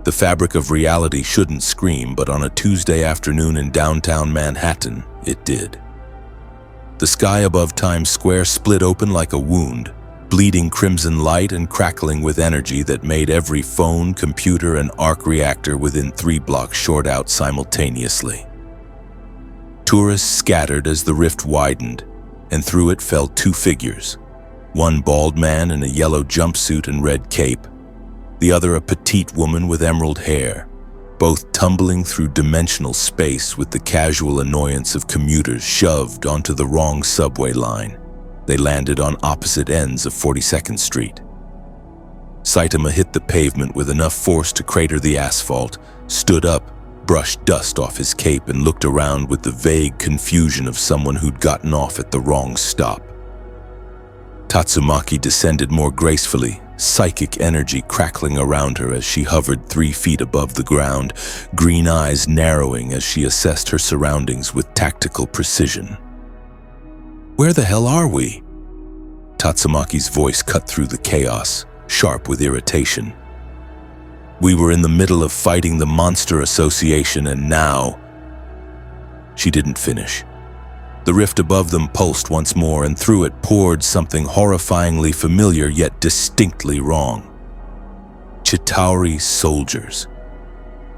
The fabric of reality shouldn't scream, but on a Tuesday afternoon in downtown Manhattan, it did. The sky above Times Square split open like a wound, bleeding crimson light and crackling with energy that made every phone, computer, and arc reactor within 3 blocks short out simultaneously. Tourists scattered as the rift widened, and through it fell 2 figures. One bald man in a yellow jumpsuit and red cape, the other a petite woman with emerald hair, both tumbling through dimensional space with the casual annoyance of commuters shoved onto the wrong subway line. They landed on opposite ends of 42nd Street. Saitama hit the pavement with enough force to crater the asphalt, stood up, brushed dust off his cape, and looked around with the vague confusion of someone who'd gotten off at the wrong stop. Tatsumaki descended more gracefully, psychic energy crackling around her as she hovered 3 feet above the ground, green eyes narrowing as she assessed her surroundings with tactical precision. "Where the hell are we?" Tatsumaki's voice cut through the chaos, sharp with irritation. "We were in the middle of fighting the Monster Association, and now—" She didn't finish. The rift above them pulsed once more, and through it poured something horrifyingly familiar yet distinctly wrong. Chitauri soldiers.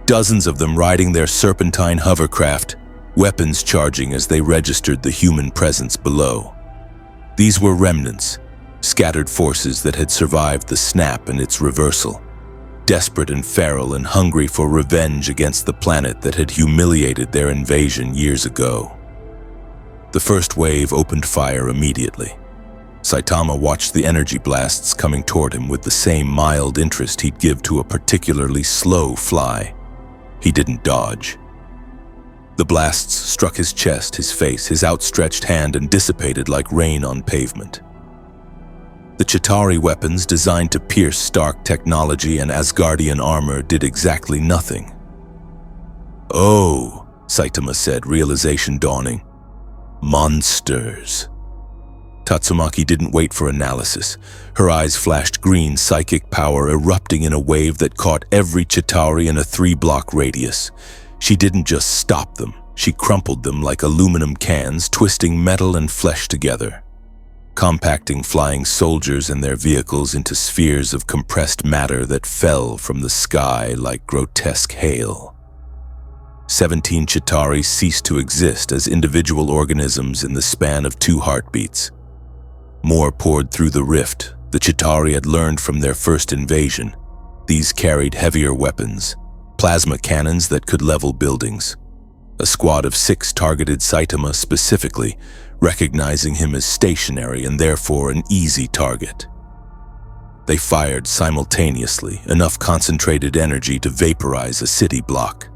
Dozens of them riding their serpentine hovercraft, weapons charging as they registered the human presence below. These were remnants, scattered forces that had survived the snap and its reversal, desperate and feral and hungry for revenge against the planet that had humiliated their invasion years ago. The first wave opened fire immediately. Saitama watched the energy blasts coming toward him with the same mild interest he'd give to a particularly slow fly. He didn't dodge. The blasts struck his chest, his face, his outstretched hand, and dissipated like rain on pavement. The Chitauri weapons, designed to pierce Stark technology and Asgardian armor, did exactly nothing. "Oh," Saitama said, realization dawning. "Monsters." Tatsumaki didn't wait for analysis. Her eyes flashed green psychic power erupting in a wave that caught every Chitauri in a 3-block radius. She didn't just stop them, she crumpled them like aluminum cans, twisting metal and flesh together, compacting flying soldiers and their vehicles into spheres of compressed matter that fell from the sky like grotesque hail. 17 Chitauri ceased to exist as individual organisms in the span of 2 heartbeats. More poured through the rift. The Chitauri had learned from their first invasion. These carried heavier weapons, plasma cannons that could level buildings. A squad of 6 targeted Saitama specifically, recognizing him as stationary and therefore an easy target. They fired simultaneously, enough concentrated energy to vaporize a city block.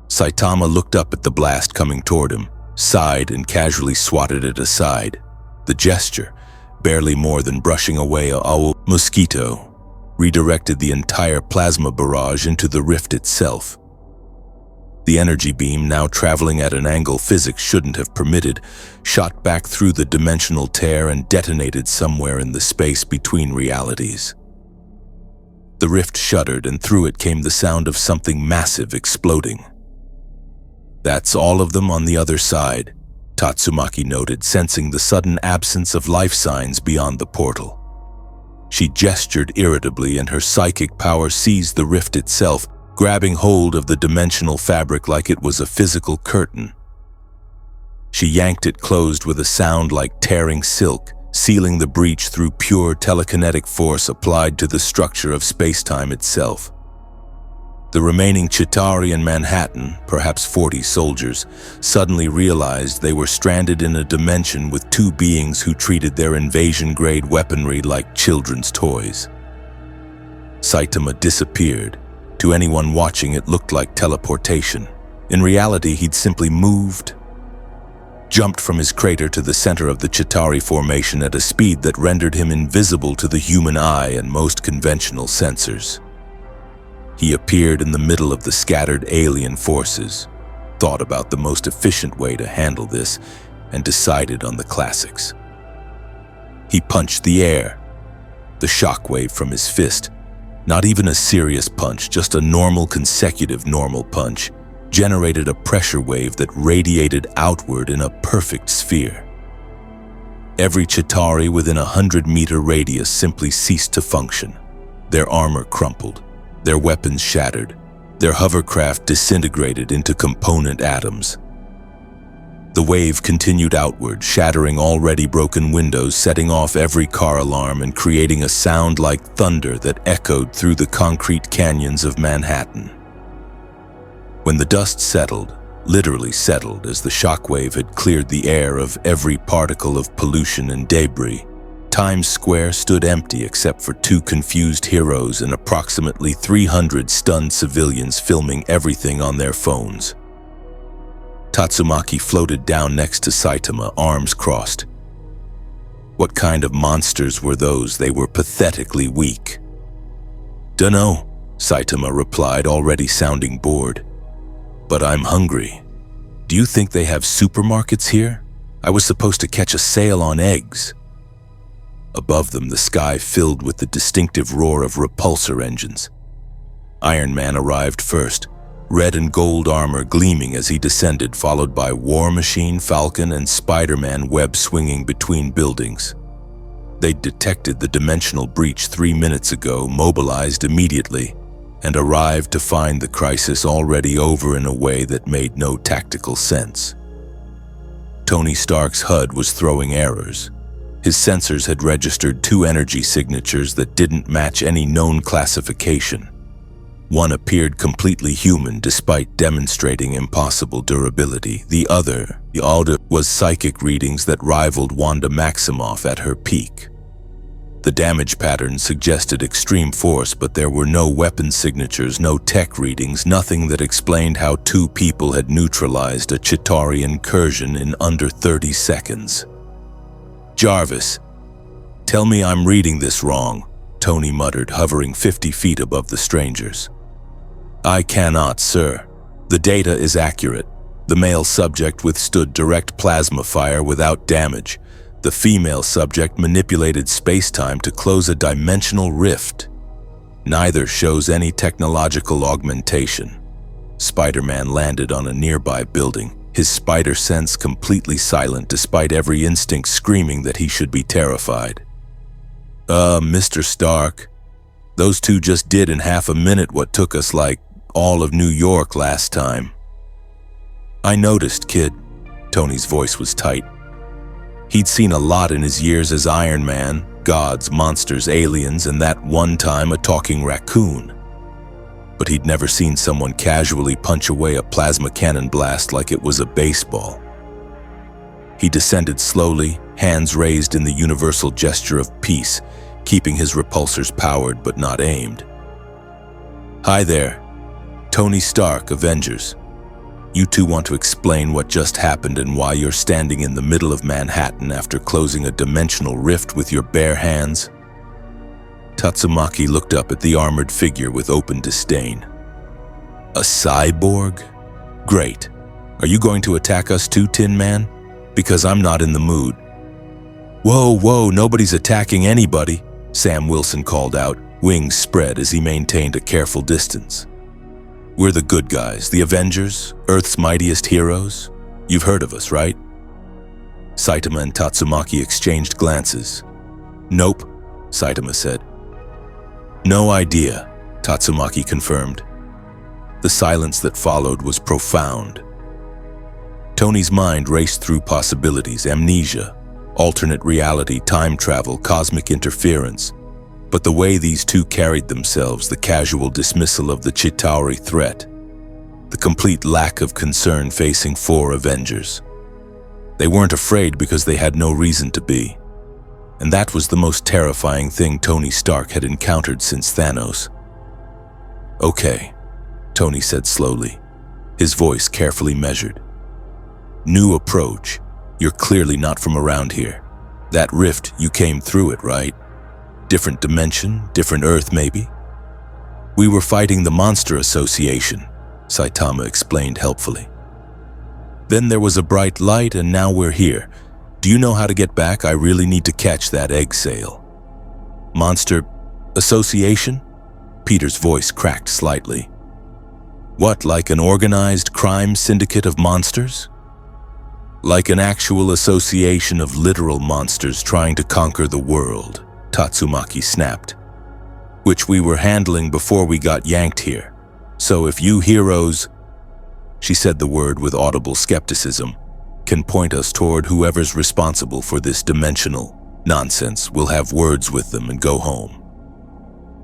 Saitama looked up at the blast coming toward him, sighed and casually swatted it aside. The gesture, barely more than brushing away a mosquito, redirected the entire plasma barrage into the rift itself. The energy beam, now traveling at an angle physics shouldn't have permitted, shot back through the dimensional tear and detonated somewhere in the space between realities. The rift shuddered, and through it came the sound of something massive exploding. "That's all of them on the other side," Tatsumaki noted, sensing the sudden absence of life signs beyond the portal. She gestured irritably, and her psychic power seized the rift itself, grabbing hold of the dimensional fabric like it was a physical curtain. She yanked it closed with a sound like tearing silk, sealing the breach through pure telekinetic force applied to the structure of space-time itself. The remaining Chitauri in Manhattan, perhaps 40 soldiers, suddenly realized they were stranded in a dimension with 2 beings who treated their invasion-grade weaponry like children's toys. Saitama disappeared. To anyone watching, it looked like teleportation. In reality, he'd simply jumped from his crater to the center of the Chitauri formation at a speed that rendered him invisible to the human eye and most conventional sensors. He appeared in the middle of the scattered alien forces, thought about the most efficient way to handle this, and decided on the classics. He punched the air. The shockwave from his fist Not even a serious punch, just a normal consecutive normal punch, generated a pressure wave that radiated outward in a perfect sphere. Every Chitauri within a 100-meter radius simply ceased to function. Their armor crumpled, their weapons shattered, their hovercraft disintegrated into component atoms. The wave continued outward, shattering already broken windows, setting off every car alarm and creating a sound like thunder that echoed through the concrete canyons of Manhattan. When the dust settled, literally settled as the shockwave had cleared the air of every particle of pollution and debris, Times Square stood empty except for two confused heroes and approximately 300 stunned civilians filming everything on their phones. Tatsumaki floated down next to Saitama, arms crossed. What kind of monsters were those? They were pathetically weak. "Dunno," Saitama replied, already sounding bored. "But I'm hungry. Do you think they have supermarkets here? I was supposed to catch a sale on eggs." Above them, the sky filled with the distinctive roar of repulsor engines. Iron Man arrived first, red and gold armor gleaming as he descended, followed by War Machine, Falcon, and Spider-Man web swinging between buildings. They'd detected the dimensional breach 3 minutes ago, mobilized immediately, and arrived to find the crisis already over in a way that made no tactical sense. Tony Stark's HUD was throwing errors. His sensors had registered 2 energy signatures that didn't match any known classification. One appeared completely human despite demonstrating impossible durability. The other was psychic readings that rivaled Wanda Maximoff at her peak. The damage pattern suggested extreme force, but there were no weapon signatures, no tech readings, nothing that explained how 2 people had neutralized a Chitauri incursion in under 30 seconds. "Jarvis, tell me I'm reading this wrong," Tony muttered, hovering 50 feet above the strangers. "I cannot, sir. The data is accurate. The male subject withstood direct plasma fire without damage. The female subject manipulated space-time to close a dimensional rift. Neither shows any technological augmentation." Spider-Man landed on a nearby building, his spider sense completely silent despite every instinct screaming that he should be terrified. Mr. Stark, those 2 just did in half a minute what took us like all of New York last time." "I noticed, kid." Tony's voice was tight. He'd seen a lot in his years as Iron Man, gods, monsters, aliens, and that one time a talking raccoon. But he'd never seen someone casually punch away a plasma cannon blast like it was a baseball. He descended slowly, hands raised in the universal gesture of peace, keeping his repulsors powered but not aimed. "Hi there. Tony Stark, Avengers. You 2 want to explain what just happened and why you're standing in the middle of Manhattan after closing a dimensional rift with your bare hands?" Tatsumaki looked up at the armored figure with open disdain. "A cyborg? Great. Are you going to attack us too, Tin Man? Because I'm not in the mood." Whoa, nobody's attacking anybody," Sam Wilson called out, wings spread as he maintained a careful distance. "We're the good guys, the Avengers, Earth's mightiest heroes. You've heard of us, right?" Saitama and Tatsumaki exchanged glances. "Nope," Saitama said. "No idea," Tatsumaki confirmed. The silence that followed was profound. Tony's mind raced through possibilities: amnesia, alternate reality, time travel, cosmic interference. But the way these 2 carried themselves, the casual dismissal of the Chitauri threat, the complete lack of concern facing 4 Avengers. They weren't afraid because they had no reason to be. And that was the most terrifying thing Tony Stark had encountered since Thanos. "Okay," Tony said slowly, his voice carefully measured. "New approach. You're clearly not from around here. That rift, you came through it, right? Different dimension, different Earth maybe?" "We were fighting the Monster Association," Saitama explained helpfully. "Then there was a bright light and now we're here. Do you know how to get back? I really need to catch that egg sale." "Monster Association? Peter's voice cracked slightly. What, like an organized crime syndicate of monsters? Like an actual association of literal monsters trying to conquer the world, Tatsumaki snapped. Which we were handling before we got yanked here. So if you heroes, she said the word with audible skepticism, can point us toward whoever's responsible for this dimensional nonsense, we'll have words with them and go home.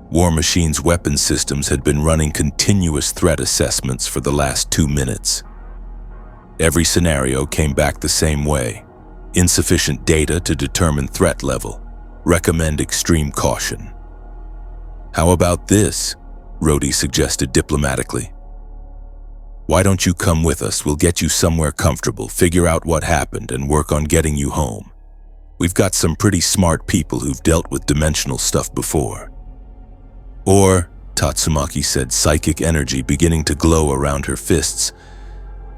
War Machine's weapon systems had been running continuous threat assessments for the last 2 minutes. Every scenario came back the same way. Insufficient data to determine threat level. Recommend extreme caution. How about this? Rhodey suggested diplomatically. Why don't you come with us? We'll get you somewhere comfortable, figure out what happened, and work on getting you home. We've got some pretty smart people who've dealt with dimensional stuff before. Or, Tatsumaki said, psychic energy beginning to glow around her fists,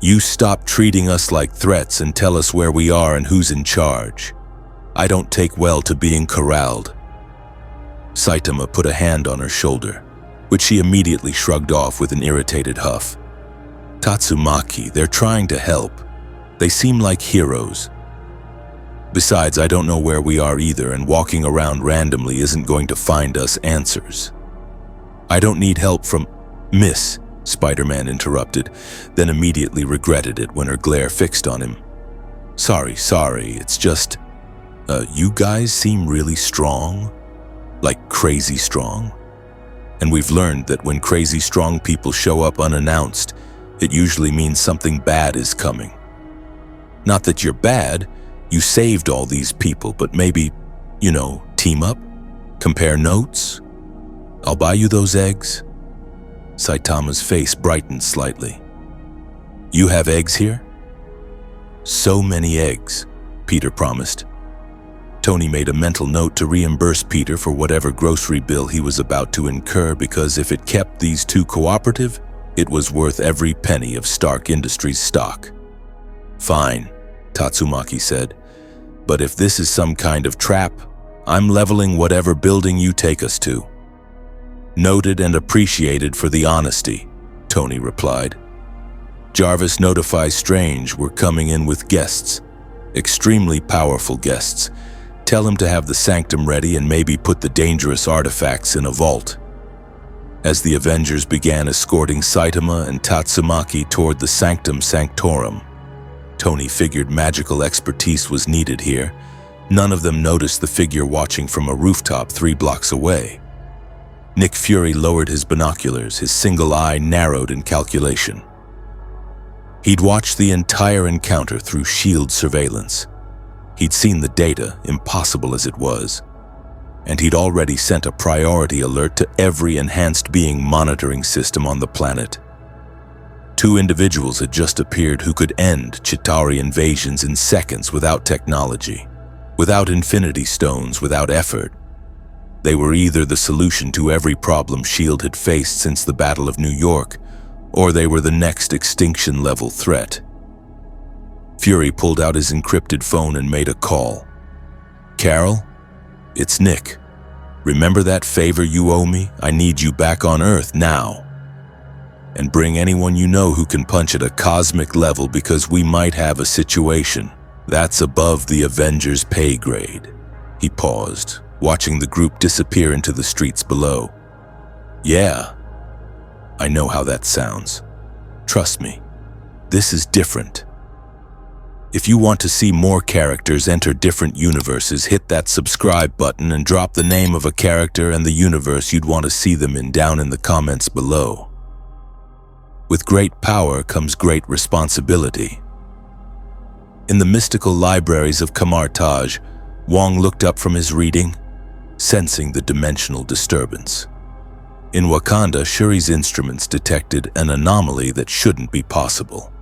you stop treating us like threats and tell us where we are and who's in charge. I don't take well to being corralled. Saitama put a hand on her shoulder, which she immediately shrugged off with an irritated huff. Tatsumaki, they're trying to help. They seem like heroes. Besides, I don't know where we are either, and walking around randomly isn't going to find us answers. I don't need help from Miss, Spider-Man interrupted, then immediately regretted it when her glare fixed on him. Sorry, it's just, you guys seem really strong, like crazy strong. And we've learned that when crazy strong people show up unannounced, it usually means something bad is coming. Not that you're bad, you saved all these people, but maybe, team up, compare notes. I'll buy you those eggs. Saitama's face brightened slightly. You have eggs here? So many eggs, Peter promised. Tony made a mental note to reimburse Peter for whatever grocery bill he was about to incur, because if it kept these two cooperative, it was worth every penny of Stark Industries stock. Fine, Tatsumaki said, but if this is some kind of trap, I'm leveling whatever building you take us to. Noted and appreciated for the honesty, Tony replied. Jarvis notifies Strange we're coming in with guests, extremely powerful guests. Tell him to have the sanctum ready and maybe put the dangerous artifacts in a vault. As the Avengers began escorting Saitama and Tatsumaki toward the Sanctum Sanctorum, Tony figured magical expertise was needed here. None of them noticed the figure watching from a rooftop 3 blocks away. Nick Fury lowered his binoculars, his single eye narrowed in calculation. He'd watched the entire encounter through shield surveillance. He'd seen the data, impossible as it was, and he'd already sent a priority alert to every enhanced being monitoring system on the planet. 2 individuals had just appeared who could end Chitauri invasions in seconds without technology, without infinity stones, without effort. They were either the solution to every problem S.H.I.E.L.D. had faced since the Battle of New York, or they were the next extinction-level threat. Fury pulled out his encrypted phone and made a call. Carol? It's Nick. Remember that favor you owe me? I need you back on Earth now. And bring anyone you know who can punch at a cosmic level, because we might have a situation that's above the Avengers' pay grade. He paused, watching the group disappear into the streets below. Yeah, I know how that sounds. Trust me, this is different. If you want to see more characters enter different universes, hit that subscribe button and drop the name of a character and the universe you'd want to see them in down in the comments below. With great power comes great responsibility. In the mystical libraries of Kamar-Taj, Wong looked up from his reading, sensing the dimensional disturbance. In Wakanda, Shuri's instruments detected an anomaly that shouldn't be possible.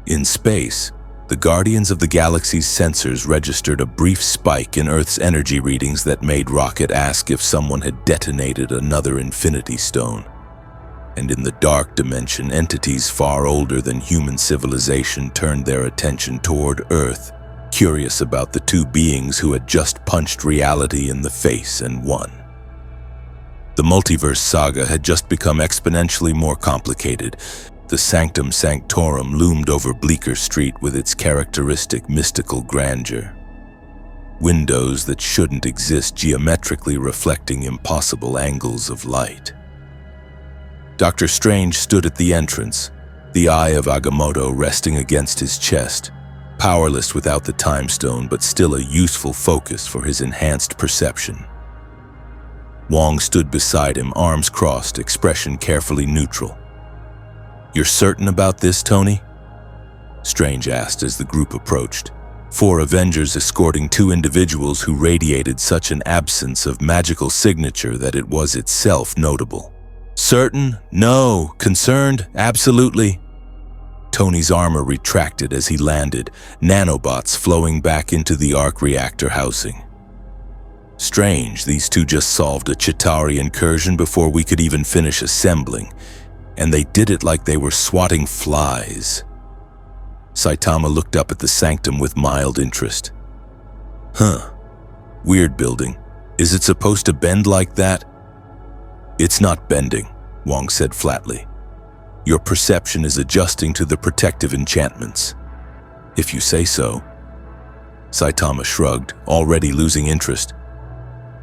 In space, the Guardians of the Galaxy's sensors registered a brief spike in Earth's energy readings that made Rocket ask if someone had detonated another Infinity Stone. And in the dark dimension, entities far older than human civilization turned their attention toward Earth, curious about the 2 beings who had just punched reality in the face and won. The multiverse saga had just become exponentially more complicated. The Sanctum Sanctorum loomed over Bleecker Street with its characteristic mystical grandeur. Windows that shouldn't exist geometrically reflecting impossible angles of light. Dr. Strange stood at the entrance, the eye of Agamotto resting against his chest, powerless without the time stone but still a useful focus for his enhanced perception. Wong stood beside him, arms crossed, expression carefully neutral. "You're certain about this, Tony?" Strange asked as the group approached. 4 Avengers escorting 2 individuals who radiated such an absence of magical signature that it was itself notable. "Certain? No. Concerned? Absolutely." Tony's armor retracted as he landed, nanobots flowing back into the arc reactor housing. Strange, these 2 just solved a Chitauri incursion before we could even finish assembling, and they did it like they were swatting flies. Saitama looked up at the sanctum with mild interest. "Huh. Weird building. Is it supposed to bend like that?" "It's not bending," Wong said flatly. "Your perception is adjusting to the protective enchantments." "If you say so." Saitama shrugged, already losing interest.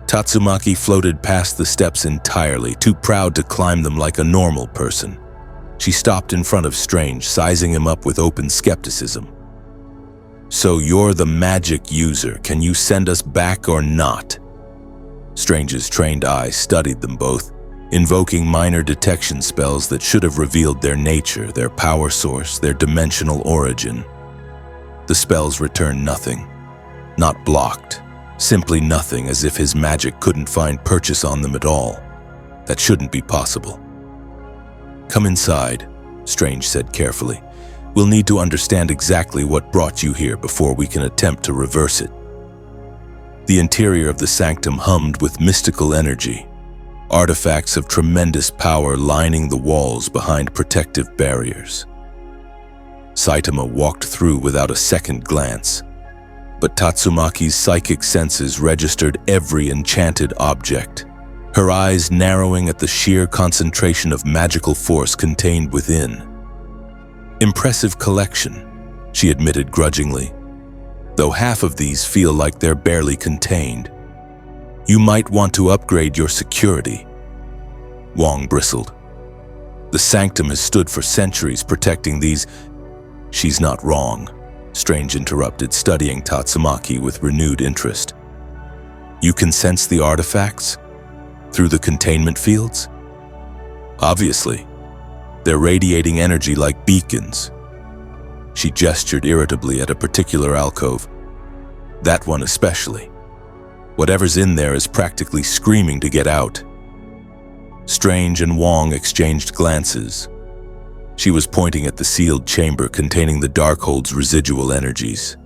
Tatsumaki floated past the steps entirely, too proud to climb them like a normal person. She stopped in front of Strange, sizing him up with open skepticism. "So you're the magic user. Can you send us back or not?" Strange's trained eye studied them both, invoking minor detection spells that should have revealed their nature, their power source, their dimensional origin. The spells returned nothing. Not blocked. Simply nothing, as if his magic couldn't find purchase on them at all. That shouldn't be possible. "Come inside," Strange said carefully. "We'll need to understand exactly what brought you here before we can attempt to reverse it." The interior of the sanctum hummed with mystical energy, artifacts of tremendous power lining the walls behind protective barriers. Saitama walked through without a second glance, but Tatsumaki's psychic senses registered every enchanted object, her eyes narrowing at the sheer concentration of magical force contained within. "Impressive collection," she admitted grudgingly, "though half of these feel like they're barely contained. You might want to upgrade your security." Wong bristled. "The sanctum has stood for centuries protecting these—" "She's not wrong," Strange interrupted, studying Tatsumaki with renewed interest. "You can sense the artifacts? Through the containment fields?" "Obviously. They're radiating energy like beacons." She gestured irritably at a particular alcove. "That one especially. Whatever's in there is practically screaming to get out." Strange and Wong exchanged glances. She was pointing at the sealed chamber containing the Darkhold's residual energies.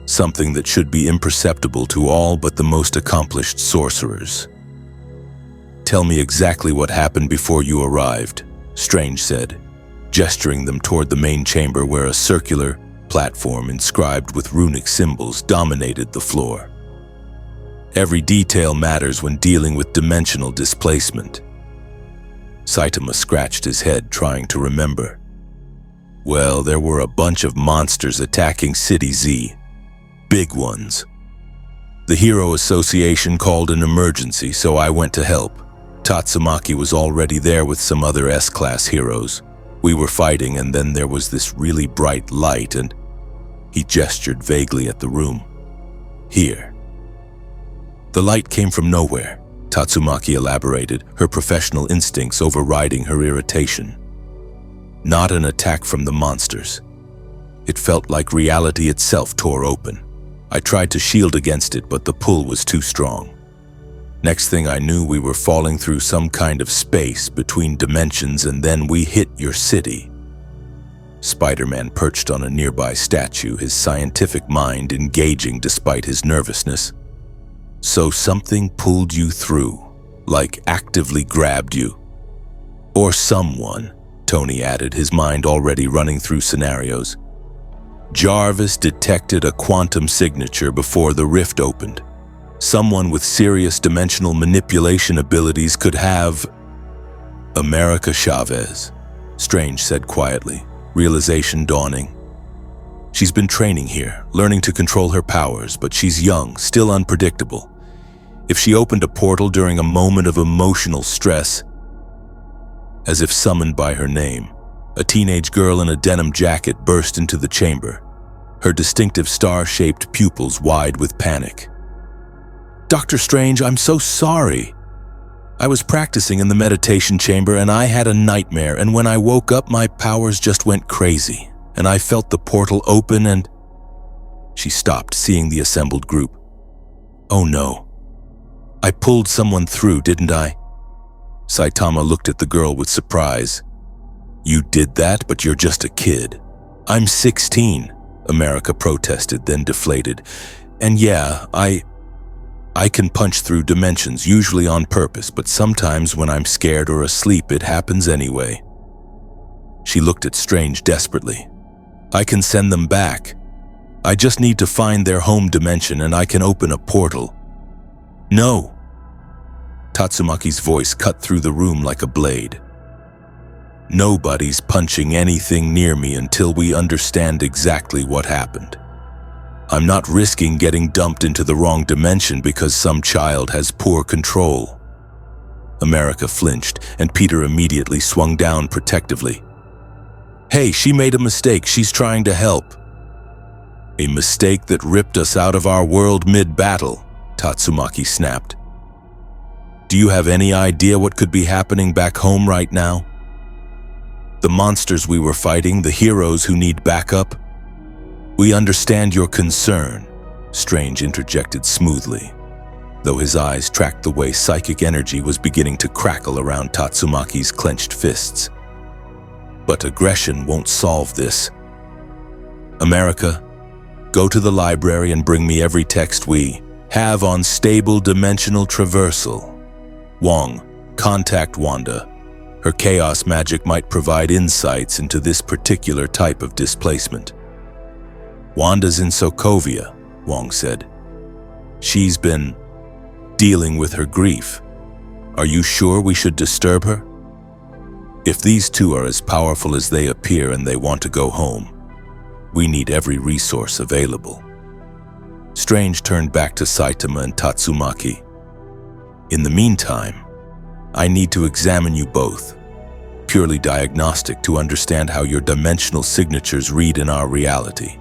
Something that should be imperceptible to all but the most accomplished sorcerers. "Tell me exactly what happened before you arrived," Strange said, gesturing them toward the main chamber where a circular platform inscribed with runic symbols dominated the floor. "Every detail matters when dealing with dimensional displacement." Saitama scratched his head, trying to remember. "Well, there were a bunch of monsters attacking City Z. Big ones. The Hero Association called an emergency, so I went to help. Tatsumaki was already there with some other S-class heroes. We were fighting, and then there was this really bright light, and..." He gestured vaguely at the room. "Here." "The light came from nowhere," Tatsumaki elaborated, her professional instincts overriding her irritation. "Not an attack from the monsters. It felt like reality itself tore open. I tried to shield against it, but the pull was too strong. Next thing I knew, we were falling through some kind of space between dimensions, and then we hit your city." Spider-Man perched on a nearby statue, his scientific mind engaging despite his nervousness. "So something pulled you through, like actively grabbed you." "Or someone," Tony added, his mind already running through scenarios. "Jarvis detected a quantum signature before the rift opened. Someone with serious dimensional manipulation abilities could have... America Chavez, Strange said quietly, realization dawning. She's been training here, learning to control her powers, but she's young, still unpredictable. If she opened a portal during a moment of emotional stress, as if summoned by her name, a teenage girl in a denim jacket burst into the chamber, her distinctive star-shaped pupils wide with panic. "Dr. Strange, I'm so sorry. I was practicing in the meditation chamber and I had a nightmare, and when I woke up my powers just went crazy, and I felt the portal open and..." She stopped, seeing the assembled group. "Oh no. I pulled someone through, didn't I?" Saitama looked at the girl with surprise. "You did that, but you're just a kid." "I'm 16, America protested, then deflated. "And yeah, I can punch through dimensions, usually on purpose, but sometimes when I'm scared or asleep, it happens anyway." She looked at Strange desperately. "I can send them back. I just need to find their home dimension and I can open a portal." "No." Tatsumaki's voice cut through the room like a blade. "Nobody's punching anything near me until we understand exactly what happened. I'm not risking getting dumped into the wrong dimension because some child has poor control." America flinched, and Peter immediately swung down protectively. "Hey, she made a mistake. She's trying to help." "A mistake that ripped us out of our world mid-battle," Tatsumaki snapped. "Do you have any idea what could be happening back home right now? The monsters we were fighting, the heroes who need backup? We understand your concern," Strange interjected smoothly, though his eyes tracked the way psychic energy was beginning to crackle around Tatsumaki's clenched fists. "But aggression won't solve this. America, go to the library and bring me every text we have on stable dimensional traversal. Wong, contact Wanda. Her chaos magic might provide insights into this particular type of displacement." "Wanda's in Sokovia," Wong said. "She's been dealing with her grief. Are you sure we should disturb her? If these two are as powerful as they appear and they want to go home, we need every resource available." Strange turned back to Saitama and Tatsumaki. "In the meantime, I need to examine you both, purely diagnostic, to understand how your dimensional signatures read in our reality."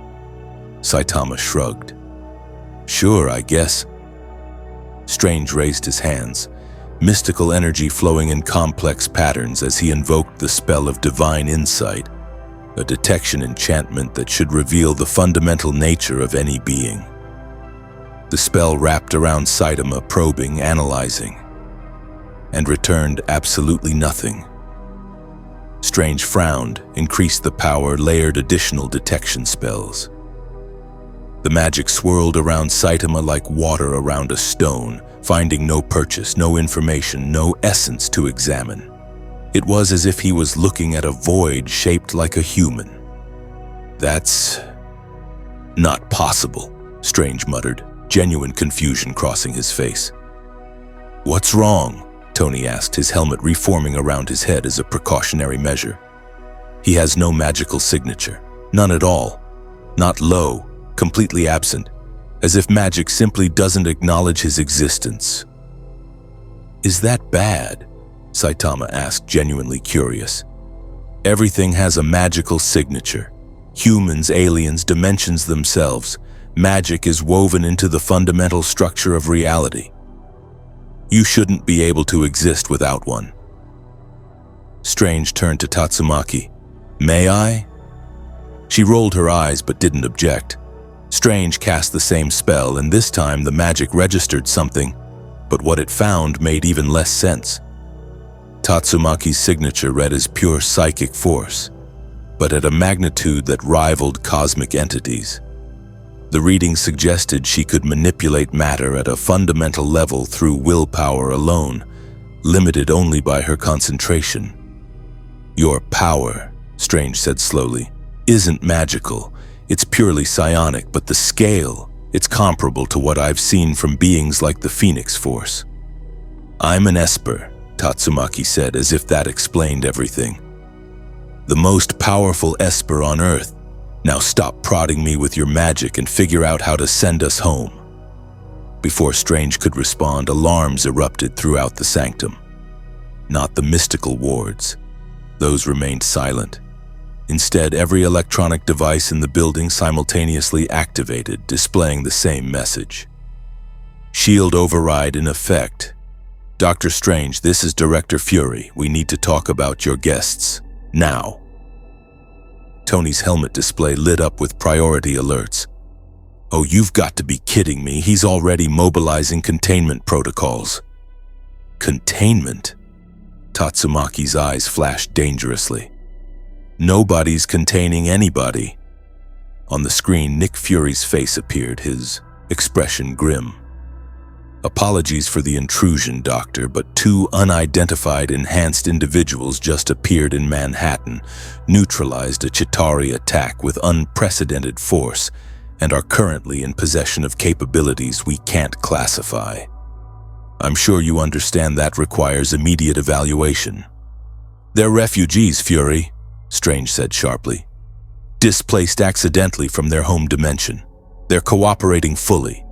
Saitama shrugged. "Sure, I guess." Strange raised his hands, mystical energy flowing in complex patterns as he invoked the spell of divine insight, a detection enchantment that should reveal the fundamental nature of any being. The spell wrapped around Saitama, probing, analyzing, and returned absolutely nothing. Strange frowned, increased the power, layered additional detection spells. The magic swirled around Saitama like water around a stone, finding no purchase, no information, no essence to examine. It was as if he was looking at a void shaped like a human. "That's not possible," Strange muttered, genuine confusion crossing his face. "What's wrong?" Tony asked, his helmet reforming around his head as a precautionary measure. "He has no magical signature. None at all. Not low. Completely absent, as if magic simply doesn't acknowledge his existence." "Is that bad?" Saitama asked, genuinely curious. "Everything has a magical signature. Humans, aliens, dimensions themselves. Magic is woven into the fundamental structure of reality. You shouldn't be able to exist without one." Strange turned to Tatsumaki. "May I?" She rolled her eyes but didn't object. Strange cast the same spell, and this time the magic registered something, but what it found made even less sense. Tatsumaki's signature read as pure psychic force, but at a magnitude that rivaled cosmic entities. The reading suggested she could manipulate matter at a fundamental level through willpower alone, limited only by her concentration. "Your power," Strange said slowly, "isn't magical. It's purely psionic, but the scale, It's comparable to what I've seen from beings like the Phoenix Force. I'm an Esper, Tatsumaki said, as if that explained everything. The most powerful Esper on Earth. Now stop prodding me with your magic and figure out how to send us home. Before Strange could respond, alarms erupted throughout the sanctum. Not the mystical wards. Those remained silent. Instead, every electronic device in the building simultaneously activated, displaying the same message. Shield override in effect. Dr. Strange, this is Director Fury. We need to talk about your guests. Now. Tony's helmet display lit up with priority alerts. Oh, you've got to be kidding me. He's already mobilizing containment protocols. Containment? Tatsumaki's eyes flashed dangerously. Nobody's containing anybody. On the screen, Nick Fury's face appeared, his expression grim. Apologies for the intrusion, Doctor, but two unidentified enhanced individuals just appeared in Manhattan, neutralized a Chitauri attack with unprecedented force, and are currently in possession of capabilities we can't classify. I'm sure you understand that requires immediate evaluation. They're refugees, Fury, Strange said sharply. Displaced accidentally from their home dimension. They're cooperating fully.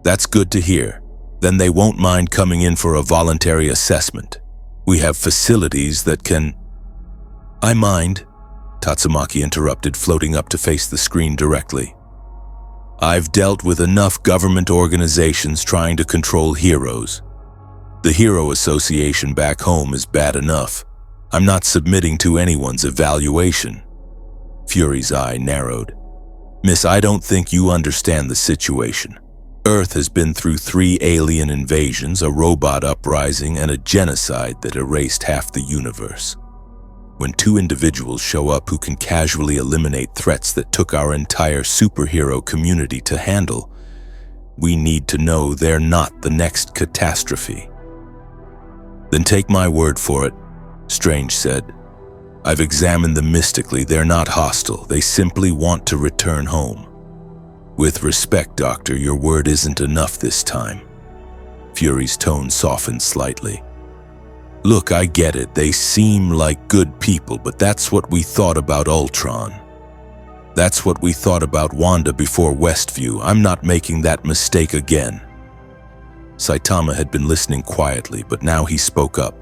That's good to hear. Then they won't mind coming in for a voluntary assessment. We have facilities that can... I mind, Tatsumaki interrupted, floating up to face the screen directly. I've dealt with enough government organizations trying to control heroes. The Hero Association back home is bad enough. I'm not submitting to anyone's evaluation. Fury's eye narrowed. Miss, I don't think you understand the situation. Earth has been through 3 alien invasions, a robot uprising, and a genocide that erased half the universe. When 2 individuals show up who can casually eliminate threats that took our entire superhero community to handle, we need to know they're not the next catastrophe. Then take my word for it, Strange said. I've examined them mystically. They're not hostile. They simply want to return home. With respect, Doctor, your word isn't enough this time. Fury's tone softened slightly. Look, I get it. They seem like good people, but that's what we thought about Ultron. That's what we thought about Wanda before Westview. I'm not making that mistake again. Saitama had been listening quietly, but now he spoke up.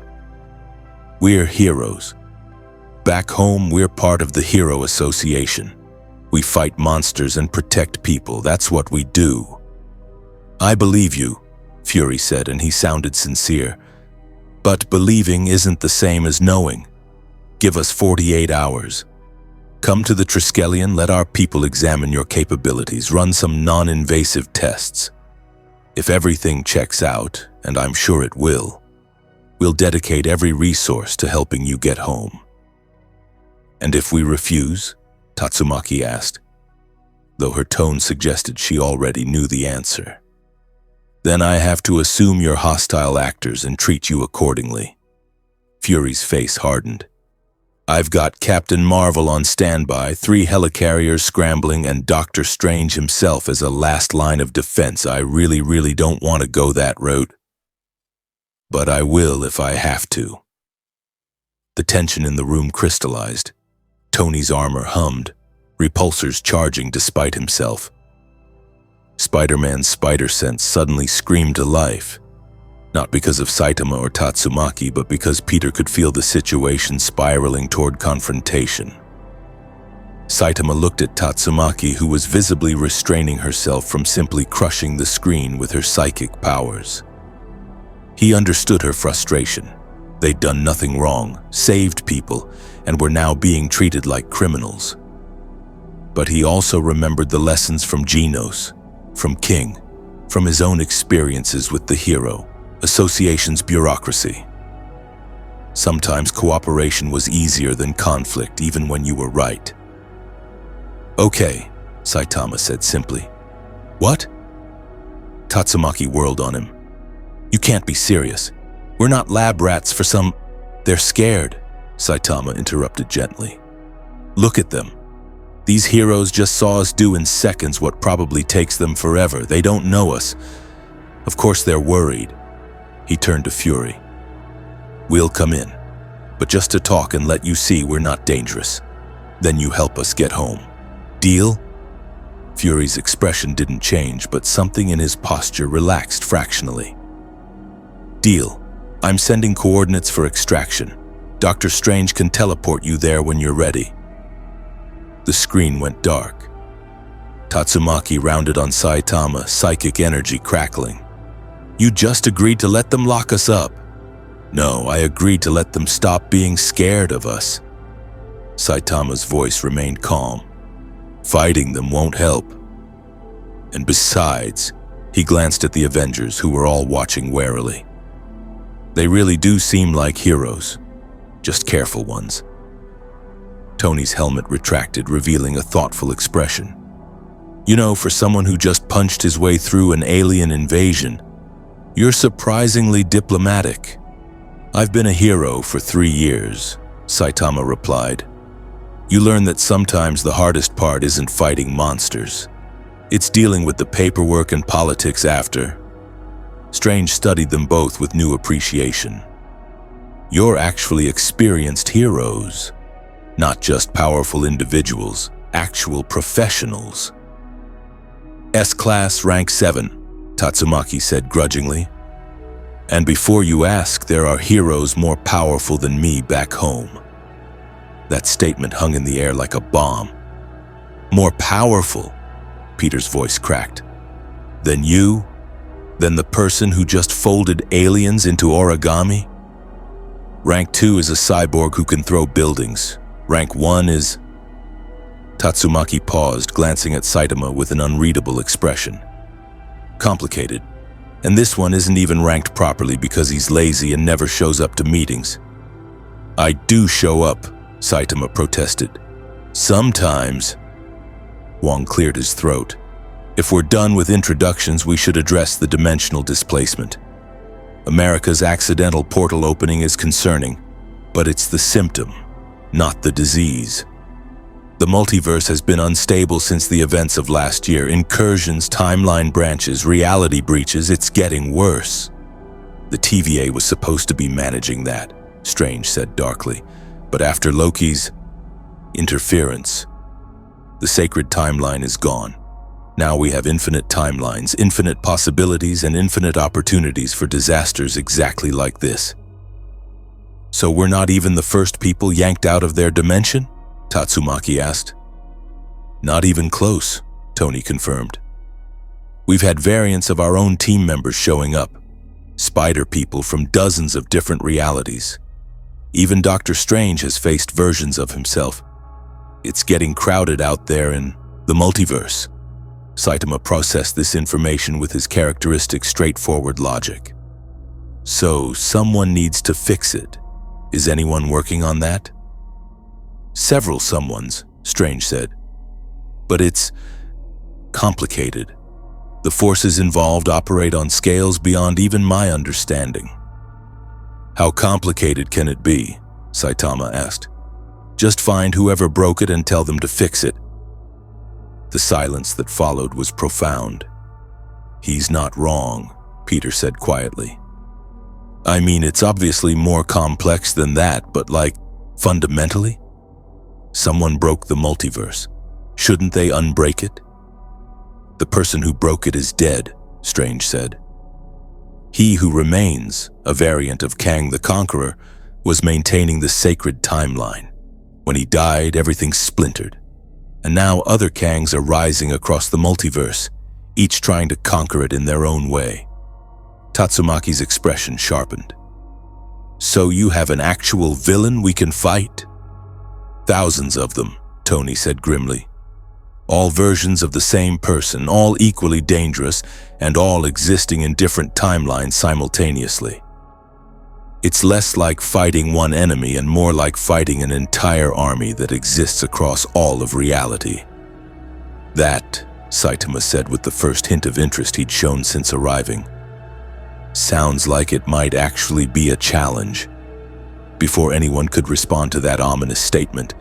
We're heroes. Back home, we're part of the Hero Association. We fight monsters and protect people. That's what we do. I believe you, Fury said, and he sounded sincere. But believing isn't the same as knowing. Give us 48 hours. Come to the Triskelion, let our people examine your capabilities, run some non-invasive tests. If everything checks out, and I'm sure it will, we'll dedicate every resource to helping you get home. And if we refuse? Tatsumaki asked, though her tone suggested she already knew the answer. Then I have to assume you're hostile actors and treat you accordingly. Fury's face hardened. I've got Captain Marvel on standby, 3 helicarriers scrambling, and Dr. Strange himself as a last line of defense. I really don't want to go that route. But I will if I have to. The tension in the room crystallized. Tony's armor hummed, repulsors charging despite himself. Spider-Man's spider sense suddenly screamed to life, not because of Saitama or Tatsumaki, but because Peter could feel the situation spiraling toward confrontation. Saitama looked at Tatsumaki, who was visibly restraining herself from simply crushing the screen with her psychic powers. He understood her frustration. They'd done nothing wrong, saved people, and were now being treated like criminals. But he also remembered the lessons from Genos, from King, from his own experiences with the Hero Association's bureaucracy. Sometimes cooperation was easier than conflict, even when you were right. Okay, Saitama said simply. What? Tatsumaki whirled on him. You can't be serious. We're not lab rats for some... They're scared, Saitama interrupted gently. Look at them. These heroes just saw us do in seconds what probably takes them forever. They don't know us. Of course they're worried. He turned to Fury. We'll come in, but just to talk and let you see we're not dangerous. Then you help us get home. Deal? Fury's expression didn't change, but something in his posture relaxed fractionally. Deal. I'm sending coordinates for extraction. Dr. Strange can teleport you there when you're ready. The screen went dark. Tatsumaki rounded on Saitama, psychic energy crackling. You just agreed to let them lock us up. No, I agreed to let them stop being scared of us. Saitama's voice remained calm. Fighting them won't help. And besides, he glanced at the Avengers, who were all watching warily. They really do seem like heroes, just careful ones. Tony's helmet retracted, revealing a thoughtful expression. You know, for someone who just punched his way through an alien invasion, you're surprisingly diplomatic. I've been a hero for 3 years, Saitama replied. You learn that sometimes the hardest part isn't fighting monsters. It's dealing with the paperwork and politics after. Strange studied them both with new appreciation. You're actually experienced heroes, not just powerful individuals, actual professionals. S-Class, rank 7, Tatsumaki said grudgingly. And before you ask, there are heroes more powerful than me back home. That statement hung in the air like a bomb. More powerful, Peter's voice cracked. Than you? Than the person who just folded aliens into origami? Rank 2 is a cyborg who can throw buildings. Rank 1 is... Tatsumaki paused, glancing at Saitama with an unreadable expression. Complicated. And this one isn't even ranked properly because he's lazy and never shows up to meetings. I do show up, Saitama protested. Sometimes. Wong cleared his throat. If we're done with introductions, we should address the dimensional displacement. America's accidental portal opening is concerning, but it's the symptom, not the disease. The multiverse has been unstable since the events of last year. Incursions, timeline branches, reality breaches, it's getting worse. The TVA was supposed to be managing that, Strange said darkly. But after Loki's interference, the sacred timeline is gone. Now we have infinite timelines, infinite possibilities, and infinite opportunities for disasters exactly like this. So we're not even the first people yanked out of their dimension? Tatsumaki asked. Not even close, Tony confirmed. We've had variants of our own team members showing up, spider people from dozens of different realities. Even Dr. Strange has faced versions of himself. It's getting crowded out there in the multiverse. Saitama processed this information with his characteristic straightforward logic. So someone needs to fix it. Is anyone working on that? Several someones, Strange said. But it's complicated. The forces involved operate on scales beyond even my understanding. How complicated can it be? Saitama asked. Just find whoever broke it and tell them to fix it. The silence that followed was profound. He's not wrong, Peter said quietly. I mean, it's obviously more complex than that, but like, fundamentally? Someone broke the multiverse. Shouldn't they unbreak it? The person who broke it is dead, Strange said. He who remains, a variant of Kang the Conqueror, was maintaining the sacred timeline. When he died, everything splintered. And now other Kangs are rising across the multiverse, each trying to conquer it in their own way. Tatsumaki's expression sharpened. So you have an actual villain we can fight? Thousands of them, Tony said grimly. All versions of the same person, all equally dangerous, and all existing in different timelines simultaneously. It's less like fighting one enemy and more like fighting an entire army that exists across all of reality. That, Saitama said with the first hint of interest he'd shown since arriving. Sounds like it might actually be a challenge. Before anyone could respond to that ominous statement,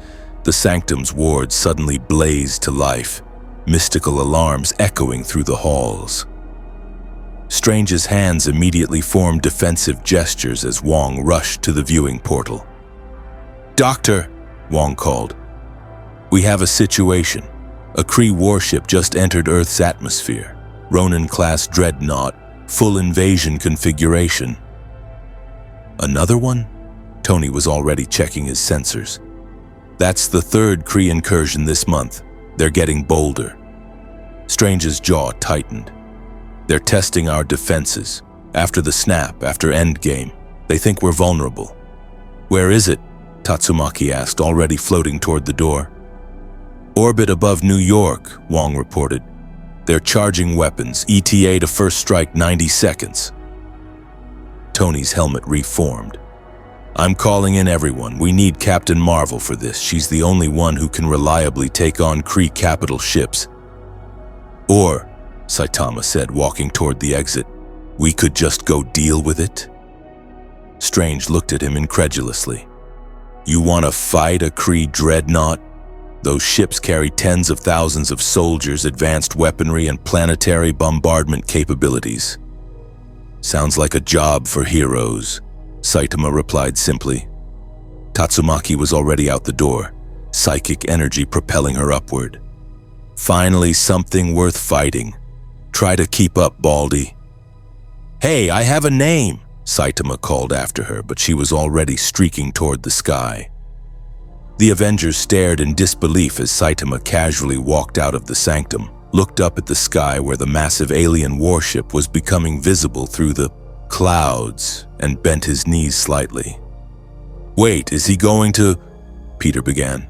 The sanctum's wards suddenly blazed to life, mystical alarms echoing through the halls. Strange's hands immediately formed defensive gestures as Wong rushed to the viewing portal. "Doctor," Wong called. "We have a situation. A Kree warship just entered Earth's atmosphere. Ronin-class dreadnought, full invasion configuration." "Another one?" Tony was already checking his sensors. "That's the third Kree incursion this month. They're getting bolder." Strange's jaw tightened. "They're testing our defenses. After the snap, after Endgame, they think we're vulnerable." "Where is it?" Tatsumaki asked, already floating toward the door. "Orbit above New York," Wong reported. "They're charging weapons, ETA to first strike 90 seconds. Tony's helmet reformed. "I'm calling in everyone. We need Captain Marvel for this. She's the only one who can reliably take on Kree capital ships." "Or," Saitama said, walking toward the exit, "we could just go deal with it?" Strange looked at him incredulously. "You want to fight a Kree dreadnought? Those ships carry tens of thousands of soldiers, advanced weaponry, and planetary bombardment capabilities." "Sounds like a job for heroes," Saitama replied simply. Tatsumaki was already out the door, psychic energy propelling her upward. "Finally something worth fighting. Try to keep up, Baldy." "Hey, I have a name," Saitama called after her, but she was already streaking toward the sky. The Avengers stared in disbelief as Saitama casually walked out of the sanctum, looked up at the sky where the massive alien warship was becoming visible through the clouds, and bent his knees slightly. "Wait, is he going to—" Peter began.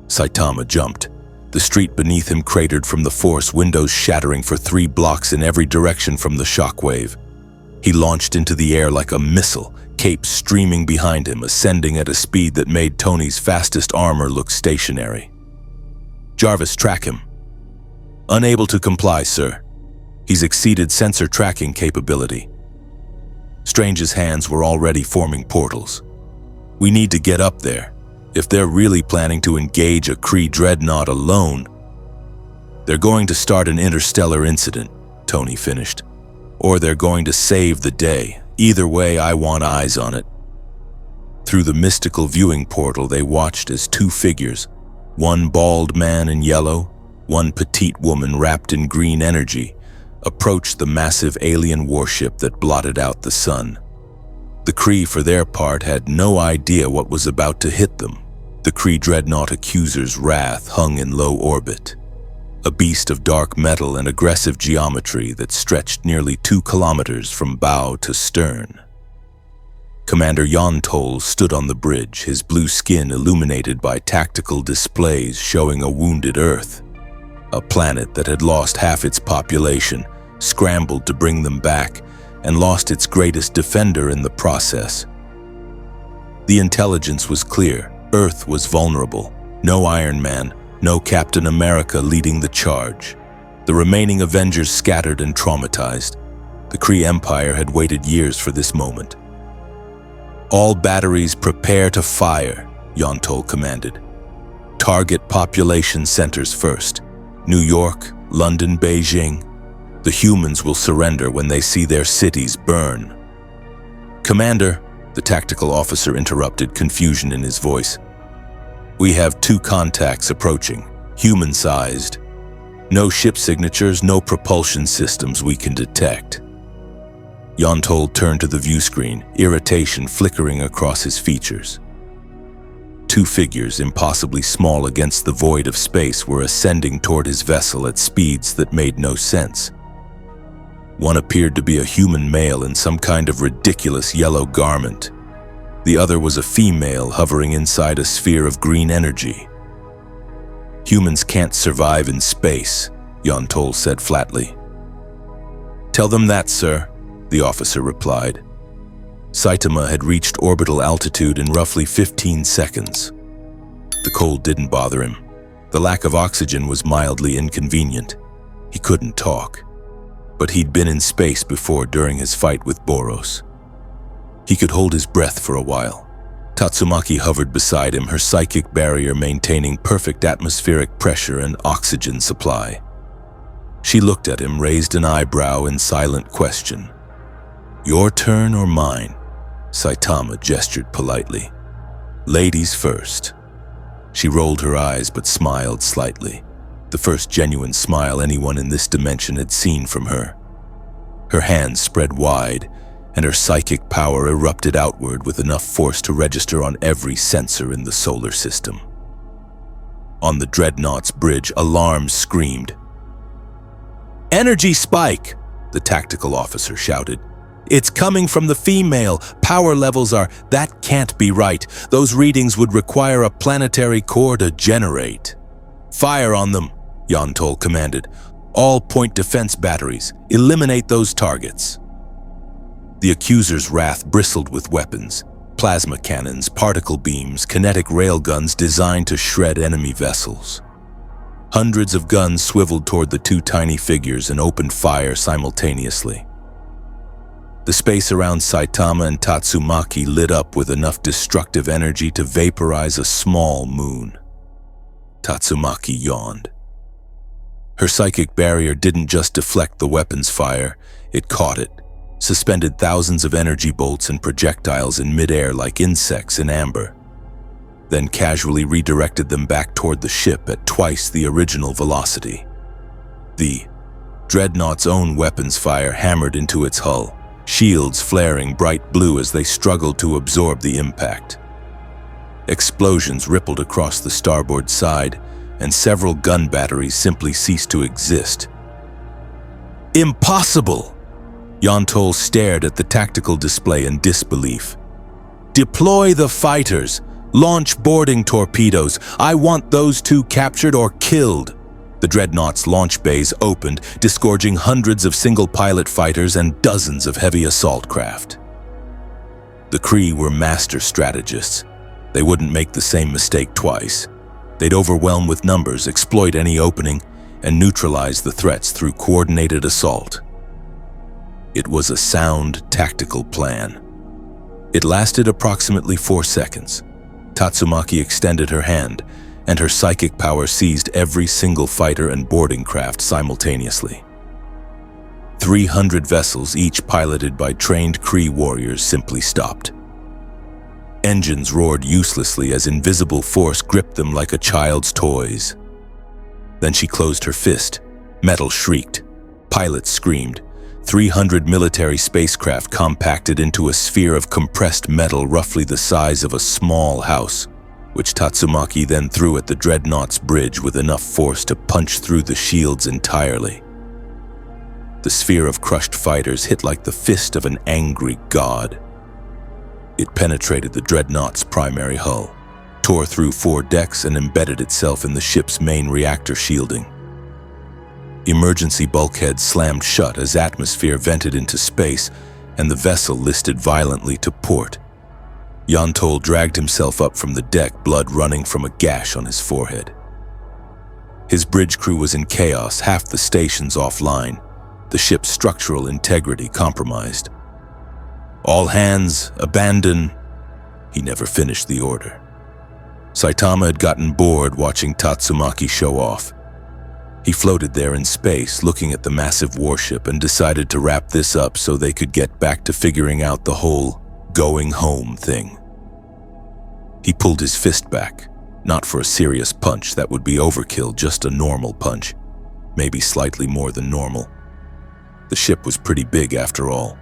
Saitama jumped. The street beneath him cratered from the force, windows shattering for 3 blocks in every direction from the shockwave. He launched into the air like a missile, cape streaming behind him, ascending at a speed that made Tony's fastest armor look stationary. "Jarvis, track him." "Unable to comply, sir. He's exceeded sensor tracking capability." Strange's hands were already forming portals. "We need to get up there. If they're really planning to engage a Kree dreadnought alone..." "They're going to start an interstellar incident," Tony finished. "Or they're going to save the day. Either way, I want eyes on it." Through the mystical viewing portal, they watched as 2 figures, one bald man in yellow, one petite woman wrapped in green energy, approached the massive alien warship that blotted out the sun. The Kree, for their part, had no idea what was about to hit them. The Kree dreadnought accuser's wrath hung in low orbit, a beast of dark metal and aggressive geometry that stretched nearly 2 kilometers from bow to stern. Commander Yontol stood on the bridge, his blue skin illuminated by tactical displays showing a wounded Earth. A planet that had lost half its population, scrambled to bring them back, and lost its greatest defender in the process. The intelligence was clear. Earth was vulnerable. No Iron Man, no Captain America leading the charge. The remaining Avengers scattered and traumatized. The Kree Empire had waited years for this moment. "All batteries prepare to fire," Yontol commanded. "Target population centers first. New York, London, Beijing. The humans will surrender when they see their cities burn." "Commander," the tactical officer interrupted, confusion in his voice. "We have 2 contacts approaching, human-sized. No ship signatures, no propulsion systems we can detect." Yontol turned to the view screen, irritation flickering across his features. 2 figures, impossibly small against the void of space, were ascending toward his vessel at speeds that made no sense. One appeared to be a human male in some kind of ridiculous yellow garment. The other was a female hovering inside a sphere of green energy. "Humans can't survive in space," Yontol said flatly. "Tell them that, sir," the officer replied. Saitama had reached orbital altitude in roughly 15 seconds. The cold didn't bother him. The lack of oxygen was mildly inconvenient. He couldn't talk. But he'd been in space before during his fight with Boros. He could hold his breath for a while. Tatsumaki hovered beside him, her psychic barrier maintaining perfect atmospheric pressure and oxygen supply. She looked at him, raised an eyebrow in silent question. "Your turn or mine?" Saitama gestured politely. "Ladies first." She rolled her eyes but smiled slightly, the first genuine smile anyone in this dimension had seen from her. Her hands spread wide, and her psychic power erupted outward with enough force to register on every sensor in the solar system. On the Dreadnought's bridge, alarms screamed. "Energy spike!" the tactical officer shouted. "It's coming from the female. Power levels are... That can't be right. Those readings would require a planetary core to generate." "Fire on them," Yantol commanded. "All point defense batteries. Eliminate those targets." The accuser's wrath bristled with weapons. Plasma cannons, particle beams, kinetic railguns designed to shred enemy vessels. Hundreds of guns swiveled toward the two tiny figures and opened fire simultaneously. The space around Saitama and Tatsumaki lit up with enough destructive energy to vaporize a small moon. Tatsumaki yawned. Her psychic barrier didn't just deflect the weapon's fire, it caught it, suspended thousands of energy bolts and projectiles in midair like insects in amber, then casually redirected them back toward the ship at twice the original velocity. The Dreadnought's own weapons fire hammered into its hull, shields flaring bright blue as they struggled to absorb the impact. Explosions rippled across the starboard side, and several gun batteries simply ceased to exist. "Impossible!" Yantol stared at the tactical display in disbelief. "Deploy the fighters! Launch boarding torpedoes! I want those two captured or killed!" The Dreadnought's launch bays opened, disgorging hundreds of single-pilot fighters and dozens of heavy assault craft. The Kree were master strategists. They wouldn't make the same mistake twice. They'd overwhelm with numbers, exploit any opening, and neutralize the threats through coordinated assault. It was a sound, tactical plan. It lasted approximately 4 seconds. Tatsumaki extended her hand, and her psychic power seized every single fighter and boarding craft simultaneously. 300 vessels, each piloted by trained Kree warriors, simply stopped. Engines roared uselessly as invisible force gripped them like a child's toys. Then she closed her fist. Metal shrieked. Pilots screamed. 300 military spacecraft compacted into a sphere of compressed metal roughly the size of a small house, which Tatsumaki then threw at the Dreadnought's bridge with enough force to punch through the shields entirely. The sphere of crushed fighters hit like the fist of an angry god. It penetrated the Dreadnought's primary hull, tore through 4 decks and embedded itself in the ship's main reactor shielding. Emergency bulkheads slammed shut as atmosphere vented into space, and the vessel listed violently to port. Yantol dragged himself up from the deck, blood running from a gash on his forehead. His bridge crew was in chaos, half the stations offline, the ship's structural integrity compromised. "All hands, abandon." He never finished the order. Saitama had gotten bored watching Tatsumaki show off. He floated there in space, looking at the massive warship, and decided to wrap this up so they could get back to figuring out the whole going home thing. He pulled his fist back, not for a serious punch, that would be overkill, just a normal punch, maybe slightly more than normal. The ship was pretty big after all.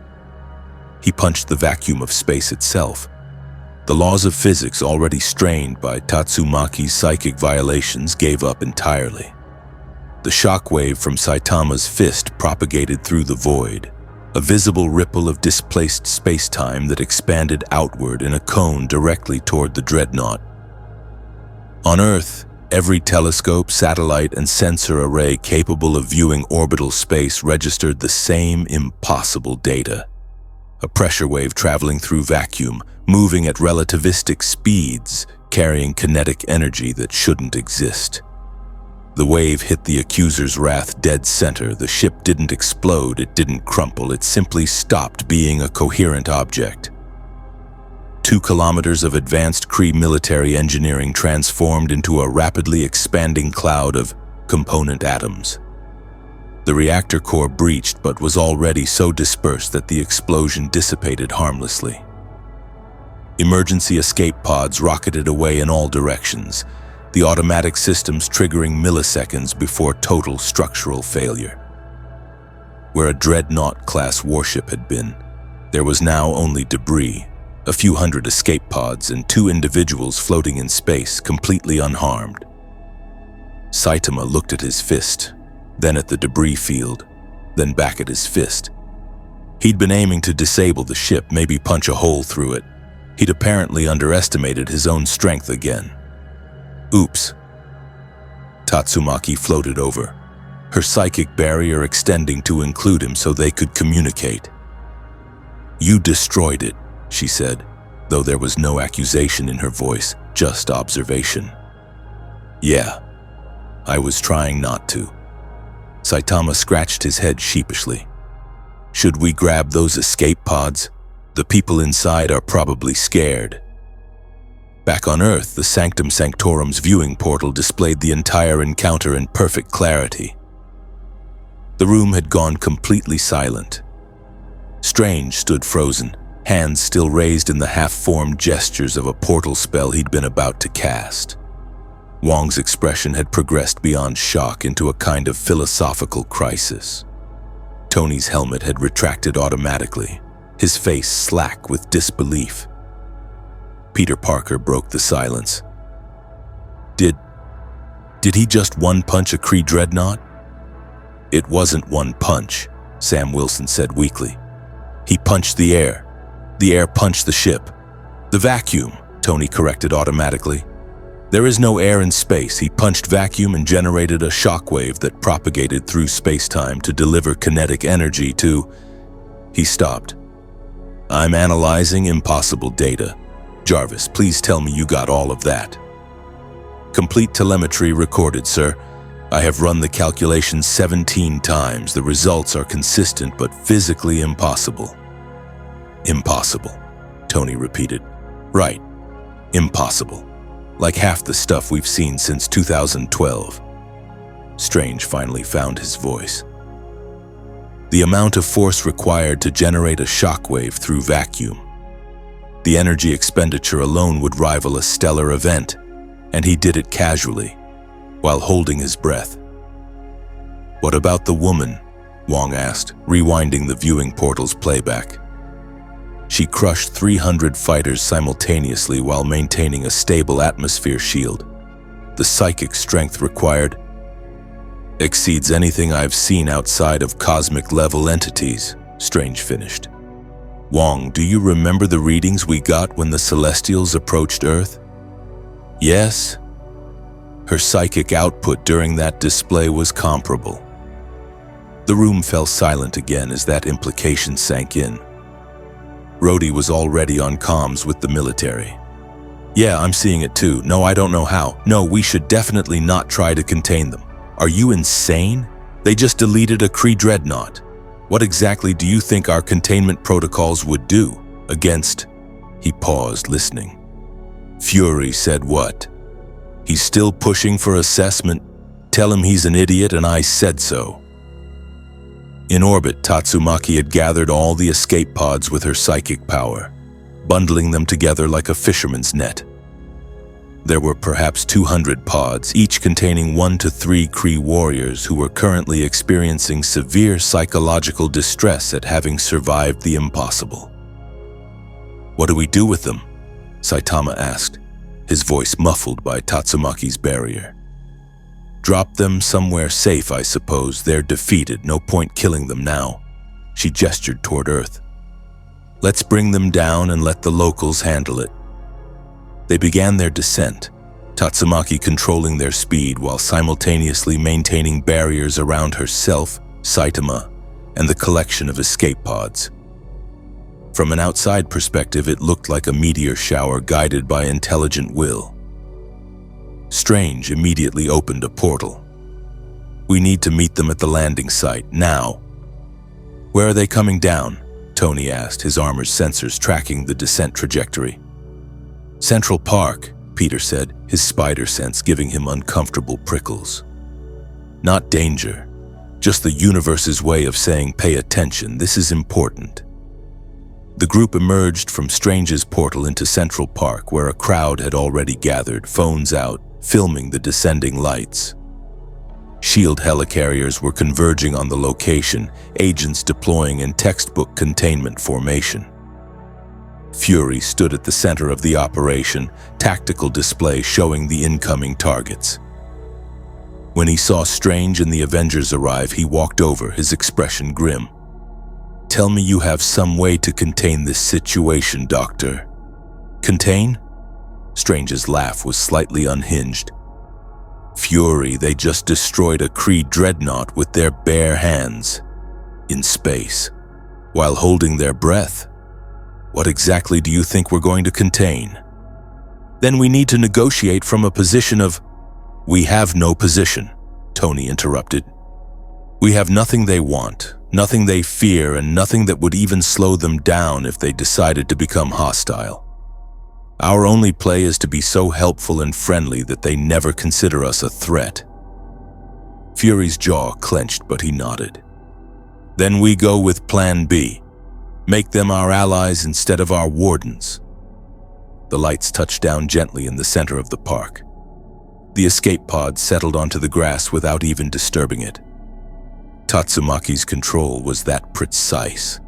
He punched the vacuum of space itself. The laws of physics, already strained by Tatsumaki's psychic violations, gave up entirely. The shockwave from Saitama's fist propagated through the void, a visible ripple of displaced space-time that expanded outward in a cone directly toward the Dreadnought. On Earth, every telescope, satellite, and sensor array capable of viewing orbital space registered the same impossible data. A pressure wave traveling through vacuum, moving at relativistic speeds, carrying kinetic energy that shouldn't exist. The wave hit the accuser's wrath dead center. The ship didn't explode, it didn't crumple, it simply stopped being a coherent object. 2 kilometers of advanced Kree military engineering transformed into a rapidly expanding cloud of component atoms. The reactor core breached but was already so dispersed that the explosion dissipated harmlessly. Emergency escape pods rocketed away in all directions, the automatic systems triggering milliseconds before total structural failure. Where a Dreadnought-class warship had been, there was now only debris, a few hundred escape pods, and 2 individuals floating in space, completely unharmed. Saitama looked at his fist, then at the debris field, then back at his fist. He'd been aiming to disable the ship, maybe punch a hole through it. He'd apparently underestimated his own strength again. Oops. Tatsumaki floated over, her psychic barrier extending to include him so they could communicate. "You destroyed it," she said, though there was no accusation in her voice, just observation. "Yeah, I was trying not to." Saitama scratched his head sheepishly. "Should we grab those escape pods? The people inside are probably scared." Back on Earth, the Sanctum Sanctorum's viewing portal displayed the entire encounter in perfect clarity. The room had gone completely silent. Strange stood frozen, hands still raised in the half-formed gestures of a portal spell he'd been about to cast. Wong's expression had progressed beyond shock into a kind of philosophical crisis. Tony's helmet had retracted automatically, his face slack with disbelief. Peter Parker broke the silence. Did he just one-punch a Kree dreadnought?" "It wasn't one punch," Sam Wilson said weakly. "He punched the air. The air punched the ship." "The vacuum," Tony corrected automatically. "There is no air in space. He punched vacuum and generated a shockwave that propagated through space-time to deliver kinetic energy to..." He stopped. "I'm analyzing impossible data. Jarvis, please tell me you got all of that." "Complete telemetry recorded, sir. I have run the calculations 17 times. The results are consistent but physically impossible." "Impossible," Tony repeated. "Right. Impossible. Like half the stuff we've seen since 2012. Strange finally found his voice. "The amount of force required to generate a shockwave through vacuum. The energy expenditure alone would rival a stellar event, and he did it casually, while holding his breath." "What about the woman?" Wong asked, rewinding the viewing portal's playback. "She crushed 300 fighters simultaneously while maintaining a stable atmosphere shield. The psychic strength required exceeds anything I've seen outside of cosmic-level entities," Strange finished. "Wong, do you remember the readings we got when the Celestials approached Earth?" "Yes." Her psychic output during that display was comparable. The room fell silent again as that implication sank in. Rhodey was already on comms with the military. "Yeah, I'm seeing it too. No, I don't know how. No, we should definitely not try to contain them. Are you insane? They just deleted a Kree dreadnought. What exactly do you think our containment protocols would do against..." He paused, listening. "Fury said what? He's still pushing for assessment. Tell him he's an idiot and I said so." In orbit, Tatsumaki had gathered all the escape pods with her psychic power, bundling them together like a fisherman's net. There were perhaps 200 pods, each containing 1 to 3 Kree warriors who were currently experiencing severe psychological distress at having survived the impossible. "What do we do with them?" Saitama asked, his voice muffled by Tatsumaki's barrier. "Drop them somewhere safe, I suppose. They're defeated, no point killing them now." She gestured toward Earth. "Let's bring them down and let the locals handle it." They began their descent, Tatsumaki controlling their speed while simultaneously maintaining barriers around herself, Saitama, and the collection of escape pods. From an outside perspective, it looked like a meteor shower guided by intelligent will. Strange immediately opened a portal. "We need to meet them at the landing site, now." "Where are they coming down?" Tony asked, his armor's sensors tracking the descent trajectory. Central Park, Peter said, his spider sense giving him uncomfortable prickles. Not danger, just the universe's way of saying pay attention, this is important. The group emerged from Strange's portal into Central Park, where a crowd had already gathered, phones out, filming the descending lights. Shield helicarriers were converging on the location, agents deploying in textbook containment formation. Fury stood at the center of the operation, tactical display showing the incoming targets. When he saw Strange and the Avengers arrive, he walked over, his expression grim. "Tell me you have some way to contain this situation, Doctor." "Contain?" Strange's laugh was slightly unhinged. "Fury, they just destroyed a Kree dreadnought with their bare hands. In space. While holding their breath. What exactly do you think we're going to contain?" "Then we need to negotiate from a position of—" "We have no position," Tony interrupted. "We have nothing they want, nothing they fear, and nothing that would even slow them down if they decided to become hostile. Our only play is to be so helpful and friendly that they never consider us a threat." Fury's jaw clenched, but he nodded. "Then we go with Plan B. Make them our allies instead of our wardens." The lights touched down gently in the center of the park. The escape pod settled onto the grass without even disturbing it. Tatsumaki's control was that precise.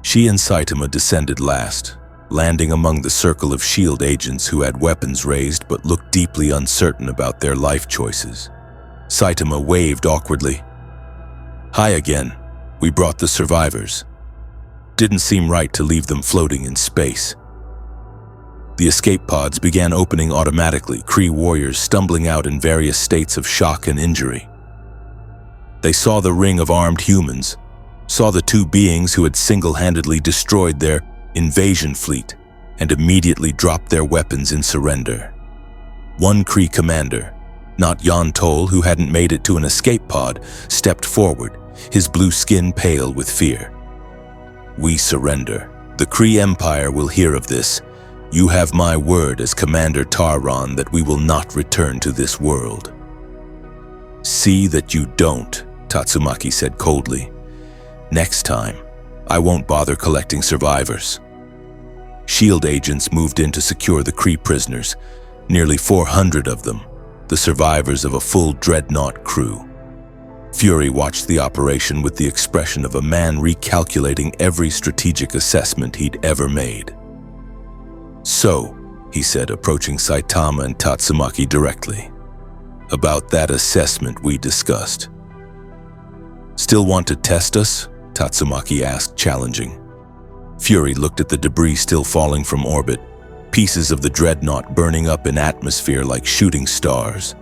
She and Saitama descended last, landing among the circle of S.H.I.E.L.D. agents who had weapons raised but looked deeply uncertain about their life choices. Saitama waved awkwardly. "Hi again. We brought the survivors. Didn't seem right to leave them floating in space." The escape pods began opening automatically, Kree warriors stumbling out in various states of shock and injury. They saw the ring of armed humans, saw the two beings who had single-handedly destroyed their invasion fleet, and immediately dropped their weapons in surrender. One Kree commander, not Yon Tol, who hadn't made it to an escape pod, stepped forward, his blue skin pale with fear. "We surrender. The Kree Empire will hear of this. You have my word as Commander Tarron that we will not return to this world." "See that you don't," Tatsumaki said coldly. "Next time, I won't bother collecting survivors." S.H.I.E.L.D. agents moved in to secure the Kree prisoners, nearly 400 of them, the survivors of a full dreadnought crew. Fury watched the operation with the expression of a man recalculating every strategic assessment he'd ever made. "So," he said, approaching Saitama and Tatsumaki directly, "about that assessment we discussed." "Still want to test us?" Tatsumaki asked, challenging. Fury looked at the debris still falling from orbit, pieces of the dreadnought burning up in atmosphere like shooting stars.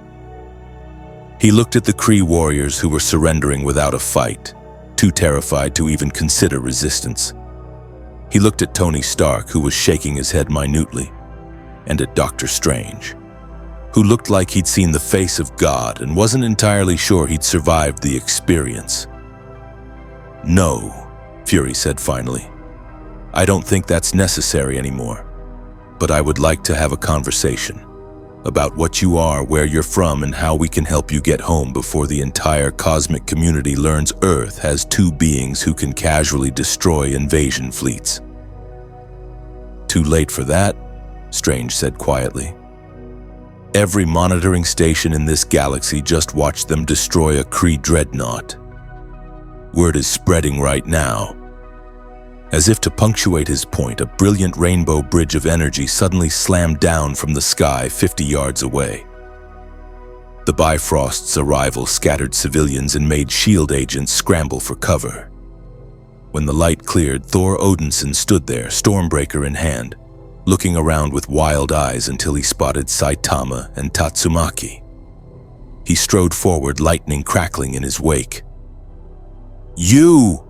He looked at the Kree warriors who were surrendering without a fight, too terrified to even consider resistance. He looked at Tony Stark, who was shaking his head minutely, and at Dr. Strange, who looked like he'd seen the face of God and wasn't entirely sure he'd survived the experience. "No," Fury said finally. "I don't think that's necessary anymore, but I would like to have a conversation about what you are, where you're from, and how we can help you get home before the entire cosmic community learns Earth has two beings who can casually destroy invasion fleets." "Too late for that," Strange said quietly. "Every monitoring station in this galaxy just watched them destroy a Kree dreadnought. Word is spreading right now." As if to punctuate his point, a brilliant rainbow bridge of energy suddenly slammed down from the sky 50 yards away. The Bifrost's arrival scattered civilians and made S.H.I.E.L.D. agents scramble for cover. When the light cleared, Thor Odinson stood there, Stormbreaker in hand, looking around with wild eyes until he spotted Saitama and Tatsumaki. He strode forward, lightning crackling in his wake. "You!"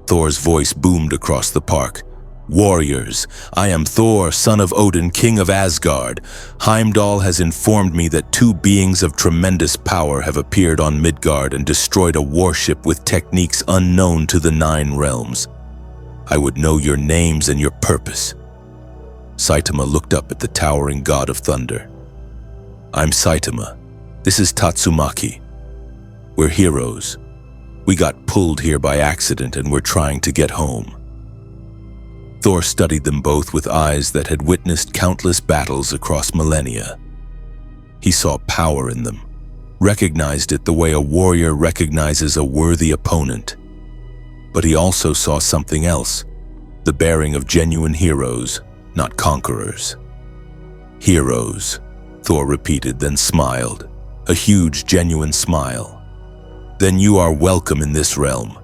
Thor's voice boomed across the park. "Warriors, I am Thor, son of Odin, king of Asgard. Heimdall has informed me that two beings of tremendous power have appeared on Midgard and destroyed a warship with techniques unknown to the Nine Realms. I would know your names and your purpose." Saitama looked up at the towering god of thunder. "I'm Saitama. This is Tatsumaki. We're heroes. We got pulled here by accident and we're trying to get home." Thor studied them both with eyes that had witnessed countless battles across millennia. He saw power in them, recognized it the way a warrior recognizes a worthy opponent. But he also saw something else, the bearing of genuine heroes, not conquerors. "Heroes," Thor repeated, then smiled, a huge, genuine smile. "Then you are welcome in this realm.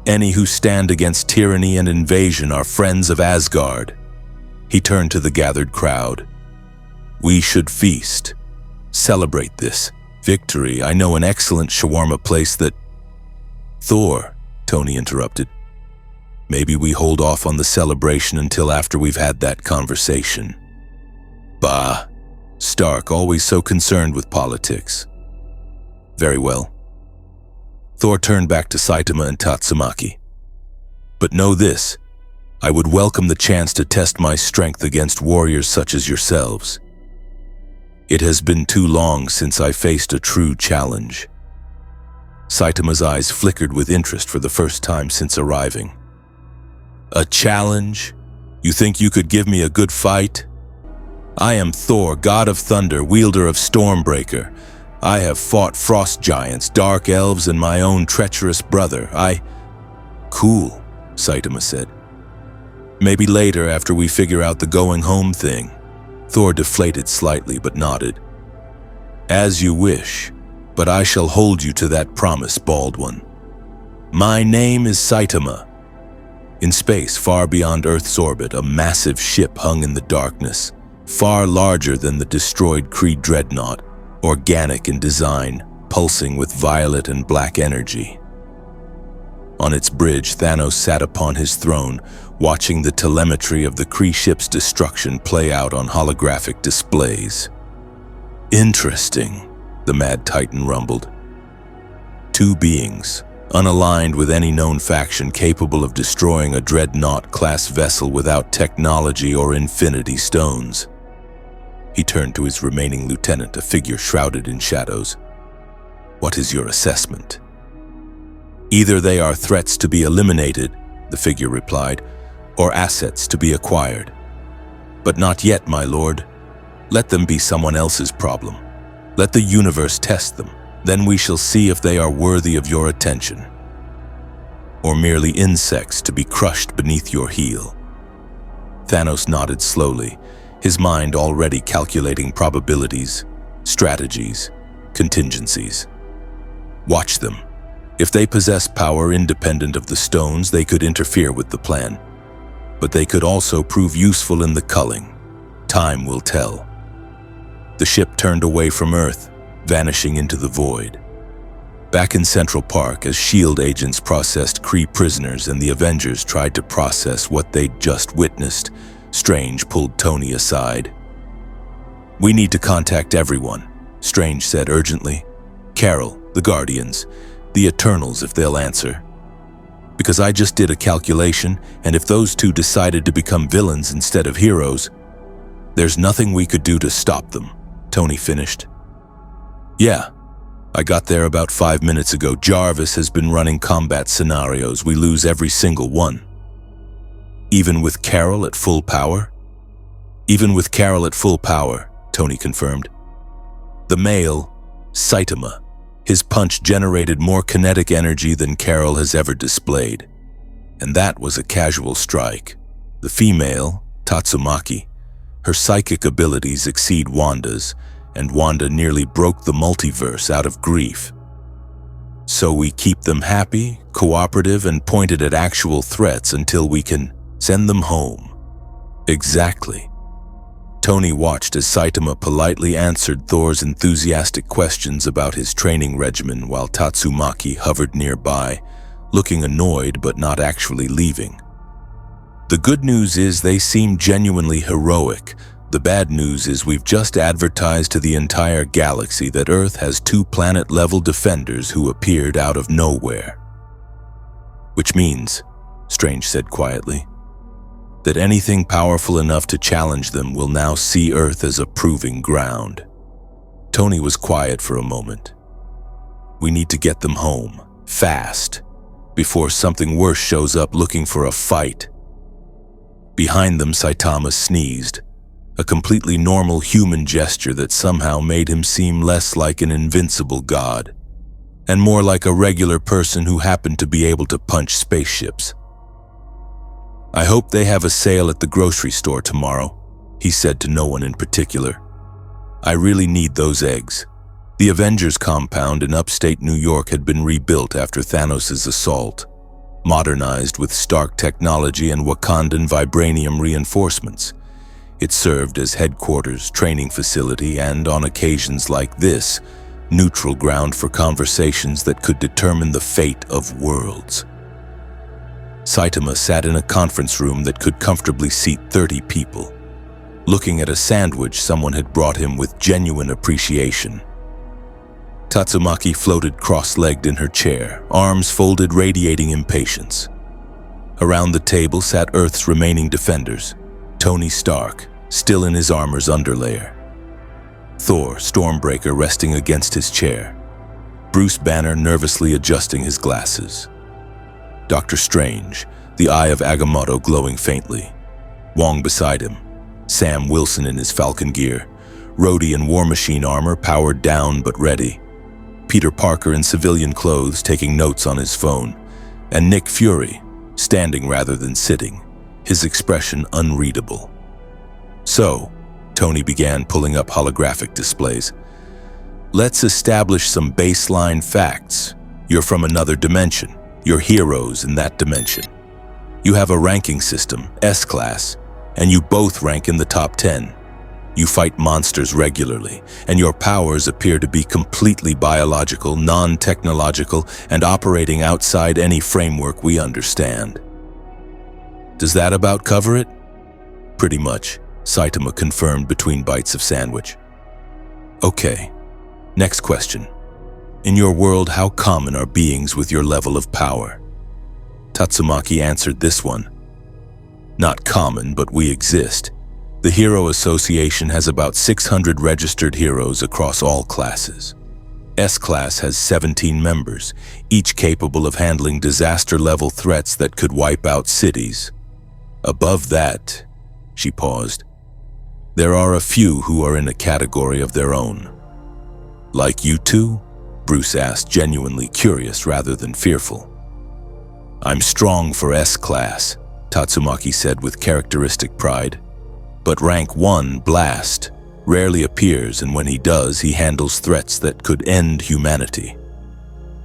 Any who stand against tyranny and invasion are friends of Asgard." He turned to the gathered crowd. "We should feast. Celebrate this victory. I know an excellent shawarma place that—" "Thor," Tony interrupted. "Maybe we hold off on the celebration until after we've had that conversation." "Bah, Stark, always so concerned with politics." "Very well." Thor turned back to Saitama and Tatsumaki. "But know this, I would welcome the chance to test my strength against warriors such as yourselves. It has been too long since I faced a true challenge." Saitama's eyes flickered with interest for the first time since arriving. "A challenge? You think you could give me a good fight? I am Thor, god of thunder, wielder of Stormbreaker. I have fought frost giants, dark elves, and my own treacherous brother. "Cool," Saitama said. "Maybe later after we figure out the going home thing." Thor deflated slightly but nodded. "As you wish, but I shall hold you to that promise, Bald One. My name is Saitama." In space, far beyond Earth's orbit, a massive ship hung in the darkness, far larger than the destroyed Kree dreadnought, organic in design, pulsing with violet and black energy. On its bridge, Thanos sat upon his throne, watching the telemetry of the Kree ship's destruction play out on holographic displays. "Interesting," the Mad Titan rumbled. Two beings, unaligned with any known faction capable of destroying a dreadnought-class vessel without technology or infinity stones. He turned to his remaining lieutenant, a figure shrouded in shadows. "What is your assessment?" "Either they are threats to be eliminated," the figure replied, "or assets to be acquired. But not yet, my lord. Let them be someone else's problem. Let the universe test them. Then we shall see if they are worthy of your attention. Or merely insects to be crushed beneath your heel." Thanos nodded slowly, his mind already calculating probabilities, strategies, contingencies. "Watch them. If they possess power independent of the stones, they could interfere with the plan. But they could also prove useful in the culling. Time will tell." The ship turned away from Earth, vanishing into the void. Back in Central Park, as S.H.I.E.L.D. agents processed Kree prisoners and the Avengers tried to process what they'd just witnessed, Strange pulled Tony aside. "We need to contact everyone," Strange said urgently. "Carol, the Guardians, the Eternals if they'll answer. Because I just did a calculation, and if those two decided to become villains instead of heroes, there's nothing we could do to stop them," Tony finished. "Yeah, I got there about 5 minutes ago. Jarvis has been running combat scenarios. We lose every single one." "Even with Carol at full power?" "Even with Carol at full power," Tony confirmed. "The male, Saitama, his punch generated more kinetic energy than Carol has ever displayed. And that was a casual strike. The female, Tatsumaki, her psychic abilities exceed Wanda's, and Wanda nearly broke the multiverse out of grief. So we keep them happy, cooperative, and pointed at actual threats until we can send them home." "Exactly." Tony watched as Saitama politely answered Thor's enthusiastic questions about his training regimen while Tatsumaki hovered nearby, looking annoyed but not actually leaving. "The good news is they seem genuinely heroic. The bad news is we've just advertised to the entire galaxy that Earth has 2 planet-level defenders who appeared out of nowhere." "Which means," Strange said quietly, that anything powerful enough to challenge them will now see Earth as a proving ground. Tony was quiet for a moment. We need to get them home, fast, before something worse shows up looking for a fight. Behind them, Saitama sneezed, a completely normal human gesture that somehow made him seem less like an invincible god, and more like a regular person who happened to be able to punch spaceships. "I hope they have a sale at the grocery store tomorrow," he said to no one in particular. "I really need those eggs." The Avengers compound in upstate New York had been rebuilt after Thanos' assault, modernized with Stark technology and Wakandan vibranium reinforcements. It served as headquarters, training facility, and, on occasions like this, neutral ground for conversations that could determine the fate of worlds. Saitama sat in a conference room that could comfortably seat 30 people, looking at a sandwich someone had brought him with genuine appreciation. Tatsumaki floated cross-legged in her chair, arms folded, radiating impatience. Around the table sat Earth's remaining defenders, Tony Stark, still in his armor's underlayer, Thor, Stormbreaker, resting against his chair, Bruce Banner nervously adjusting his glasses, Doctor Strange, the eye of Agamotto glowing faintly, Wong beside him, Sam Wilson in his Falcon gear, Rhodey in War Machine armor powered down but ready, Peter Parker in civilian clothes taking notes on his phone, and Nick Fury, standing rather than sitting, his expression unreadable. "So," Tony began, pulling up holographic displays, "let's establish some baseline facts. You're from another dimension. You're heroes in that dimension. You have a ranking system, S-Class, and you both rank in the top 10. You fight monsters regularly, and your powers appear to be completely biological, non-technological, and operating outside any framework we understand. Does that about cover it?" "Pretty much," Saitama confirmed between bites of sandwich. "Okay, next question. In your world, how common are beings with your level of power?" Tatsumaki answered this one. "Not common, but we exist. The Hero Association has about 600 registered heroes across all classes. S-Class has 17 members, each capable of handling disaster-level threats that could wipe out cities. Above that," she paused, "there are a few who are in a category of their own." "Like you two?" Bruce asked, genuinely curious rather than fearful. "I'm strong for S-Class," Tatsumaki said with characteristic pride. "But rank 1, Blast, rarely appears, and when he does, he handles threats that could end humanity.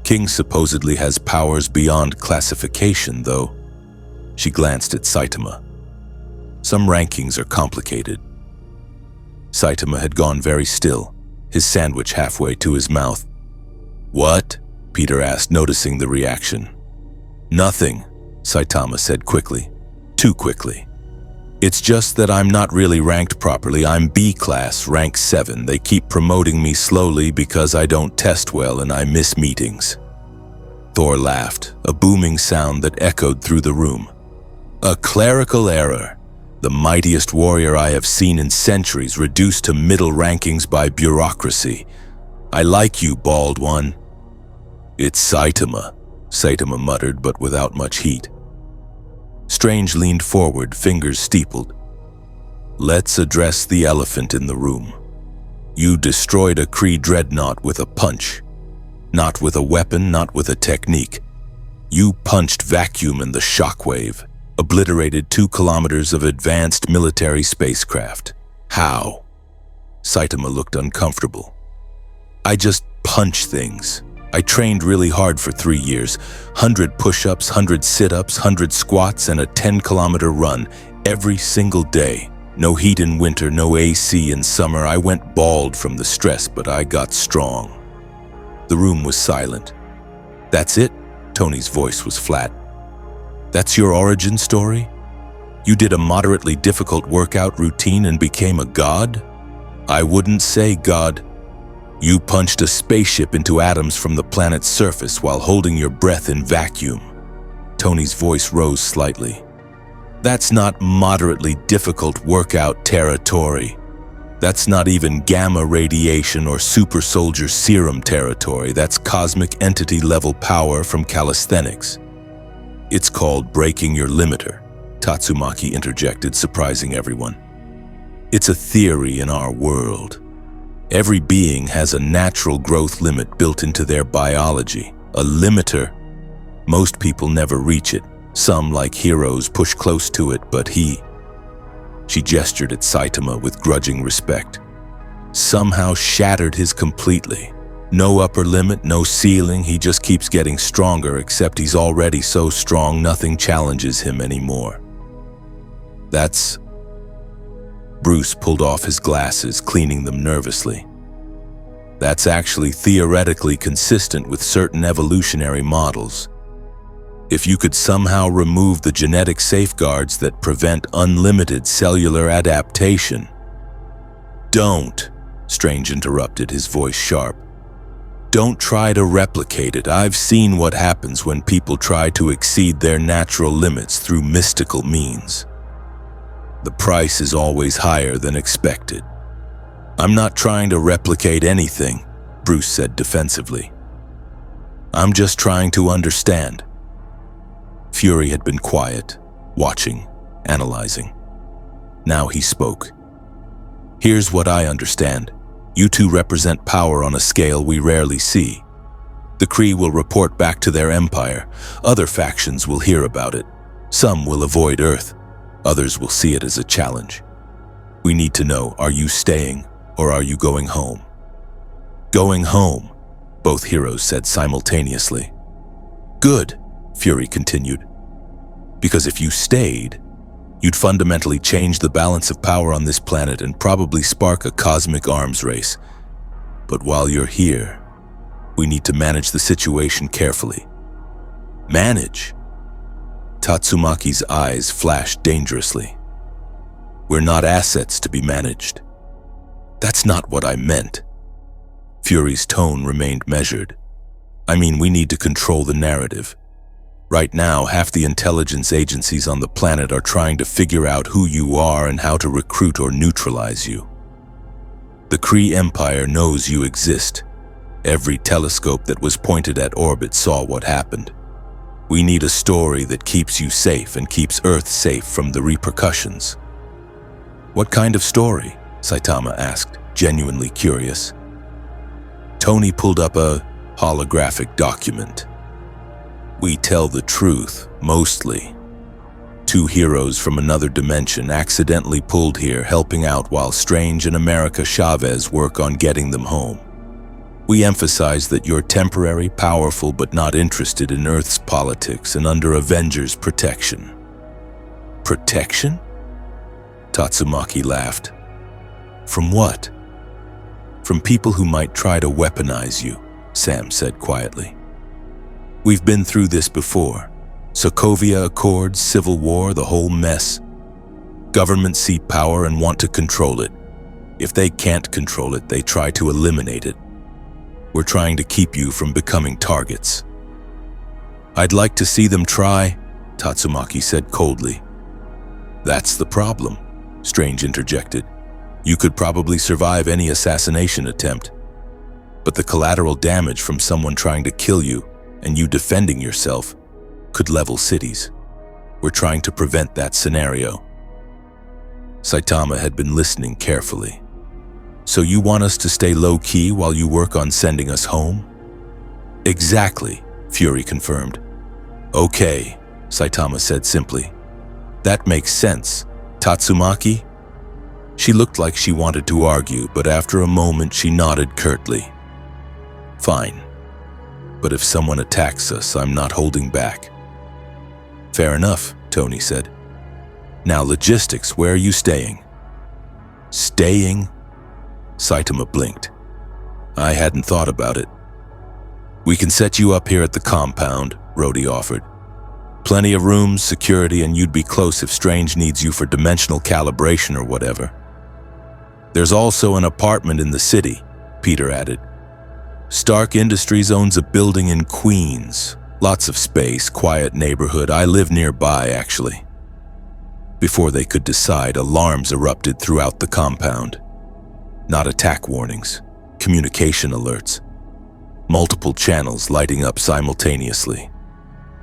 King supposedly has powers beyond classification, though." She glanced at Saitama. "Some rankings are complicated." Saitama had gone very still, his sandwich halfway to his mouth. "What?" Peter asked, noticing the reaction. "Nothing," Saitama said quickly. Too quickly. "It's just that I'm not really ranked properly. I'm B-Class, rank 7. They keep promoting me slowly because I don't test well and I miss meetings." Thor laughed, a booming sound that echoed through the room. "A clerical error. The mightiest warrior I have seen in centuries reduced to middle rankings by bureaucracy. I like you, bald one." "It's Saitama," Saitama muttered, but without much heat. Strange leaned forward, fingers steepled. "Let's address the elephant in the room. You destroyed a Kree dreadnought with a punch. Not with a weapon, not with a technique. You punched vacuum in the shockwave, obliterated 2 kilometers of advanced military spacecraft. How?" Saitama looked uncomfortable. "I just punch things. I trained really hard for 3 years. 100 push-ups, 100 sit-ups, 100 squats, and a 10-kilometer run every single day. No heat in winter, no AC in summer. I went bald from the stress, but I got strong." The room was silent. "That's it?" Tony's voice was flat. "That's your origin story? You did a moderately difficult workout routine and became a god?" "I wouldn't say god. You punched a spaceship into atoms from the planet's surface while holding your breath in vacuum." Tony's voice rose slightly. That's not moderately difficult workout territory. That's not even gamma radiation or super soldier serum territory. That's cosmic entity level power from calisthenics. It's called breaking your limiter, Tatsumaki interjected, surprising everyone. It's a theory in our world. Every being has a natural growth limit built into their biology, a limiter. Most people never reach it. Some, like heroes, push close to it, but she gestured at Saitama with grudging respect, somehow shattered his completely. No upper limit, no ceiling, he just keeps getting stronger, except he's already so strong nothing challenges him anymore. That's... Bruce pulled off his glasses, cleaning them nervously. That's actually theoretically consistent with certain evolutionary models. If you could somehow remove the genetic safeguards that prevent unlimited cellular adaptation. Don't, Strange interrupted, his voice sharp. Don't try to replicate it. I've seen what happens when people try to exceed their natural limits through mystical means. The price is always higher than expected. I'm not trying to replicate anything, Bruce said defensively. I'm just trying to understand. Fury had been quiet, watching, analyzing. Now he spoke. Here's what I understand. You two represent power on a scale we rarely see. The Kree will report back to their empire. Other factions will hear about it. Some will avoid Earth. Others will see it as a challenge. We need to know, are you staying or are you going home? Going home, both heroes said simultaneously. Good, Fury continued. Because if you stayed, you'd fundamentally change the balance of power on this planet and probably spark a cosmic arms race. But while you're here, we need to manage the situation carefully. Manage? Tatsumaki's eyes flashed dangerously. We're not assets to be managed. That's not what I meant. Fury's tone remained measured. I mean, we need to control the narrative. Right now, half the intelligence agencies on the planet are trying to figure out who you are and how to recruit or neutralize you. The Kree Empire knows you exist. Every telescope that was pointed at orbit saw what happened. We need a story that keeps you safe and keeps Earth safe from the repercussions. What kind of story? Saitama asked, genuinely curious. Tony pulled up a holographic document. We tell the truth, mostly. Two heroes from another dimension accidentally pulled here, helping out while Strange and America Chavez work on getting them home. We emphasize that you're temporary, powerful, but not interested in Earth's politics and under Avengers' protection. Protection? Tatsumaki laughed. From what? From people who might try to weaponize you, Sam said quietly. We've been through this before. Sokovia Accords, Civil War, the whole mess. Governments see power and want to control it. If they can't control it, they try to eliminate it. We're trying to keep you from becoming targets. I'd like to see them try, Tatsumaki said coldly. That's the problem, Strange interjected. You could probably survive any assassination attempt. But the collateral damage from someone trying to kill you and you defending yourself could level cities. We're trying to prevent that scenario. Saitama had been listening carefully. So you want us to stay low-key while you work on sending us home? Exactly, Fury confirmed. Okay, Saitama said simply. That makes sense. Tatsumaki? She looked like she wanted to argue, but after a moment she nodded curtly. Fine. But if someone attacks us, I'm not holding back. Fair enough, Tony said. Now logistics, where are you staying? Staying? Saitama blinked. I hadn't thought about it. We can set you up here at the compound, Rhodey offered. Plenty of rooms, security, and you'd be close if Strange needs you for dimensional calibration or whatever. There's also an apartment in the city, Peter added. Stark Industries owns a building in Queens. Lots of space, quiet neighborhood. I live nearby, actually. Before they could decide, alarms erupted throughout the compound. Not attack warnings, communication alerts. Multiple channels lighting up simultaneously.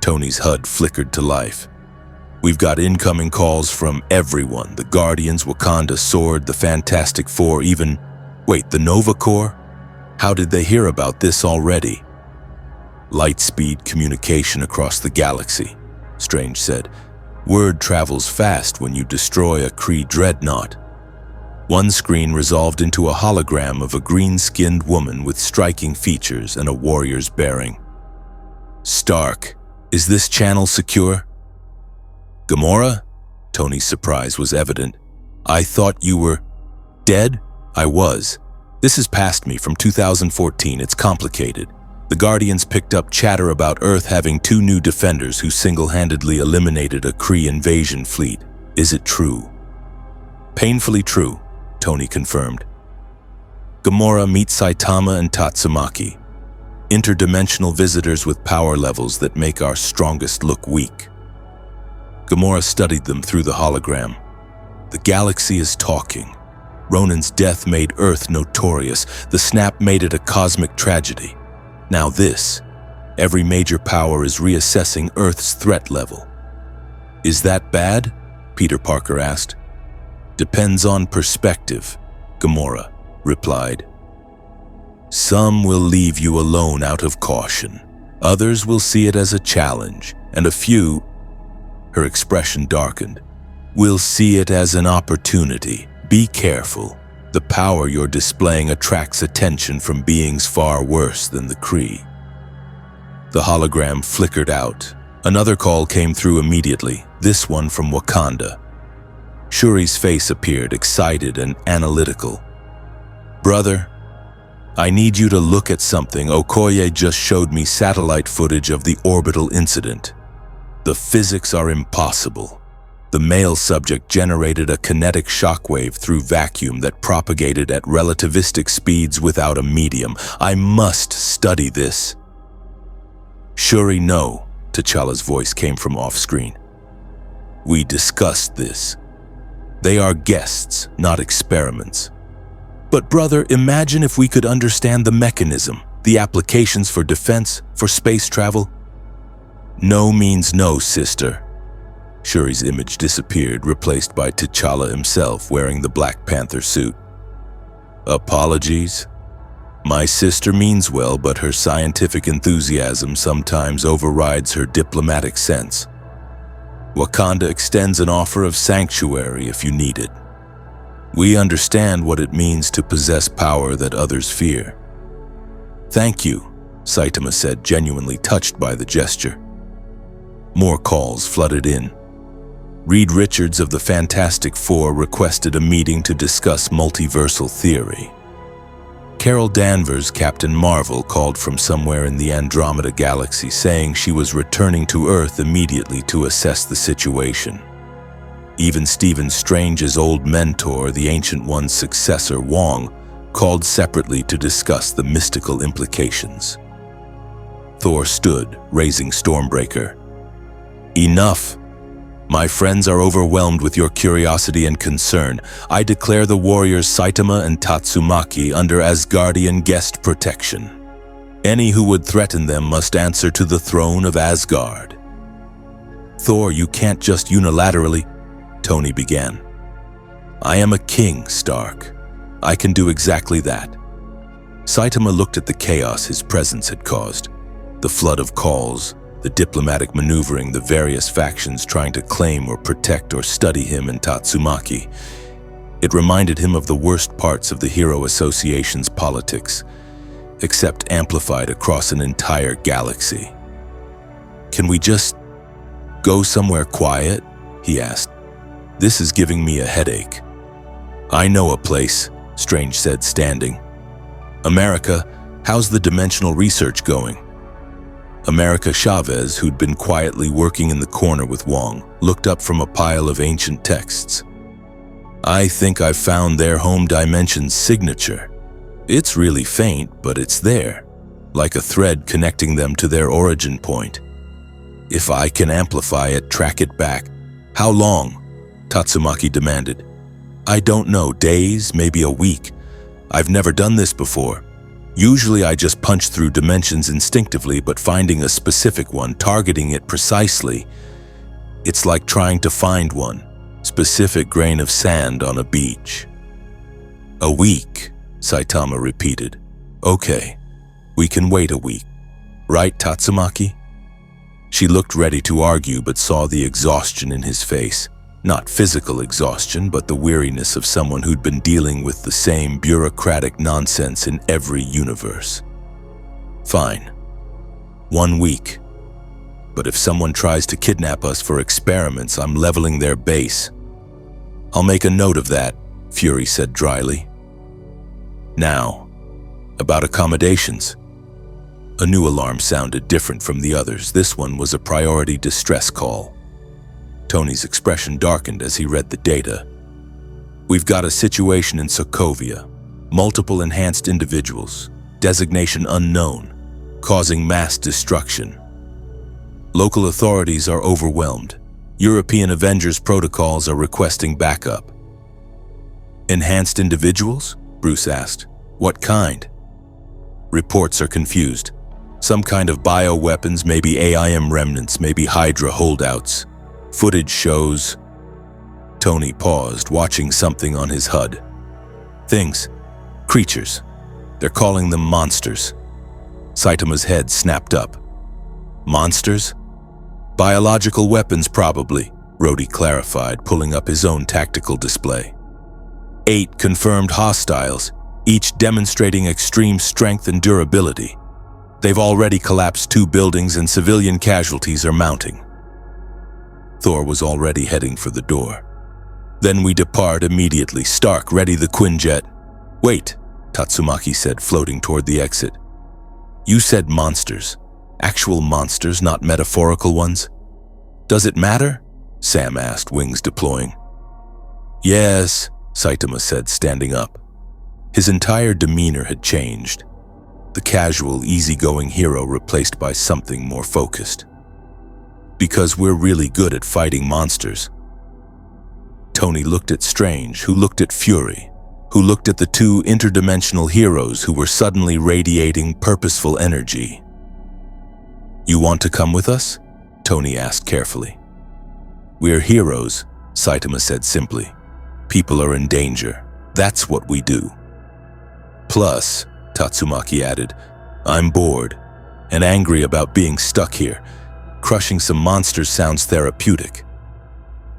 Tony's HUD flickered to life. We've got incoming calls from everyone. The Guardians, Wakanda, Sword, the Fantastic Four, even... Wait, the Nova Corps? How did they hear about this already? Light-speed communication across the galaxy, Strange said. Word travels fast when you destroy a Kree dreadnought. One screen resolved into a hologram of a green-skinned woman with striking features and a warrior's bearing. Stark, is this channel secure? Gamora? Tony's surprise was evident. I thought you were dead? I was. This is past me from 2014. It's complicated. The Guardians picked up chatter about Earth having 2 new defenders who single-handedly eliminated a Kree invasion fleet. Is it true? Painfully true, Tony confirmed. Gamora meets Saitama and Tatsumaki, interdimensional visitors with power levels that make our strongest look weak. Gamora studied them through the hologram. The galaxy is talking. Ronan's death made Earth notorious. The snap made it a cosmic tragedy. Now this, every major power is reassessing Earth's threat level. Is that bad? Peter Parker asked. Depends on perspective, Gamora replied. Some will leave you alone out of caution. Others will see it as a challenge, and a few, her expression darkened, will see it as an opportunity. Be careful. The power you're displaying attracts attention from beings far worse than the Kree. The hologram flickered out. Another call came through immediately, this one from Wakanda. Shuri's face appeared, excited and analytical. Brother, I need you to look at something. Okoye just showed me satellite footage of the orbital incident. The physics are impossible. The male subject generated a kinetic shockwave through vacuum that propagated at relativistic speeds without a medium. I must study this. Shuri, no, T'Challa's voice came from off-screen. We discussed this. They are guests, not experiments. But brother, imagine if we could understand the mechanism, the applications for defense, for space travel. No means no, sister. Shuri's image disappeared, replaced by T'Challa himself wearing the Black Panther suit. Apologies? My sister means well, but her scientific enthusiasm sometimes overrides her diplomatic sense. Wakanda extends an offer of sanctuary if you need it. We understand what it means to possess power that others fear. Thank you, Saitama said, genuinely touched by the gesture. More calls flooded in. Reed Richards of the Fantastic Four requested a meeting to discuss multiversal theory. Carol Danvers, Captain Marvel, called from somewhere in the Andromeda Galaxy saying she was returning to Earth immediately to assess the situation. Even Stephen Strange's old mentor, the Ancient One's successor, Wong, called separately to discuss the mystical implications. Thor stood, raising Stormbreaker. Enough! My friends are overwhelmed with your curiosity and concern. I declare the warriors Saitama and Tatsumaki under Asgardian guest protection. Any who would threaten them must answer to the throne of Asgard. Thor, you can't just unilaterally... Tony began. I am a king, Stark. I can do exactly that. Saitama looked at the chaos his presence had caused. The flood of calls, the diplomatic maneuvering, the various factions trying to claim or protect or study him and Tatsumaki. It reminded him of the worst parts of the Hero Association's politics, except amplified across an entire galaxy. Can we just go somewhere quiet? He asked. This is giving me a headache. I know a place, Strange said, standing. America, how's the dimensional research going? America Chavez, who'd been quietly working in the corner with Wong, looked up from a pile of ancient texts. I think I've found their home dimension's signature. It's really faint, but it's there, like a thread connecting them to their origin point. If I can amplify it, track it back. How long? Tatsumaki demanded. I don't know, days, maybe a week. I've never done this before. Usually I just punch through dimensions instinctively, but finding a specific one, targeting it precisely, it's like trying to find one specific grain of sand on a beach. A week, Saitama repeated. Okay, we can wait a week. Right, Tatsumaki? She looked ready to argue but saw the exhaustion in his face. Not physical exhaustion, but the weariness of someone who'd been dealing with the same bureaucratic nonsense in every universe. Fine. 1 week. But if someone tries to kidnap us for experiments, I'm leveling their base. I'll make a note of that, Fury said dryly. Now, about accommodations. A new alarm sounded different from the others. This one was a priority distress call. Tony's expression darkened as he read the data. We've got a situation in Sokovia. Multiple enhanced individuals, designation unknown, causing mass destruction. Local authorities are overwhelmed. European Avengers protocols are requesting backup. Enhanced individuals? Bruce asked. What kind? Reports are confused. Some kind of bioweapons, maybe AIM remnants, maybe Hydra holdouts. Footage shows... Tony paused, watching something on his HUD. Things. Creatures. They're calling them monsters. Saitama's head snapped up. Monsters? Biological weapons, probably, Rhodey clarified, pulling up his own tactical display. 8 confirmed hostiles, each demonstrating extreme strength and durability. They've already collapsed 2 buildings and civilian casualties are mounting. Thor was already heading for the door. Then we depart immediately. Stark, ready the Quinjet. Wait, Tatsumaki said, floating toward the exit. You said monsters. Actual monsters, not metaphorical ones? Does it matter? Sam asked, wings deploying. Yes, Saitama said, standing up. His entire demeanor had changed. The casual, easygoing hero replaced by something more focused. Because we're really good at fighting monsters. Tony looked at Strange, who looked at Fury, who looked at the 2 interdimensional heroes who were suddenly radiating purposeful energy. You want to come with us? Tony asked carefully. We're heroes, Saitama said simply. People are in danger. That's what we do. Plus, Tatsumaki added, I'm bored and angry about being stuck here. Crushing some monsters sounds therapeutic.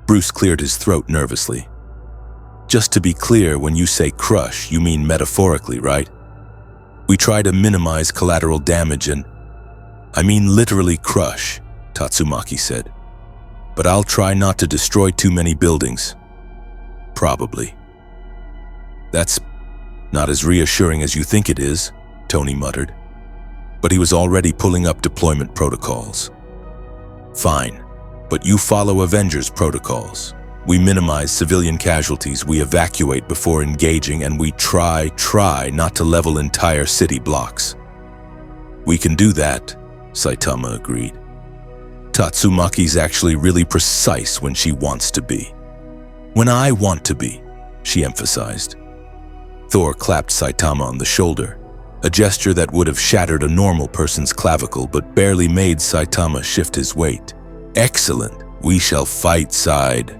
Bruce cleared his throat nervously. Just to be clear, when you say crush, you mean metaphorically, right? We try to minimize collateral damage and... I mean literally crush, Tatsumaki said. But I'll try not to destroy too many buildings. Probably. That's not as reassuring as you think it is, Tony muttered. But he was already pulling up deployment protocols. Fine, but you follow Avengers protocols. We minimize civilian casualties, we evacuate before engaging, and we try not to level entire city blocks. We can do that, Saitama agreed. Tatsumaki's actually really precise when she wants to be. When I want to be, she emphasized. Thor clapped Saitama on the shoulder, a gesture that would have shattered a normal person's clavicle but barely made Saitama shift his weight. Excellent. We shall fight side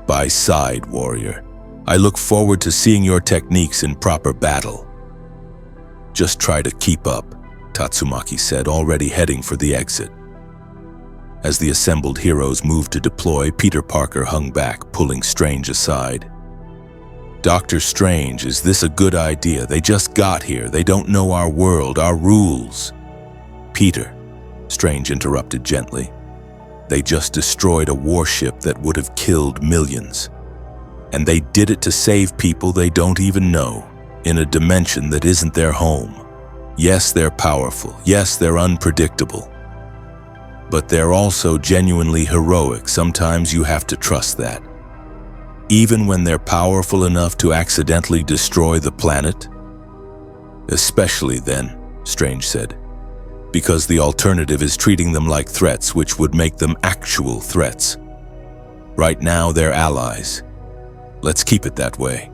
by side, warrior. I look forward to seeing your techniques in proper battle. Just try to keep up, Tatsumaki said, already heading for the exit. As the assembled heroes moved to deploy, Peter Parker hung back, pulling Strange aside. Dr. Strange, is this a good idea? They just got here. They don't know our world, our rules. Peter, Strange interrupted gently. They just destroyed a warship that would have killed millions. And they did it to save people they don't even know, in a dimension that isn't their home. Yes, they're powerful. Yes, they're unpredictable. But they're also genuinely heroic. Sometimes you have to trust that. Even when they're powerful enough to accidentally destroy the planet? Especially then, Strange said. Because the alternative is treating them like threats, which would make them actual threats. Right now, they're allies. Let's keep it that way.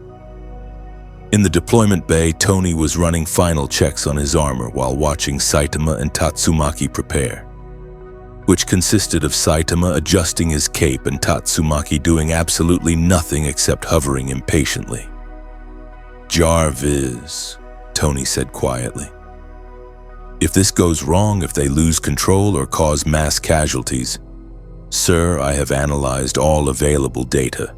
In the deployment bay, Tony was running final checks on his armor while watching Saitama and Tatsumaki prepare, which consisted of Saitama adjusting his cape and Tatsumaki doing absolutely nothing except hovering impatiently. "Jarvis," Tony said quietly. "If this goes wrong, if they lose control or cause mass casualties, sir, I have analyzed all available data.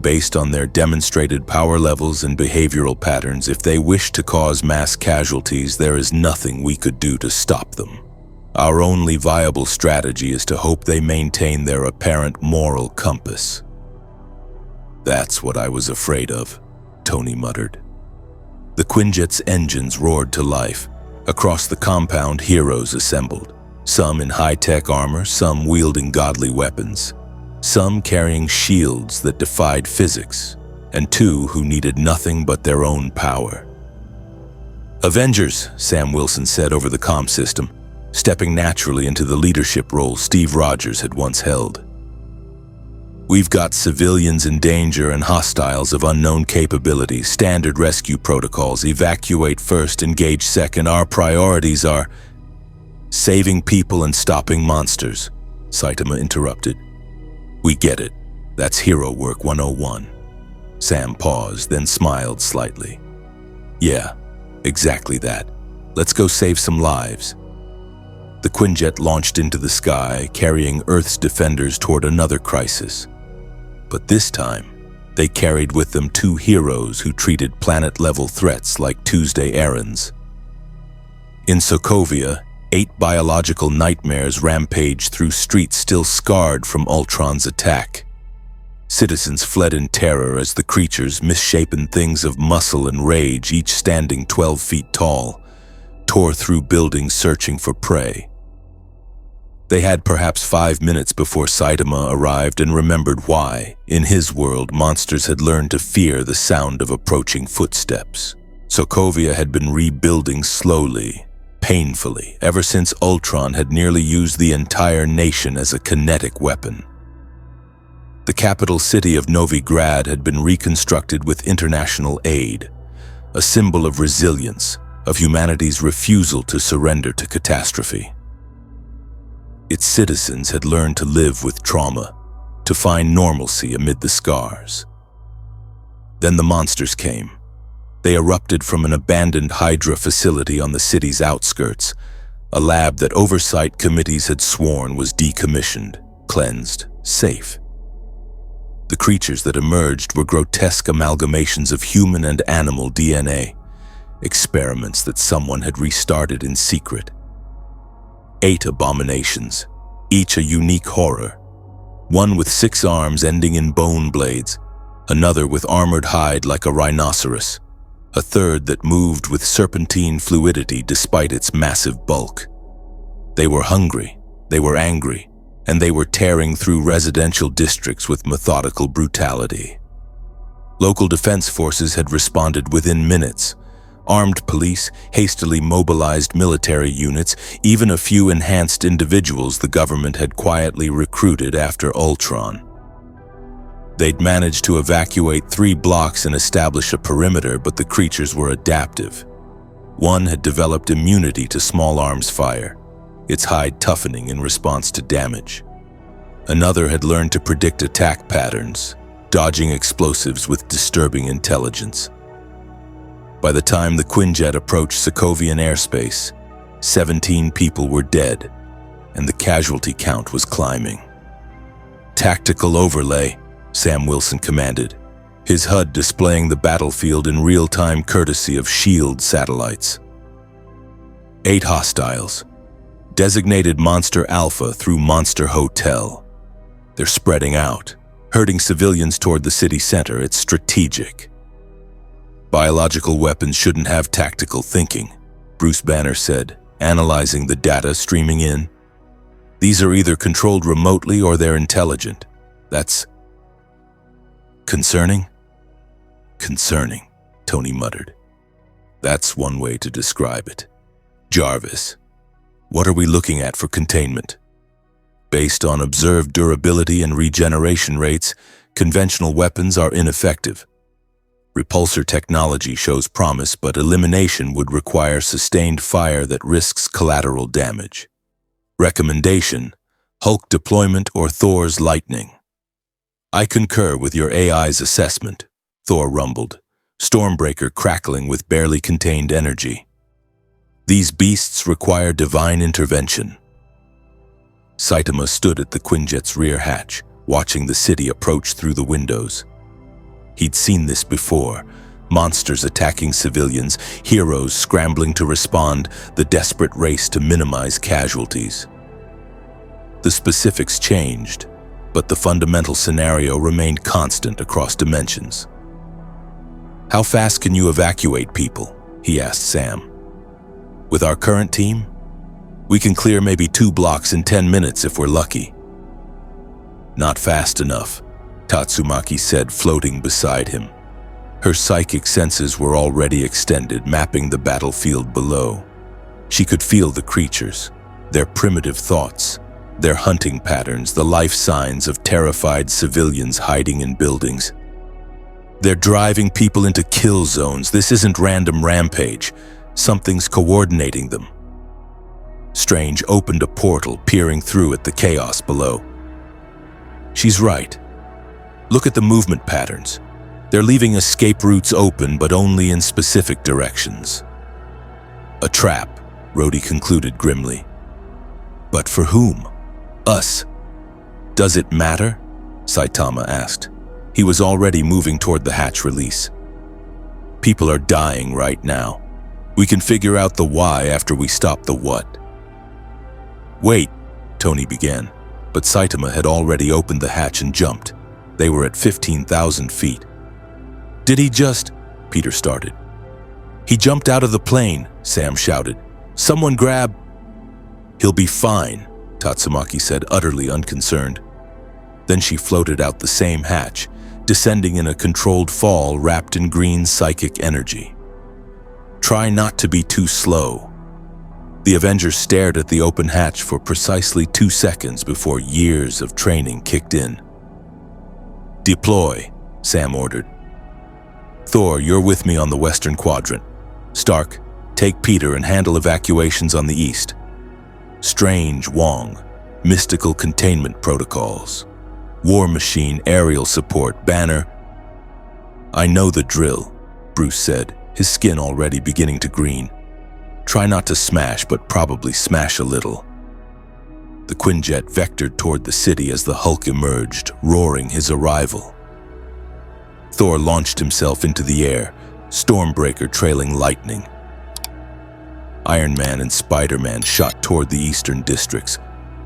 Based on their demonstrated power levels and behavioral patterns, if they wish to cause mass casualties, there is nothing we could do to stop them. Our only viable strategy is to hope they maintain their apparent moral compass." "That's what I was afraid of," Tony muttered. The Quinjet's engines roared to life. Across the compound, heroes assembled, some in high-tech armor, some wielding godly weapons, some carrying shields that defied physics, and two who needed nothing but their own power. "Avengers," Sam Wilson said over the comm system, stepping naturally into the leadership role Steve Rogers had once held. "We've got civilians in danger and hostiles of unknown capability, standard rescue protocols, evacuate first, engage second. Our priorities are saving people and stopping monsters," Saitama interrupted. "We get it. That's hero work 101. Sam paused, then smiled slightly. "Yeah, exactly that. Let's go save some lives." The Quinjet launched into the sky, carrying Earth's defenders toward another crisis. But this time, they carried with them two heroes who treated planet-level threats like Tuesday errands. In Sokovia, 8 biological nightmares rampaged through streets still scarred from Ultron's attack. Citizens fled in terror as the creatures, misshapen things of muscle and rage, each standing 12 feet tall, tore through buildings searching for prey. They had perhaps 5 minutes before Saitama arrived and remembered why, in his world, monsters had learned to fear the sound of approaching footsteps. Sokovia had been rebuilding slowly, painfully, ever since Ultron had nearly used the entire nation as a kinetic weapon. The capital city of Novigrad had been reconstructed with international aid, a symbol of resilience, of humanity's refusal to surrender to catastrophe. Its citizens had learned to live with trauma, to find normalcy amid the scars. Then the monsters came. They erupted from an abandoned Hydra facility on the city's outskirts, a lab that oversight committees had sworn was decommissioned, cleansed, safe. The creatures that emerged were grotesque amalgamations of human and animal DNA, experiments that someone had restarted in secret. 8 abominations, each a unique horror. One with 6 arms ending in bone blades, another with armored hide like a rhinoceros, a third that moved with serpentine fluidity despite its massive bulk. They were hungry, they were angry, and they were tearing through residential districts with methodical brutality. Local defense forces had responded within minutes. Armed police, hastily mobilized military units, even a few enhanced individuals the government had quietly recruited after Ultron. They'd managed to evacuate 3 blocks and establish a perimeter, but the creatures were adaptive. One had developed immunity to small arms fire, its hide toughening in response to damage. Another had learned to predict attack patterns, dodging explosives with disturbing intelligence. By the time the Quinjet approached Sokovian airspace, 17 people were dead, and the casualty count was climbing. "Tactical overlay," Sam Wilson commanded, his HUD displaying the battlefield in real-time courtesy of SHIELD satellites. 8 hostiles. Designated Monster Alpha through Monster Hotel. They're spreading out, herding civilians toward the city center. It's strategic. "Biological weapons shouldn't have tactical thinking," Bruce Banner said, analyzing the data streaming in. "These are either controlled remotely or they're intelligent. That's concerning?" "Concerning," Tony muttered. "That's one way to describe it. Jarvis, what are we looking at for containment?" Based on observed durability and regeneration rates, conventional weapons are ineffective. Repulsor technology shows promise, but elimination would require sustained fire that risks collateral damage. Recommendation: Hulk deployment or Thor's lightning. I concur with your AI's assessment, Thor rumbled, Stormbreaker crackling with barely contained energy. These beasts require divine intervention. Saitama stood at the Quinjet's rear hatch, watching the city approach through the windows. He'd seen this before: monsters attacking civilians, heroes scrambling to respond, the desperate race to minimize casualties. The specifics changed, but the fundamental scenario remained constant across dimensions. "How fast can you evacuate people?" he asked Sam. "With our current team, we can clear maybe 2 blocks in 10 minutes if we're lucky." "Not fast enough," Tatsumaki said, floating beside him. Her psychic senses were already extended, mapping the battlefield below. She could feel the creatures, their primitive thoughts, their hunting patterns, the life signs of terrified civilians hiding in buildings. "They're driving people into kill zones. This isn't random rampage. Something's coordinating them." Strange opened a portal, peering through at the chaos below. "She's right. Look at the movement patterns. They're leaving escape routes open, but only in specific directions." "A trap," Rhodey concluded grimly. "But for whom? Us." "Does it matter?" Saitama asked. He was already moving toward the hatch release. "People are dying right now. We can figure out the why after we stop the what." "Wait," Tony began, but Saitama had already opened the hatch and jumped. They were at 15,000 feet. "Did he just—" Peter started. "He jumped out of the plane," Sam shouted. "Someone grab—" "He'll be fine," Tatsumaki said, utterly unconcerned. Then she floated out the same hatch, descending in a controlled fall wrapped in green psychic energy. "Try not to be too slow." The Avengers stared at the open hatch for precisely 2 seconds before years of training kicked in. "Deploy," Sam ordered. "Thor, you're with me on the western quadrant. Stark, take Peter and handle evacuations on the east. Strange, Wong, mystical containment protocols. War Machine, aerial support, Banner." "I know the drill," Bruce said, his skin already beginning to green. "Try not to smash, but probably smash a little." The Quinjet vectored toward the city as the Hulk emerged, roaring his arrival. Thor launched himself into the air, Stormbreaker trailing lightning. Iron Man and Spider-Man shot toward the eastern districts,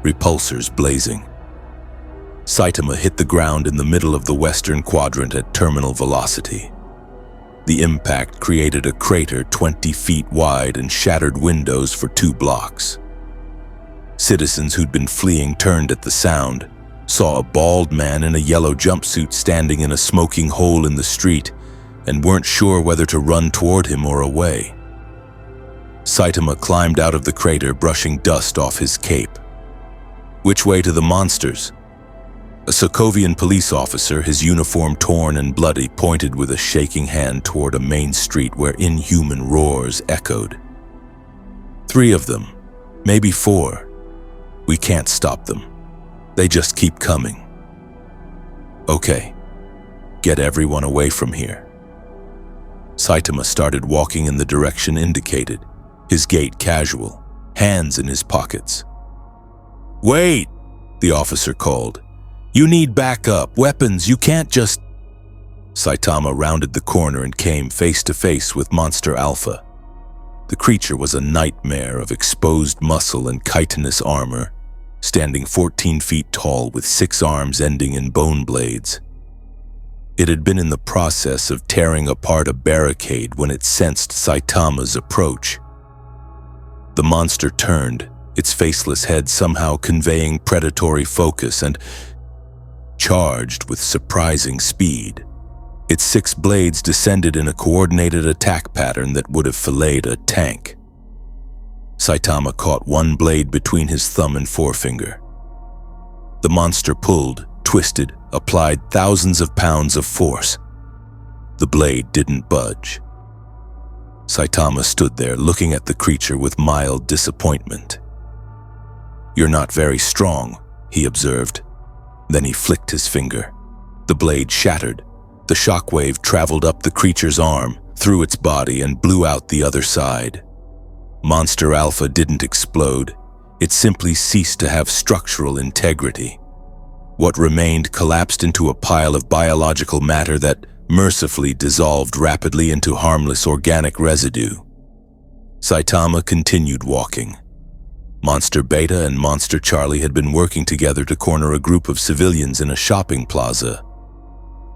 repulsors blazing. Saitama hit the ground in the middle of the western quadrant at terminal velocity. The impact created a crater 20 feet wide and shattered windows for 2 blocks. Citizens who'd been fleeing turned at the sound, saw a bald man in a yellow jumpsuit standing in a smoking hole in the street, and weren't sure whether to run toward him or away. Saitama climbed out of the crater, brushing dust off his cape. "Which way to the monsters?" A Sokovian police officer, his uniform torn and bloody, pointed with a shaking hand toward a main street where inhuman roars echoed. "3 of them, maybe 4. We can't stop them. They just keep coming." "Okay, get everyone away from here." Saitama started walking in the direction indicated, his gait casual, hands in his pockets. "Wait!" the officer called. "You need backup, weapons, you can't just—" Saitama rounded the corner and came face to face with Monster Alpha. The creature was a nightmare of exposed muscle and chitinous armor, standing 14 feet tall with 6 arms ending in bone blades. It had been in the process of tearing apart a barricade when it sensed Saitama's approach. The monster turned, its faceless head somehow conveying predatory focus, and charged with surprising speed. Its 6 blades descended in a coordinated attack pattern that would have filleted a tank. Saitama caught one blade between his thumb and forefinger. The monster pulled, twisted, applied thousands of pounds of force. The blade didn't budge. Saitama stood there looking at the creature with mild disappointment. "You're not very strong," he observed. Then he flicked his finger. The blade shattered. The shockwave traveled up the creature's arm, through its body, and blew out the other side. Monster Alpha didn't explode. It simply ceased to have structural integrity. What remained collapsed into a pile of biological matter that mercifully dissolved rapidly into harmless organic residue. Saitama continued walking. Monster Beta and Monster Charlie had been working together to corner a group of civilians in a shopping plaza.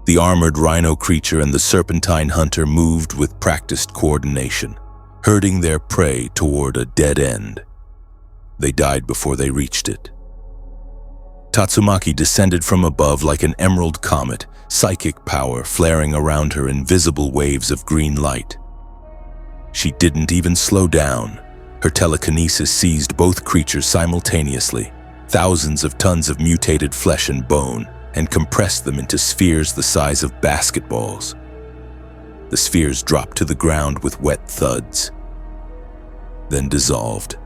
The armored rhino creature and the serpentine hunter moved with practiced coordination, herding their prey toward a dead end. They died before they reached it. Tatsumaki descended from above like an emerald comet, psychic power flaring around her in visible waves of green light. She didn't even slow down. Her telekinesis seized both creatures simultaneously, thousands of tons of mutated flesh and bone, and compressed them into spheres the size of basketballs. The spheres dropped to the ground with wet thuds, then dissolved.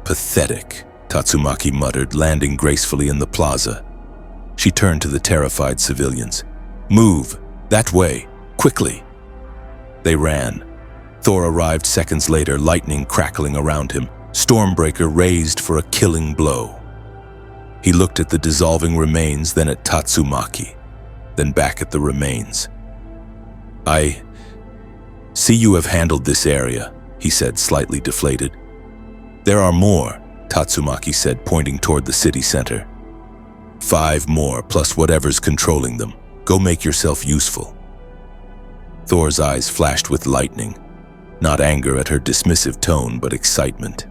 "Pathetic," Tatsumaki muttered, landing gracefully in the plaza. She turned to the terrified civilians. "Move! That way! Quickly!" They ran. Thor arrived seconds later, lightning crackling around him, Stormbreaker raised for a killing blow. He looked at the dissolving remains, then at Tatsumaki, then back at the remains. "I see you have handled this area," he said, slightly deflated. "There are more," Tatsumaki said, pointing toward the city center. "5 more, plus whatever's controlling them. Go make yourself useful." Thor's eyes flashed with lightning, not anger at her dismissive tone, but excitement.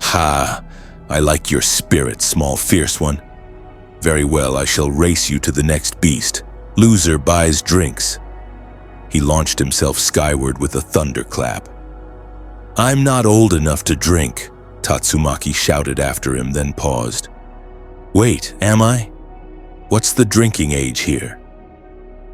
"Ha! I like your spirit, small fierce one. Very well, I shall race you to the next beast. Loser buys drinks." He launched himself skyward with a thunderclap. "I'm not old enough to drink," Tatsumaki shouted after him, then paused. "Wait, am I? What's the drinking age here?"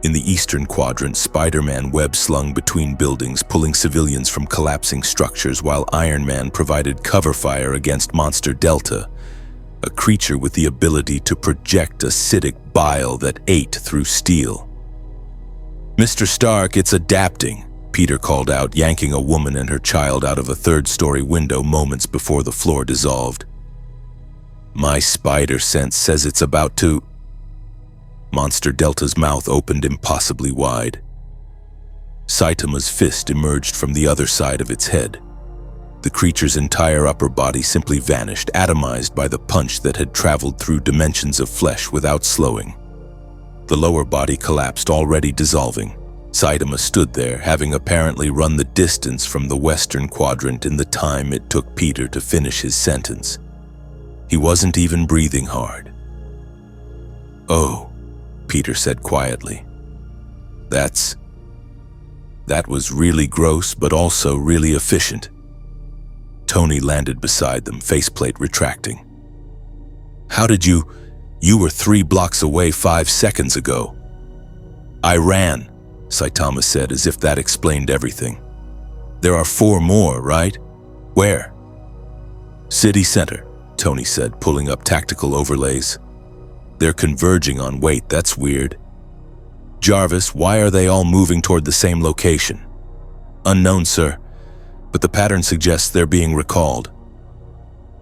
In the eastern quadrant, Spider-Man web slung between buildings, pulling civilians from collapsing structures, while Iron Man provided cover fire against Monster Delta, a creature with the ability to project acidic bile that ate through steel. "Mr. Stark, it's adapting," Peter called out, yanking a woman and her child out of a third-story window moments before the floor dissolved. "My spider sense says it's about to..." Monster Delta's mouth opened impossibly wide. Saitama's fist emerged from the other side of its head. The creature's entire upper body simply vanished, atomized by the punch that had traveled through dimensions of flesh without slowing. The lower body collapsed, already dissolving. Saitama stood there, having apparently run the distance from the western quadrant in the time it took Peter to finish his sentence. He wasn't even breathing hard. "Oh," Peter said quietly. That was really gross, but also really efficient." Tony landed beside them, faceplate retracting. "How did you were 3 blocks away 5 seconds ago." "I ran," Saitama said, as if that explained everything. "There are 4 more, right? Where?" "City center," Tony said, pulling up tactical overlays. "They're converging on weight, that's weird." "Jarvis, why are they all moving toward the same location?" "Unknown, sir, but the pattern suggests they're being recalled."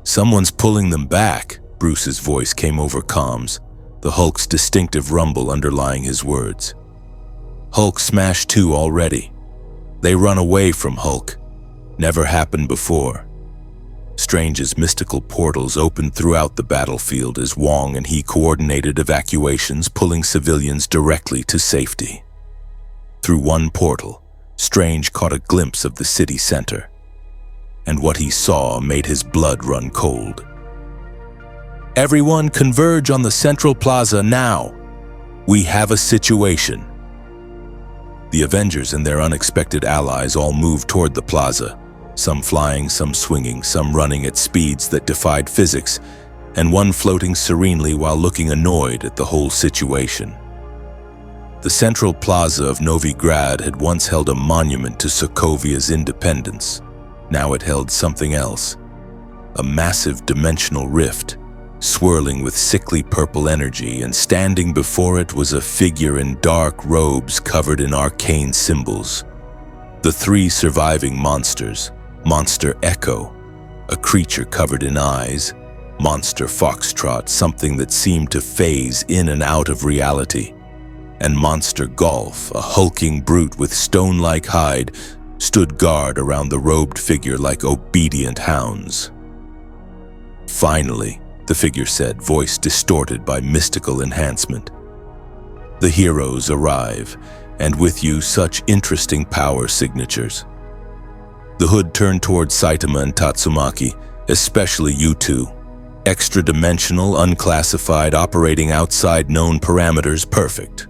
"Someone's pulling them back," Bruce's voice came over comms, the Hulk's distinctive rumble underlying his words. "Hulk smashed 2 already. They run away from Hulk. Never happened before." Strange's mystical portals opened throughout the battlefield as Wong and he coordinated evacuations, pulling civilians directly to safety. Through one portal, Strange caught a glimpse of the city center, and what he saw made his blood run cold. "Everyone converge on the central plaza now. We have a situation." The Avengers and their unexpected allies all moved toward the plaza, some flying, some swinging, some running at speeds that defied physics, and one floating serenely while looking annoyed at the whole situation. The central plaza of Novigrad had once held a monument to Sokovia's independence. Now it held something else, a massive dimensional rift, swirling with sickly purple energy, and standing before it was a figure in dark robes covered in arcane symbols. The three surviving monsters, Monster Echo, a creature covered in eyes, Monster Foxtrot, something that seemed to phase in and out of reality, and Monster Golf, a hulking brute with stone-like hide, stood guard around the robed figure like obedient hounds. "Finally," the figure said, voice distorted by mystical enhancement. "The heroes arrive, and with you such interesting power signatures." The hood turned towards Saitama and Tatsumaki, especially you two. Extra-dimensional, unclassified, operating outside known parameters, perfect.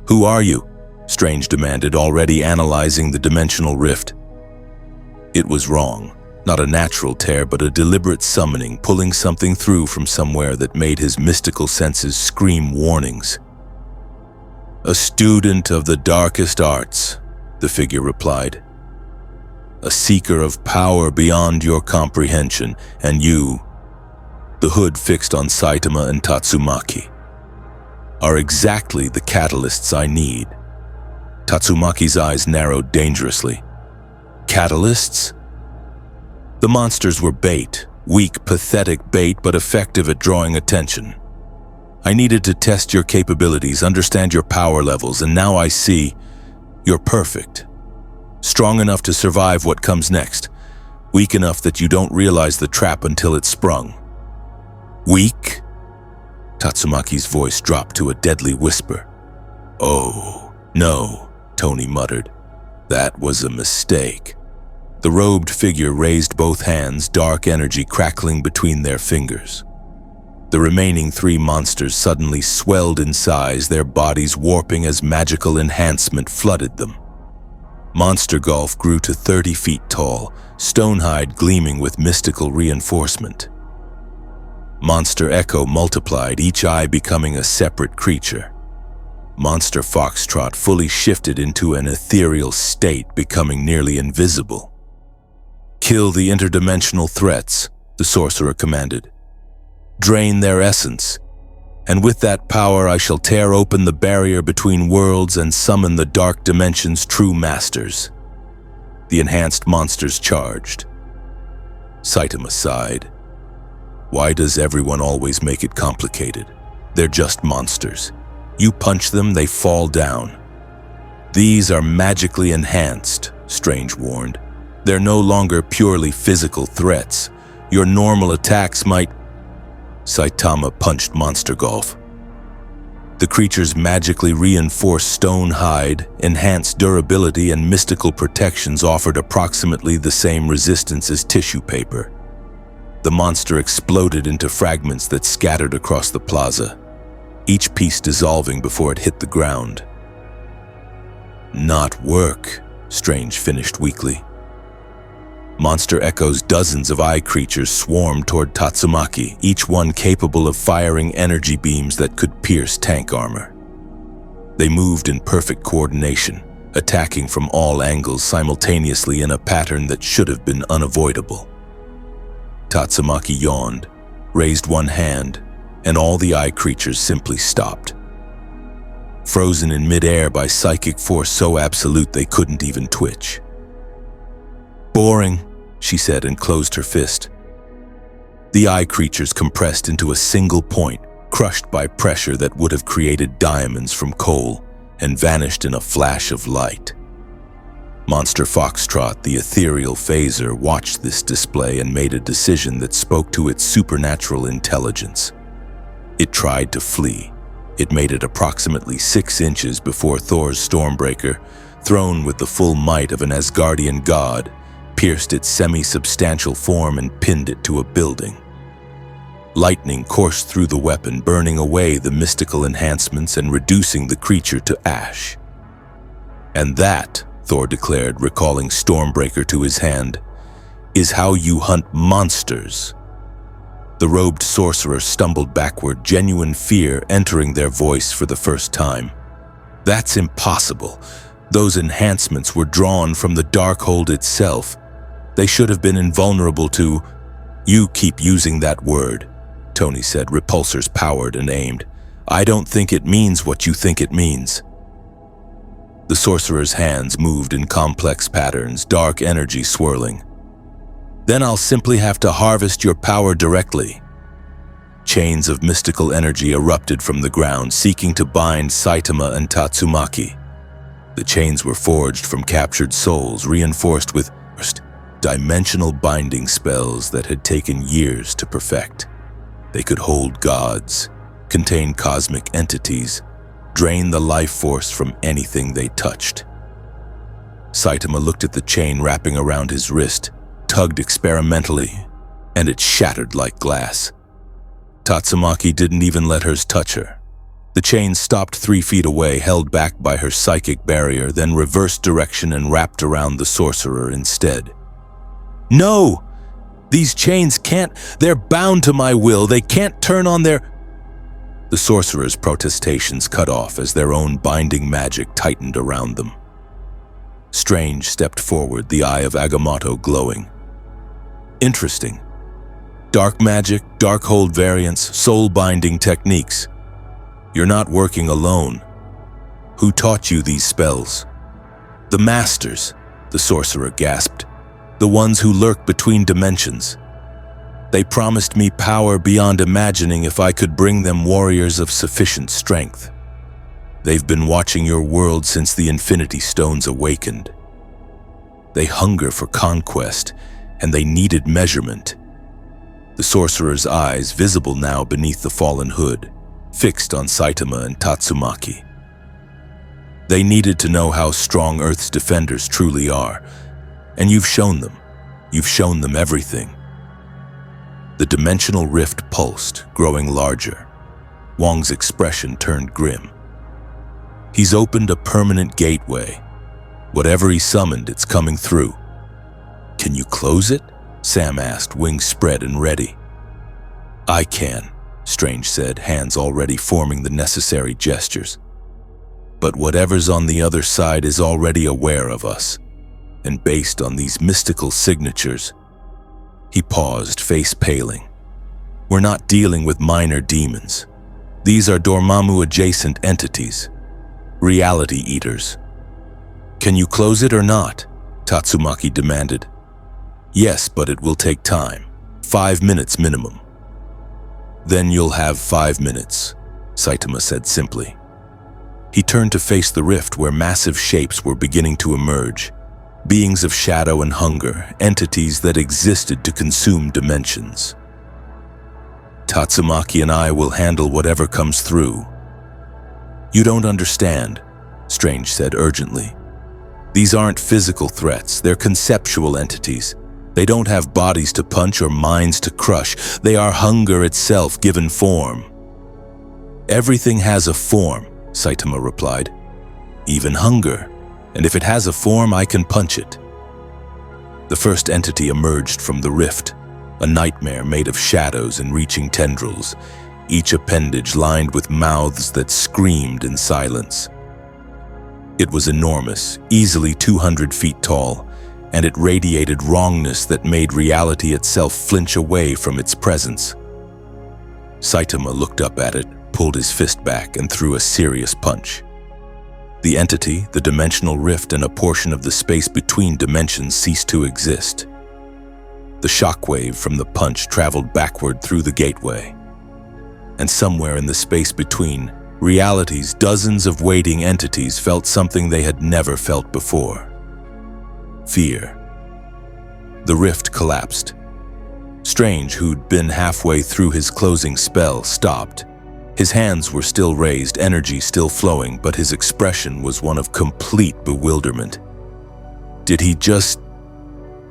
"Who are you?" Strange demanded, already analyzing the dimensional rift. It was wrong. Not a natural tear, but a deliberate summoning, pulling something through from somewhere that made his mystical senses scream warnings. "A student of the darkest arts," the figure replied. "A seeker of power beyond your comprehension, and you," the hood fixed on Saitama and Tatsumaki, "are exactly the catalysts I need." Tatsumaki's eyes narrowed dangerously. "Catalysts?" The monsters were bait, weak, pathetic bait, but effective at drawing attention. "I needed to test your capabilities, understand your power levels, and now I see you're perfect. Strong enough to survive what comes next, weak enough that you don't realize the trap until it's sprung." "Weak?" Tatsumaki's voice dropped to a deadly whisper. "Oh, no," Tony muttered. "That was a mistake." The robed figure raised both hands, dark energy crackling between their fingers. The remaining three monsters suddenly swelled in size, their bodies warping as magical enhancement flooded them. Monster Golf grew to 30 feet tall, stonehide gleaming with mystical reinforcement. Monster Echo multiplied, each eye becoming a separate creature. Monster Foxtrot fully shifted into an ethereal state, becoming nearly invisible. "Kill the interdimensional threats," the sorcerer commanded. "Drain their essence, and with that power I shall tear open the barrier between worlds and summon the dark dimension's true masters." The enhanced monsters charged. Saitama sighed. "Why does everyone always make it complicated? They're just monsters. You punch them, they fall down." "These are magically enhanced," Strange warned. "They're no longer purely physical threats. Your normal attacks might—" Saitama punched Monster Golf. The creature's magically reinforced stone hide, enhanced durability, and mystical protections offered approximately the same resistance as tissue paper. The monster exploded into fragments that scattered across the plaza, each piece dissolving before it hit the ground. "Not work," Strange finished weakly. Monster Echo's dozens of eye creatures swarmed toward Tatsumaki, each one capable of firing energy beams that could pierce tank armor. They moved in perfect coordination, attacking from all angles simultaneously in a pattern that should have been unavoidable. Tatsumaki yawned, raised one hand, and all the eye creatures simply stopped. Frozen in midair by psychic force so absolute they couldn't even twitch. "Boring," she said and closed her fist. The eye creatures compressed into a single point, crushed by pressure that would have created diamonds from coal, and vanished in a flash of light. Monster Foxtrot, the ethereal phaser, watched this display and made a decision that spoke to its supernatural intelligence. It tried to flee. It made it approximately 6 inches before Thor's Stormbreaker, thrown with the full might of an Asgardian god, pierced its semi-substantial form and pinned it to a building. Lightning coursed through the weapon, burning away the mystical enhancements and reducing the creature to ash. "And that," Thor declared, recalling Stormbreaker to his hand, "is how you hunt monsters." The robed sorcerer stumbled backward, genuine fear entering their voice for the first time. That's impossible. Those enhancements were drawn from the Darkhold itself. They should have been invulnerable to... You keep using that word, Tony said, repulsors powered and aimed. I don't think it means what you think it means. The sorcerer's hands moved in complex patterns, dark energy swirling. Then I'll simply have to harvest your power directly. Chains of mystical energy erupted from the ground, seeking to bind Saitama and Tatsumaki. The chains were forged from captured souls, reinforced with dimensional binding spells that had taken years to perfect. They could hold gods, contain cosmic entities, drain the life force from anything they touched. Saitama looked at the chain wrapping around his wrist, tugged experimentally, and it shattered like glass. Tatsumaki didn't even let hers touch her. The chain stopped 3 feet away, held back by her psychic barrier, then reversed direction and wrapped around the sorcerer instead. No! These chains can't... They're bound to my will. They can't turn on their... The sorcerer's protestations cut off as their own binding magic tightened around them. Strange stepped forward, the eye of Agamotto glowing. Interesting. Dark magic, Darkhold variants, soul-binding techniques. You're not working alone. Who taught you these spells? The masters, the sorcerer gasped. The ones who lurk between dimensions. They promised me power beyond imagining if I could bring them warriors of sufficient strength. They've been watching your world since the Infinity Stones awakened. They hunger for conquest, and they needed measurement. The sorcerer's eyes, visible now beneath the fallen hood, fixed on Saitama and Tatsumaki. They needed to know how strong Earth's defenders truly are, and you've shown them. You've shown them everything. The dimensional rift pulsed, growing larger. Wong's expression turned grim. He's opened a permanent gateway. Whatever he summoned, it's coming through. Can you close it? Sam asked, wings spread and ready. I can, Strange said, hands already forming the necessary gestures. But whatever's on the other side is already aware of us, and based on these mystical signatures. He paused, face paling. We're not dealing with minor demons. These are Dormammu-adjacent entities, reality eaters. Can you close it or not? Tatsumaki demanded. Yes, but it will take time. 5 minutes minimum. Then you'll have 5 minutes, Saitama said simply. He turned to face the rift where massive shapes were beginning to emerge. Beings of shadow and hunger, entities that existed to consume dimensions. Tatsumaki and I will handle whatever comes through. You don't understand, Strange said urgently. These aren't physical threats, they're conceptual entities. They don't have bodies to punch or minds to crush. They are hunger itself given form. Everything has a form, Saitama replied. Even hunger. And if it has a form, I can punch it. The first entity emerged from the rift, a nightmare made of shadows and reaching tendrils, each appendage lined with mouths that screamed in silence. It was enormous, easily 200 feet tall, and it radiated wrongness that made reality itself flinch away from its presence. Saitama looked up at it, pulled his fist back, and threw a serious punch. The entity, the dimensional rift, and a portion of the space between dimensions ceased to exist. The shockwave from the punch traveled backward through the gateway. And somewhere in the space between, reality's dozens of waiting entities felt something they had never felt before. Fear. The rift collapsed. Strange, who'd been halfway through his closing spell, stopped. His hands were still raised, energy still flowing, but his expression was one of complete bewilderment. Did he just...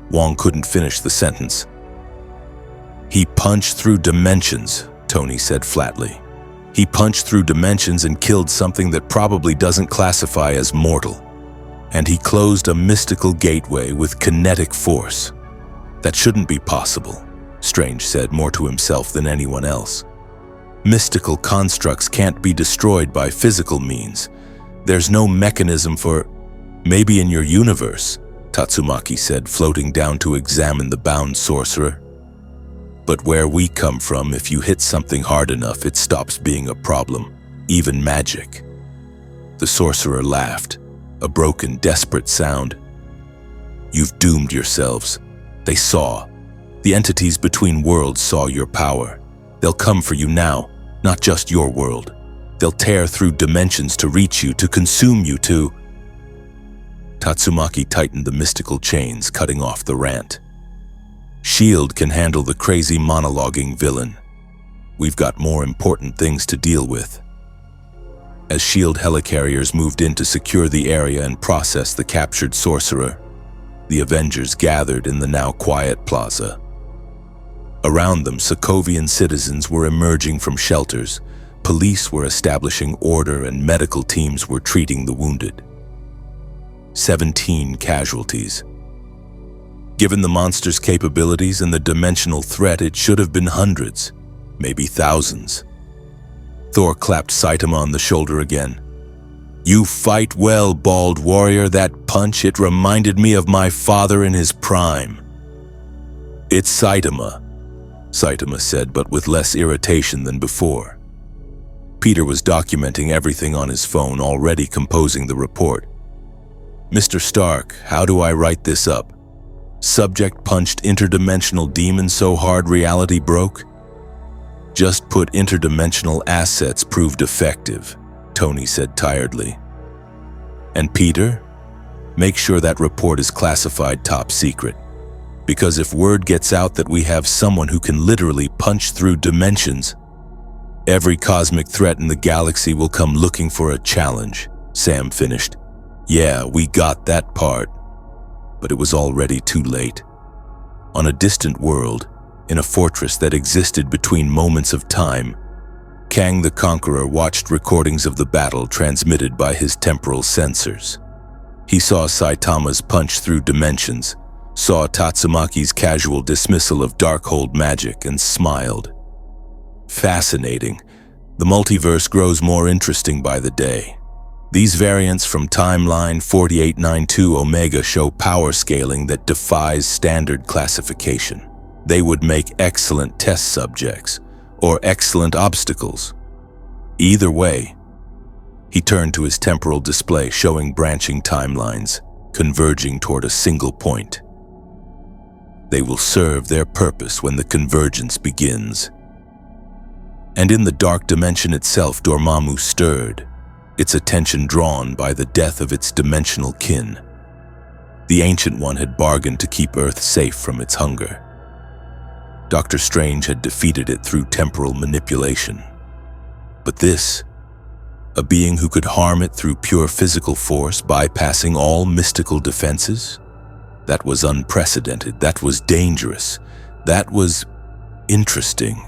Wong couldn't finish the sentence. He punched through dimensions, Tony said flatly. He punched through dimensions and killed something that probably doesn't classify as mortal. And he closed a mystical gateway with kinetic force. That shouldn't be possible. Strange said, more to himself than anyone else. Mystical constructs can't be destroyed by physical means. There's no mechanism for... Maybe in your universe, Tatsumaki said, floating down to examine the bound sorcerer. But where we come from, if you hit something hard enough, it stops being a problem, even magic. The sorcerer laughed, a broken, desperate sound. You've doomed yourselves. They saw. The entities between worlds saw your power. They'll come for you now, not just your world. They'll tear through dimensions to reach you, to consume you, to... Tatsumaki tightened the mystical chains, cutting off the rant. S.H.I.E.L.D. can handle the crazy monologuing villain. We've got more important things to deal with. As S.H.I.E.L.D. helicarriers moved in to secure the area and process the captured sorcerer, the Avengers gathered in the now quiet plaza. Around them, Sokovian citizens were emerging from shelters, police were establishing order, and medical teams were treating the wounded. 17 casualties. Given the monster's capabilities and the dimensional threat, it should have been hundreds, maybe thousands. Thor clapped Saitama on the shoulder again. You fight well, bald warrior. That punch, it reminded me of my father in his prime. It's Saitama, Saitama said, but with less irritation than before. Peter was documenting everything on his phone, already composing the report. Mr. Stark, how do I write this up? Subject punched interdimensional demon so hard reality broke? Just put interdimensional assets proved effective, Tony said tiredly. And Peter? Make sure that report is classified top secret. Because if word gets out that we have someone who can literally punch through dimensions, every cosmic threat in the galaxy will come looking for a challenge, Sam finished. Yeah, we got that part. But it was already too late. On a distant world, in a fortress that existed between moments of time, Kang the Conqueror watched recordings of the battle transmitted by his temporal sensors. He saw Saitama's punch through dimensions, saw Tatsumaki's casual dismissal of Darkhold magic, and smiled. Fascinating. The multiverse grows more interesting by the day. These variants from Timeline 4892 Omega show power scaling that defies standard classification. They would make excellent test subjects, or excellent obstacles. Either way, he turned to his temporal display showing branching timelines, converging toward a single point. They will serve their purpose when the convergence begins. And in the dark dimension itself, Dormammu stirred, its attention drawn by the death of its dimensional kin. The Ancient One had bargained to keep Earth safe from its hunger. Dr. Strange had defeated it through temporal manipulation. But this, a being who could harm it through pure physical force, bypassing all mystical defenses? That was unprecedented, that was dangerous, that was interesting.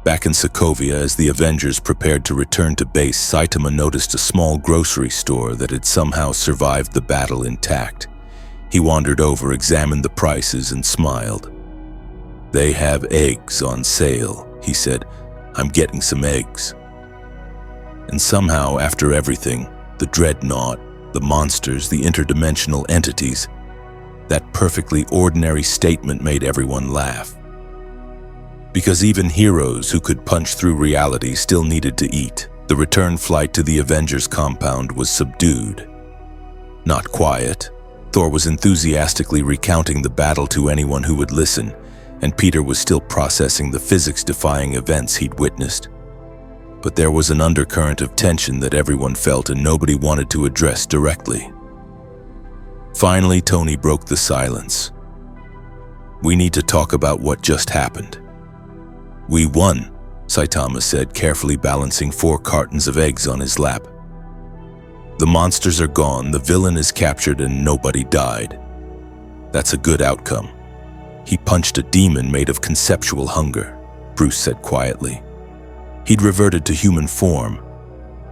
Back in Sokovia, as the Avengers prepared to return to base, Saitama noticed a small grocery store that had somehow survived the battle intact. He wandered over, examined the prices, and smiled. They have eggs on sale, he said. I'm getting some eggs. And somehow, after everything, the dreadnought, the monsters, the interdimensional entities, that perfectly ordinary statement made everyone laugh. Because even heroes who could punch through reality still needed to eat. The return flight to the Avengers compound was subdued. Not quiet. Thor was enthusiastically recounting the battle to anyone who would listen, and Peter was still processing the physics-defying events he'd witnessed. But there was an undercurrent of tension that everyone felt and nobody wanted to address directly. Finally, Tony broke the silence. We need to talk about what just happened. We won, Saitama said, carefully balancing 4 cartons of eggs on his lap. The monsters are gone, the villain is captured, and nobody died. That's a good outcome. He punched a demon made of conceptual hunger, Bruce said quietly. He'd reverted to human form,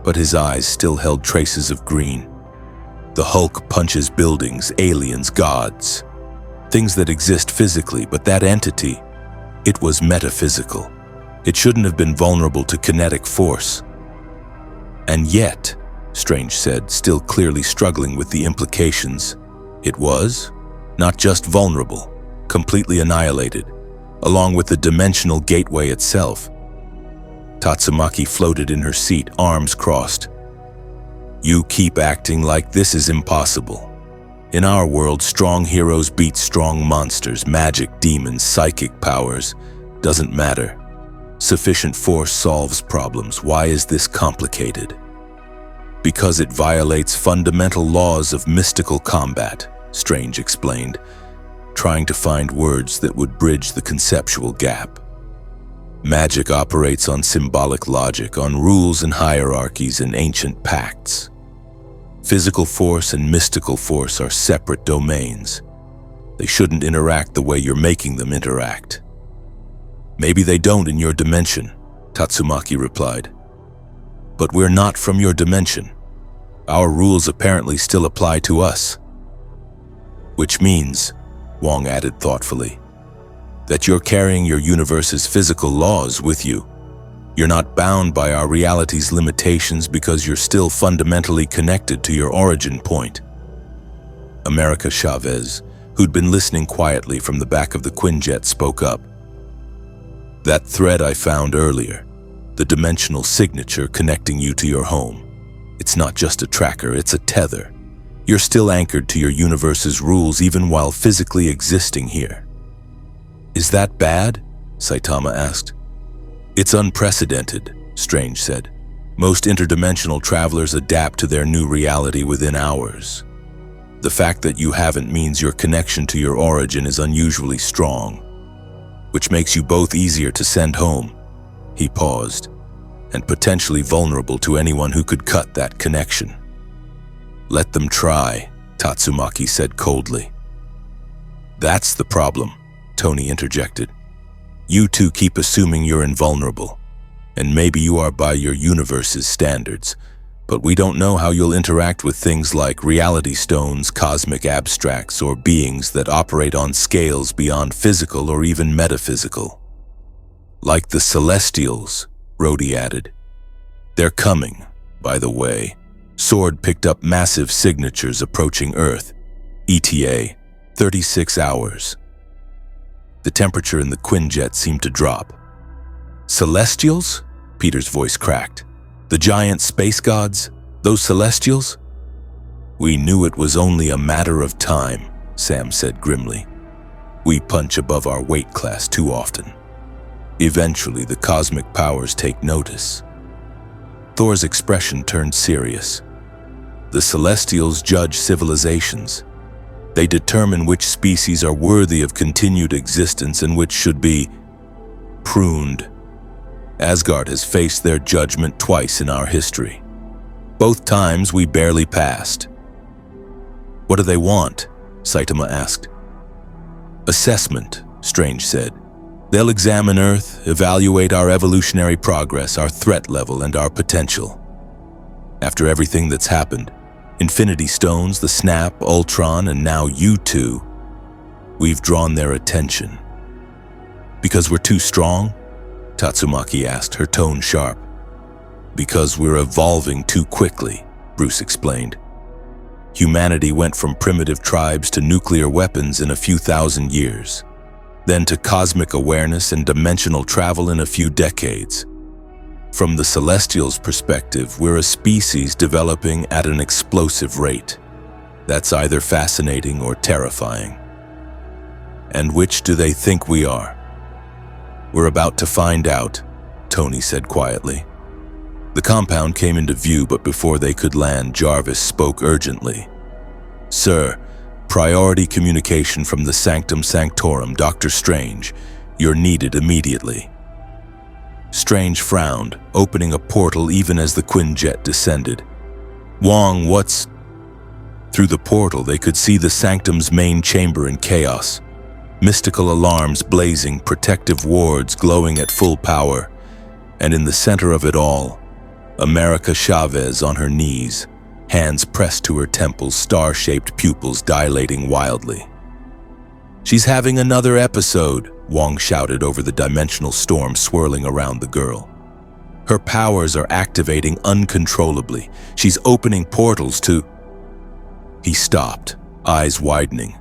but his eyes still held traces of green. The Hulk punches buildings, aliens, gods. Things that exist physically, but that entity, It was metaphysical. It shouldn't have been vulnerable to kinetic force. And yet, Strange said, still clearly struggling with the implications, it was not just vulnerable, completely annihilated, along with the dimensional gateway itself. Tatsumaki floated in her seat, arms crossed. You keep acting like this is impossible. In our world, strong heroes beat strong monsters, magic, demons, psychic powers. Doesn't matter. Sufficient force solves problems. Why is this complicated? Because it violates fundamental laws of mystical combat, Strange explained, trying to find words that would bridge the conceptual gap. Magic operates on symbolic logic, on rules and hierarchies and ancient pacts. Physical force and mystical force are separate domains. They shouldn't interact the way you're making them interact. Maybe they don't in your dimension, Tatsumaki replied. But we're not from your dimension. Our rules apparently still apply to us. Which means, Wong added thoughtfully, that you're carrying your universe's physical laws with you. You're not bound by our reality's limitations because you're still fundamentally connected to your origin point. America Chavez, who'd been listening quietly from the back of the Quinjet, spoke up. That thread I found earlier, the dimensional signature connecting you to your home. It's not just a tracker, it's a tether. You're still anchored to your universe's rules even while physically existing here. Is that bad? Saitama asked. It's unprecedented, Strange said. Most interdimensional travelers adapt to their new reality within hours. The fact that you haven't means your connection to your origin is unusually strong, which makes you both easier to send home. He paused, and potentially vulnerable to anyone who could cut that connection. Let them try, Tatsumaki said coldly. That's the problem, Tony interjected. You two keep assuming you're invulnerable, and maybe you are by your universe's standards, but we don't know how you'll interact with things like reality stones, cosmic abstracts, or beings that operate on scales beyond physical or even metaphysical. Like the Celestials, Rhodey added. They're coming, by the way. Sword picked up massive signatures approaching Earth. ETA, 36 hours. The temperature in the Quinjet seemed to drop. Celestials? Peter's voice cracked. The giant space gods? Those Celestials? We knew it was only a matter of time, Sam said grimly. We punch above our weight class too often. Eventually, the cosmic powers take notice. Thor's expression turned serious. The Celestials judge civilizations. They determine which species are worthy of continued existence and which should be pruned. Asgard has faced their judgment twice in our history. Both times we barely passed. What do they want? Saitama asked. Assessment, Strange said. They'll examine Earth, evaluate our evolutionary progress, our threat level, and our potential. After everything that's happened, Infinity Stones, the Snap, Ultron, and now you two, we've drawn their attention. Because we're too strong? Tatsumaki asked, her tone sharp. Because we're evolving too quickly, Bruce explained. Humanity went from primitive tribes to nuclear weapons in a few thousand years, then to cosmic awareness and dimensional travel in a few decades. From the Celestials' perspective, we're a species developing at an explosive rate. That's either fascinating or terrifying. And which do they think we are? We're about to find out, Tony said quietly. The compound came into view, but before they could land, Jarvis spoke urgently. Sir, priority communication from the Sanctum Sanctorum, Dr. Strange. You're needed immediately. Strange frowned, opening a portal even as the Quinjet descended. Wong, what's... Through the portal, they could see the Sanctum's main chamber in chaos. Mystical alarms blazing, protective wards glowing at full power. And in the center of it all, America Chavez on her knees, hands pressed to her temples, star-shaped pupils dilating wildly. She's having another episode, Wong shouted over the dimensional storm swirling around the girl. Her powers are activating uncontrollably. She's opening portals to... He stopped, eyes widening.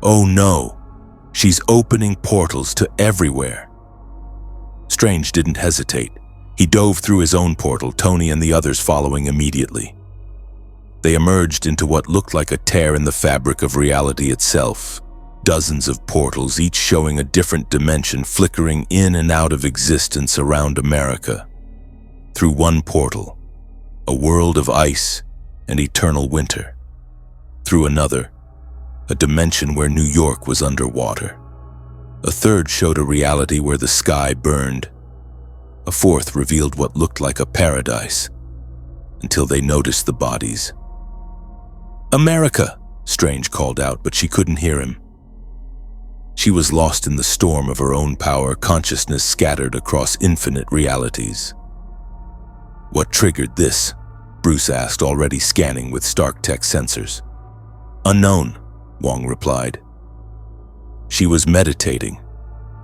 Oh no, she's opening portals to everywhere. Strange didn't hesitate. He dove through his own portal, Tony and the others following immediately. They emerged into what looked like a tear in the fabric of reality itself. Dozens of portals, each showing a different dimension, flickering in and out of existence around America. Through one portal, a world of ice and eternal winter. Through another, a dimension where New York was underwater. A third showed a reality where the sky burned. A fourth revealed what looked like a paradise, until they noticed the bodies. "America!" Strange called out, but she couldn't hear him. She was lost in the storm of her own power, consciousness scattered across infinite realities. "What triggered this?" Bruce asked, already scanning with StarkTech sensors. "Unknown," Wong replied. She was meditating,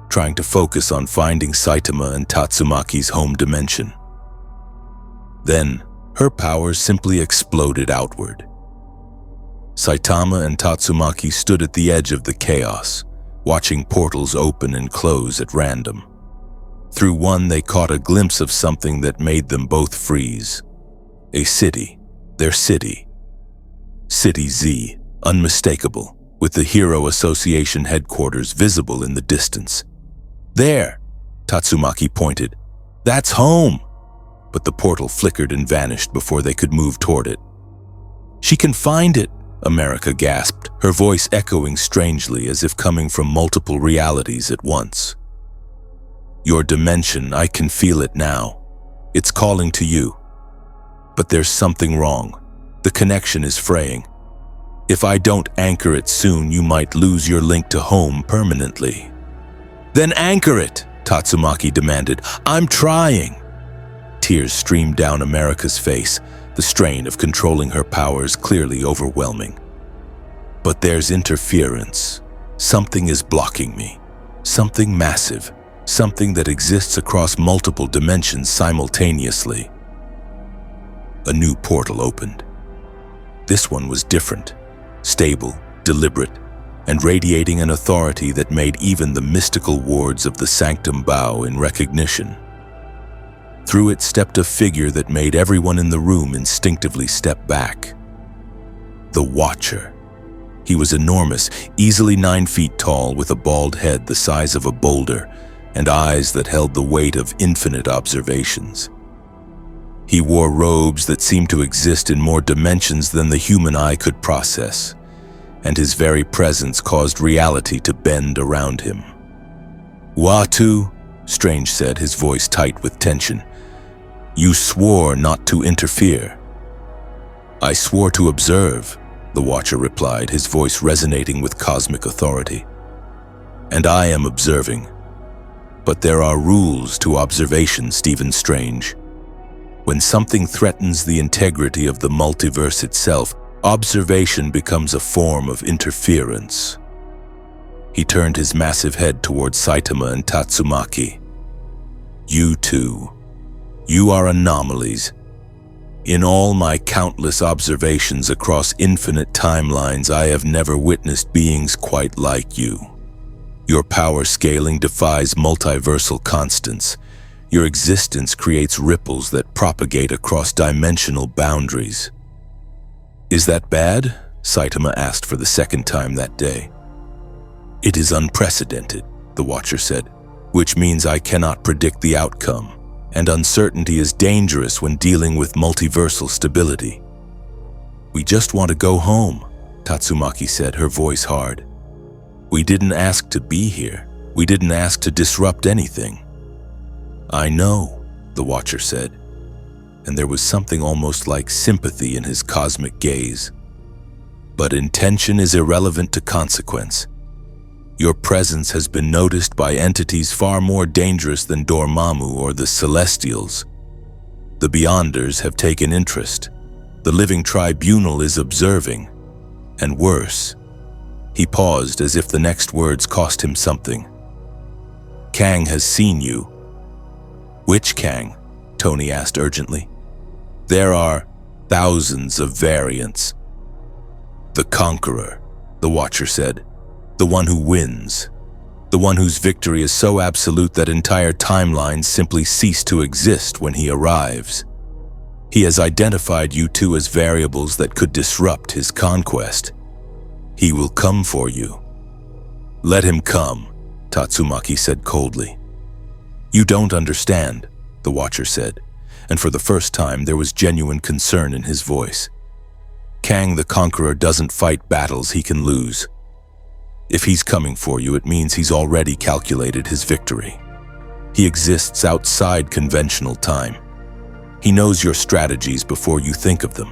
trying to focus on finding Saitama and Tatsumaki's home dimension. Then, her powers simply exploded outward. Saitama and Tatsumaki stood at the edge of the chaos, watching portals open and close at random. Through one, they caught a glimpse of something that made them both freeze. A city, their city. City Z, unmistakable, with the Hero Association headquarters visible in the distance. "There," Tatsumaki pointed. "That's home!" But the portal flickered and vanished before they could move toward it. "She can find it," America gasped, her voice echoing strangely as if coming from multiple realities at once. "Your dimension, I can feel it now. It's calling to you. But there's something wrong. The connection is fraying. If I don't anchor it soon, you might lose your link to home permanently." "Then anchor it," Tatsumaki demanded. "I'm trying." Tears streamed down America's face, the strain of controlling her powers clearly overwhelming. "But there's interference. Something is blocking me. Something massive. Something that exists across multiple dimensions simultaneously." A new portal opened. This one was different, stable, deliberate, and radiating an authority that made even the mystical wards of the sanctum bow in recognition. Through it stepped a figure that made everyone in the room instinctively step back. The Watcher. He was enormous, easily 9 feet tall, with a bald head the size of a boulder and eyes that held the weight of infinite observations. He wore robes that seemed to exist in more dimensions than the human eye could process, and his very presence caused reality to bend around him. "Watu," Strange said, his voice tight with tension. "You swore not to interfere." "I swore to observe," the Watcher replied, his voice resonating with cosmic authority. "And I am observing. But there are rules to observation, Stephen Strange. When something threatens the integrity of the multiverse itself, observation becomes a form of interference." He turned his massive head towards Saitama and Tatsumaki. "You two. You are anomalies. In all my countless observations across infinite timelines, I have never witnessed beings quite like you. Your power scaling defies multiversal constants. Your existence creates ripples that propagate across dimensional boundaries." "Is that bad?" Saitama asked for the second time that day. "It is unprecedented," the Watcher said, "which means I cannot predict the outcome, and uncertainty is dangerous when dealing with multiversal stability." "We just want to go home," Tatsumaki said, her voice hard. "We didn't ask to be here. We didn't ask to disrupt anything." "I know," the Watcher said, and there was something almost like sympathy in his cosmic gaze. "But intention is irrelevant to consequence. Your presence has been noticed by entities far more dangerous than Dormammu or the Celestials. The Beyonders have taken interest. The Living Tribunal is observing. And worse." He paused as if the next words cost him something. Kang has seen you." "Which Kang?" Tony asked urgently. "There are thousands of variants." "The Conqueror," the Watcher said. "The one who wins. The one whose victory is so absolute that entire timelines simply cease to exist when he arrives. He has identified you two as variables that could disrupt his conquest. He will come for you." "Let him come," Tatsumaki said coldly. "You don't understand," the Watcher said, and for the first time there was genuine concern in his voice. "Kang the Conqueror doesn't fight battles he can lose. If he's coming for you, it means he's already calculated his victory. He exists outside conventional time. He knows your strategies before you think of them.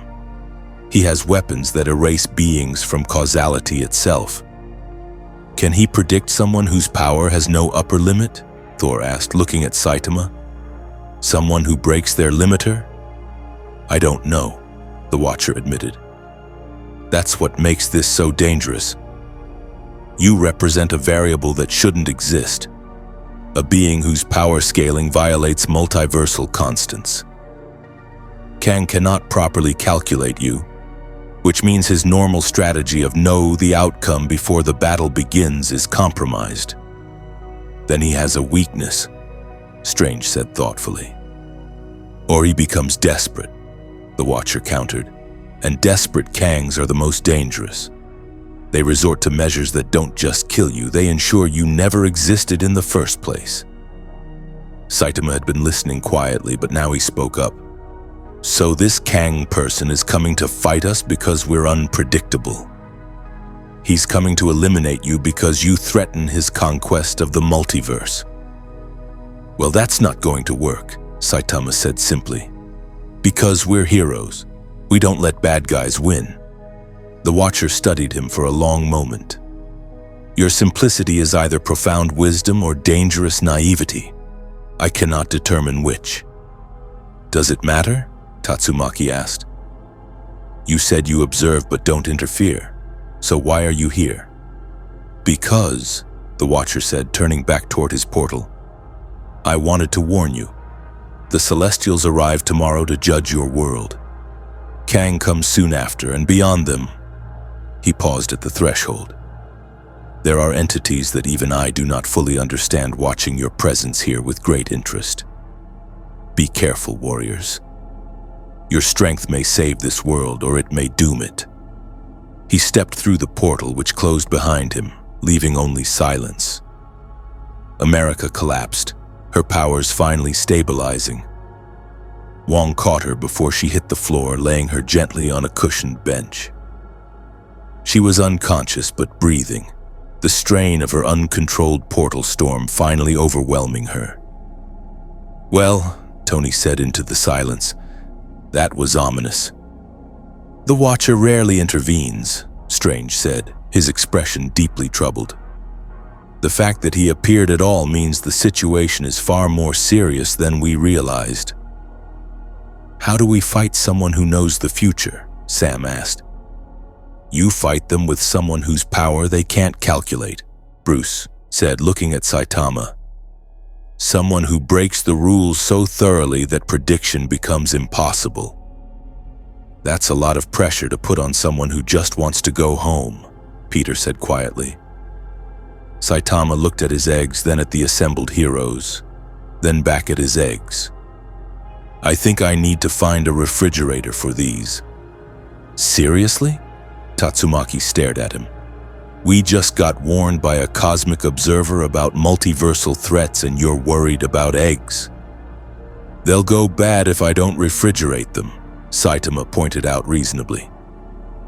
He has weapons that erase beings from causality itself." "Can he predict someone whose power has no upper limit?" Thor asked, looking at Saitama. "Someone who breaks their limiter?" "I don't know," the Watcher admitted. "That's what makes this so dangerous. You represent a variable that shouldn't exist, a being whose power scaling violates multiversal constants. Kang cannot properly calculate you, which means his normal strategy of know the outcome before the battle begins is compromised. Then he has a weakness," Strange said thoughtfully. "Or he becomes desperate," the Watcher countered, "and desperate Kangs are the most dangerous. They resort to measures that don't just kill you, they ensure you never existed in the first place." Saitama had been listening quietly, but now he spoke up. "So this Kang person is coming to fight us because we're unpredictable. He's coming to eliminate you because you threaten his conquest of the multiverse." "Well, that's not going to work," Saitama said simply. "Because we're heroes. We don't let bad guys win." The Watcher studied him for a long moment. "Your simplicity is either profound wisdom or dangerous naivety. I cannot determine which." "Does it matter?" Tatsumaki asked. "You said you observe but don't interfere. So why are you here?" "Because," the Watcher said, turning back toward his portal, "I wanted to warn you. The Celestials arrive tomorrow to judge your world. Kang comes soon after, and beyond them..." He paused at the threshold. "There are entities that even I do not fully understand watching your presence here with great interest. Be careful, warriors. Your strength may save this world, or it may doom it." He stepped through the portal, which closed behind him, leaving only silence. America collapsed, her powers finally stabilizing. Wong caught her before she hit the floor, laying her gently on a cushioned bench. She was unconscious but breathing, the strain of her uncontrolled portal storm finally overwhelming her. "Well," Tony said into the silence, "that was ominous." "The Watcher rarely intervenes," Strange said, his expression deeply troubled. "The fact that he appeared at all means the situation is far more serious than we realized." "How do we fight someone who knows the future?" Sam asked. "You fight them with someone whose power they can't calculate," Bruce said, looking at Saitama. "Someone who breaks the rules so thoroughly that prediction becomes impossible. That's a lot of pressure to put on someone who just wants to go home," Peter said quietly. Saitama looked at his eggs, then at the assembled heroes, then back at his eggs. "I think I need to find a refrigerator for these." "Seriously?" Tatsumaki stared at him. "We just got warned by a cosmic observer about multiversal threats and you're worried about eggs." "They'll go bad if I don't refrigerate them," Saitama pointed out reasonably.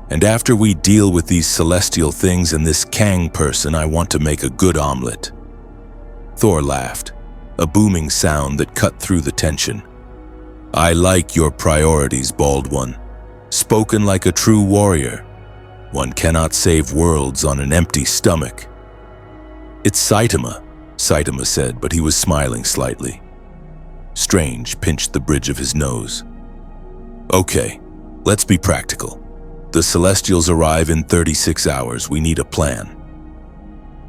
"And after we deal with these celestial things and this Kang person, I want to make a good omelet." Thor laughed, a booming sound that cut through the tension. "I like your priorities, Bald One. Spoken like a true warrior. One cannot save worlds on an empty stomach." "It's Saitama," Saitama said, but he was smiling slightly. Strange pinched the bridge of his nose. "Okay, let's be practical. The Celestials arrive in 36 hours. We need a plan.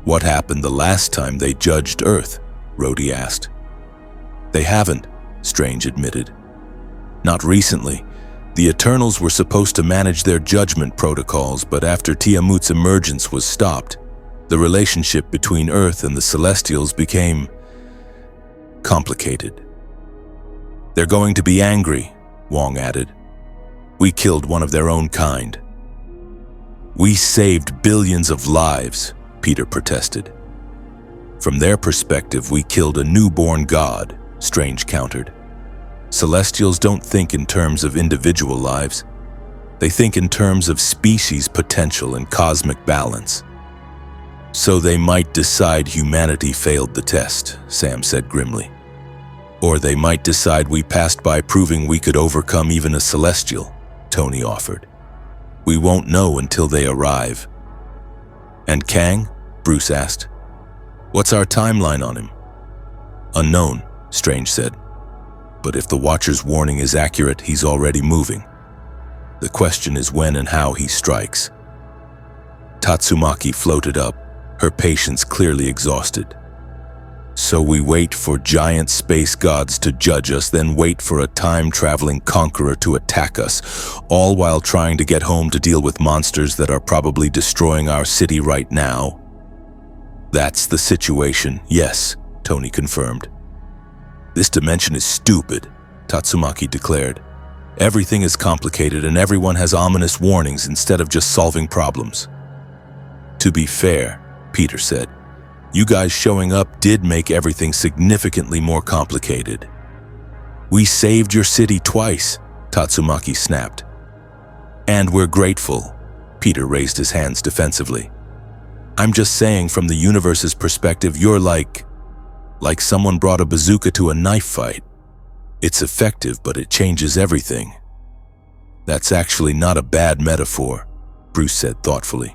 What happened the last time they judged Earth?" Rhodey asked. They haven't, Strange admitted. Not recently. The Eternals were supposed to manage their judgment protocols, but after Tiamut's emergence was stopped, the relationship between Earth and the Celestials became complicated. They're going to be angry, Wong added. We killed one of their own kind. We saved billions of lives, Peter protested. From their perspective, we killed a newborn god, Strange countered. Celestials don't think in terms of individual lives. They think in terms of species potential and cosmic balance. So they might decide humanity failed the test, Sam said grimly. Or they might decide we passed by proving we could overcome even a Celestial, Tony offered. We won't know until they arrive. And Kang? Bruce asked. What's our timeline on him? Unknown, Strange said. But if the Watcher's warning is accurate, he's already moving. The question is when and how he strikes. Tatsumaki floated up, her patience clearly exhausted. So we wait for giant space gods to judge us, then wait for a time-traveling conqueror to attack us, all while trying to get home to deal with monsters that are probably destroying our city right now. That's the situation, yes, Tony confirmed. This dimension is stupid, Tatsumaki declared. Everything is complicated and everyone has ominous warnings instead of just solving problems. To be fair, Peter said, you guys showing up did make everything significantly more complicated. We saved your city twice, Tatsumaki snapped. And we're grateful, Peter raised his hands defensively. I'm just saying from the universe's perspective, you're like someone brought a bazooka to a knife fight. It's effective, but it changes everything. That's actually not a bad metaphor, Bruce said thoughtfully.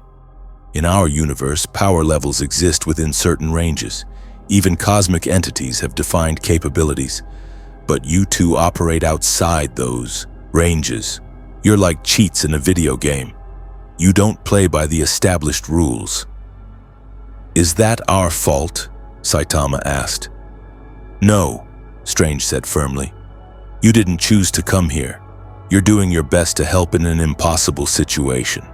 In our universe, power levels exist within certain ranges. Even cosmic entities have defined capabilities. But you two operate outside those ranges. You're like cheats in a video game. You don't play by the established rules. Is that our fault? Saitama asked. No, Strange said firmly. You didn't choose to come here. You're doing your best to help in an impossible situation.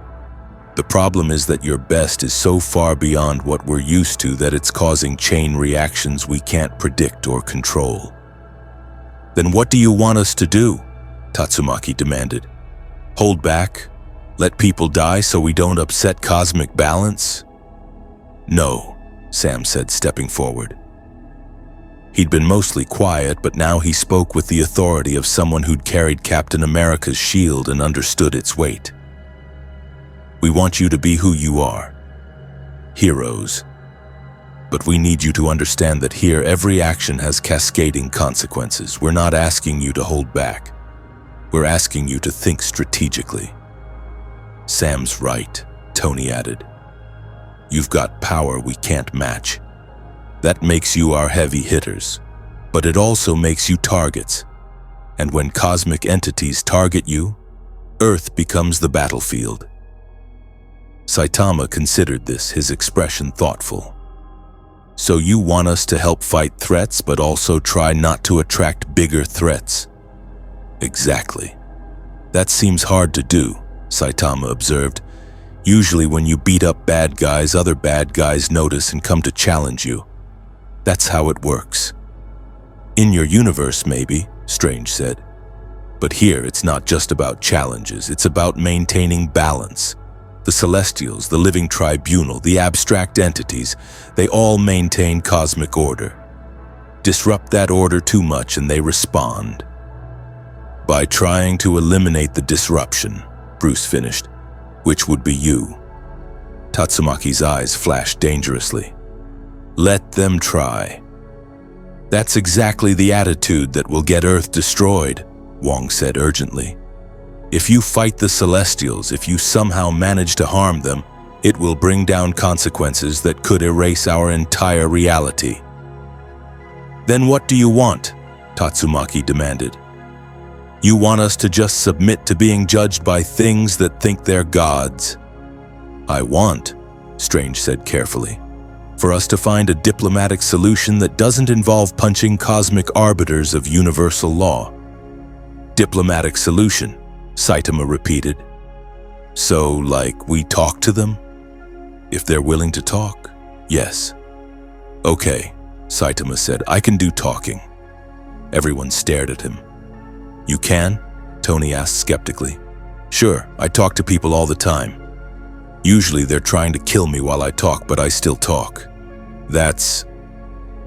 The problem is that your best is so far beyond what we're used to that it's causing chain reactions we can't predict or control. Then what do you want us to do? Tatsumaki demanded. Hold back? Let people die so we don't upset cosmic balance? No, Sam said, stepping forward. He'd been mostly quiet, but now he spoke with the authority of someone who'd carried Captain America's shield and understood its weight. We want you to be who you are. Heroes. But we need you to understand that here every action has cascading consequences. We're not asking you to hold back. We're asking you to think strategically. Sam's right, Tony added. You've got power we can't match. That makes you our heavy hitters, but it also makes you targets. And when cosmic entities target you, Earth becomes the battlefield. Saitama considered this, his expression thoughtful. So you want us to help fight threats, but also try not to attract bigger threats? Exactly. That seems hard to do, Saitama observed. Usually when you beat up bad guys, other bad guys notice and come to challenge you. That's how it works. In your universe, maybe, Strange said. But here it's not just about challenges, it's about maintaining balance. The Celestials, the Living Tribunal, the abstract entities, they all maintain cosmic order. Disrupt that order too much and they respond. By trying to eliminate the disruption, Bruce finished, which would be you. Tatsumaki's eyes flashed dangerously. Let them try. That's exactly the attitude that will get Earth destroyed, Wong said urgently. If you fight the Celestials, if you somehow manage to harm them, it will bring down consequences that could erase our entire reality. Then what do you want? Tatsumaki demanded. You want us to just submit to being judged by things that think they're gods? I want, Strange said carefully, for us to find a diplomatic solution that doesn't involve punching cosmic arbiters of universal law. Diplomatic solution, Saitama repeated. So, like, we talk to them? If they're willing to talk, yes. Okay, Saitama said, I can do talking. Everyone stared at him. You can? Tony asked skeptically. Sure, I talk to people all the time. Usually they're trying to kill me while I talk, but I still talk. That's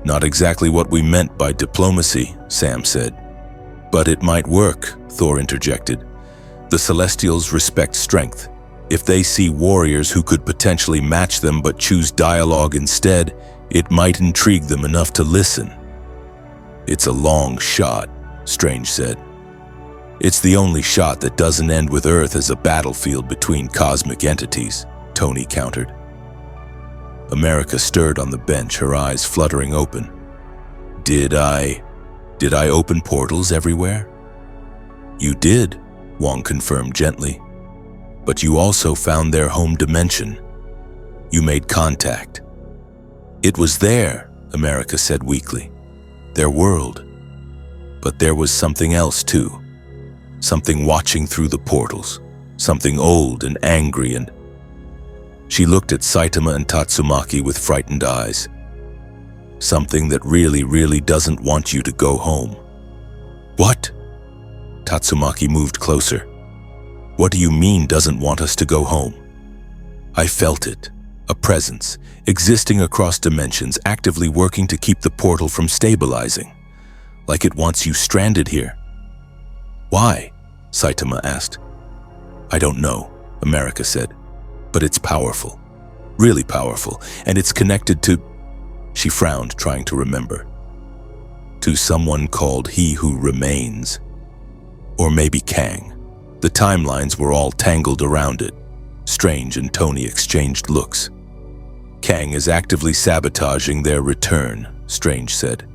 not exactly what we meant by diplomacy, Sam said. But it might work, Thor interjected. The Celestials respect strength. If they see warriors who could potentially match them but choose dialogue instead, it might intrigue them enough to listen. It's a long shot, Strange said. It's the only shot that doesn't end with Earth as a battlefield between cosmic entities, Tony countered. America stirred on the bench, her eyes fluttering open. Did I open portals everywhere? You did, Wong confirmed gently. But you also found their home dimension. You made contact. It was there, America said weakly. Their world. But there was something else too. Something watching through the portals. Something old and angry and... She looked at Saitama and Tatsumaki with frightened eyes. Something that really doesn't want you to go home. What? Tatsumaki moved closer. What do you mean doesn't want us to go home? I felt it. A presence, existing across dimensions, actively working to keep the portal from stabilizing. Like it wants you stranded here. Why? Saitama asked. I don't know, America said. But it's powerful. Really powerful. And it's connected to... She frowned, trying to remember. To someone called He Who Remains. Or maybe Kang. The timelines were all tangled around it. Strange and Tony exchanged looks. Kang is actively sabotaging their return, Strange said.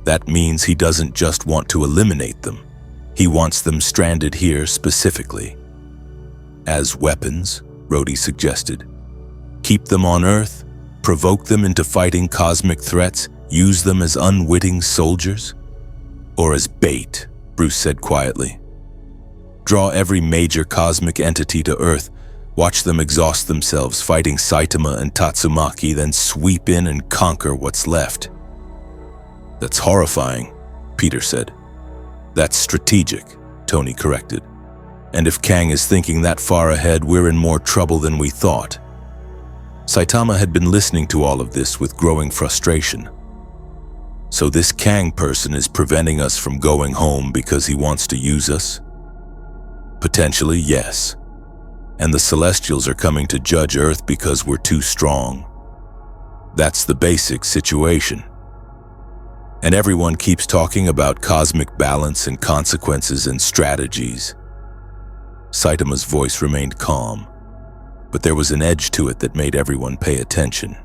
That means he doesn't just want to eliminate them. He wants them stranded here specifically. As weapons, Rhodey suggested. Keep them on Earth, provoke them into fighting cosmic threats, use them as unwitting soldiers? Or as bait, Bruce said quietly. Draw every major cosmic entity to Earth, watch them exhaust themselves fighting Saitama and Tatsumaki, then sweep in and conquer what's left. That's horrifying, Peter said. That's strategic, Tony corrected. And if Kang is thinking that far ahead, we're in more trouble than we thought. Saitama had been listening to all of this with growing frustration. So this Kang person is preventing us from going home because he wants to use us? Potentially, yes. And the Celestials are coming to judge Earth because we're too strong. That's the basic situation. And everyone keeps talking about cosmic balance and consequences and strategies. Saitama's voice remained calm, but there was an edge to it that made everyone pay attention.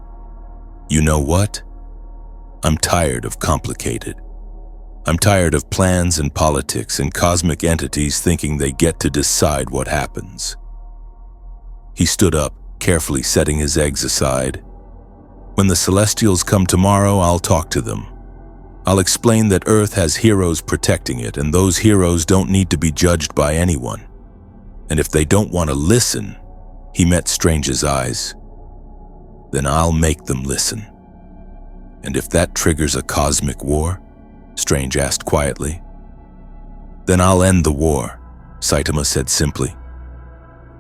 You know what? I'm tired of complicated. I'm tired of plans and politics and cosmic entities thinking they get to decide what happens. He stood up, carefully setting his eggs aside. When the Celestials come tomorrow, I'll talk to them. I'll explain that Earth has heroes protecting it, and those heroes don't need to be judged by anyone. And if they don't want to listen, he met Strange's eyes, then I'll make them listen. And if that triggers a cosmic war, Strange asked quietly, then I'll end the war, Saitama said simply.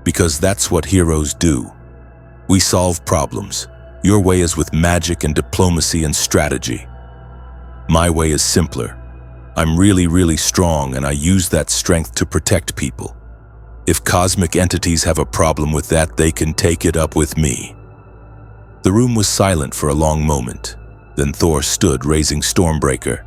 Because that's what heroes do. We solve problems. Your way is with magic and diplomacy and strategy. My way is simpler. I'm really strong, and I use that strength to protect people. If cosmic entities have a problem with that, they can take it up with me. The room was silent for a long moment. Then Thor stood, raising Stormbreaker.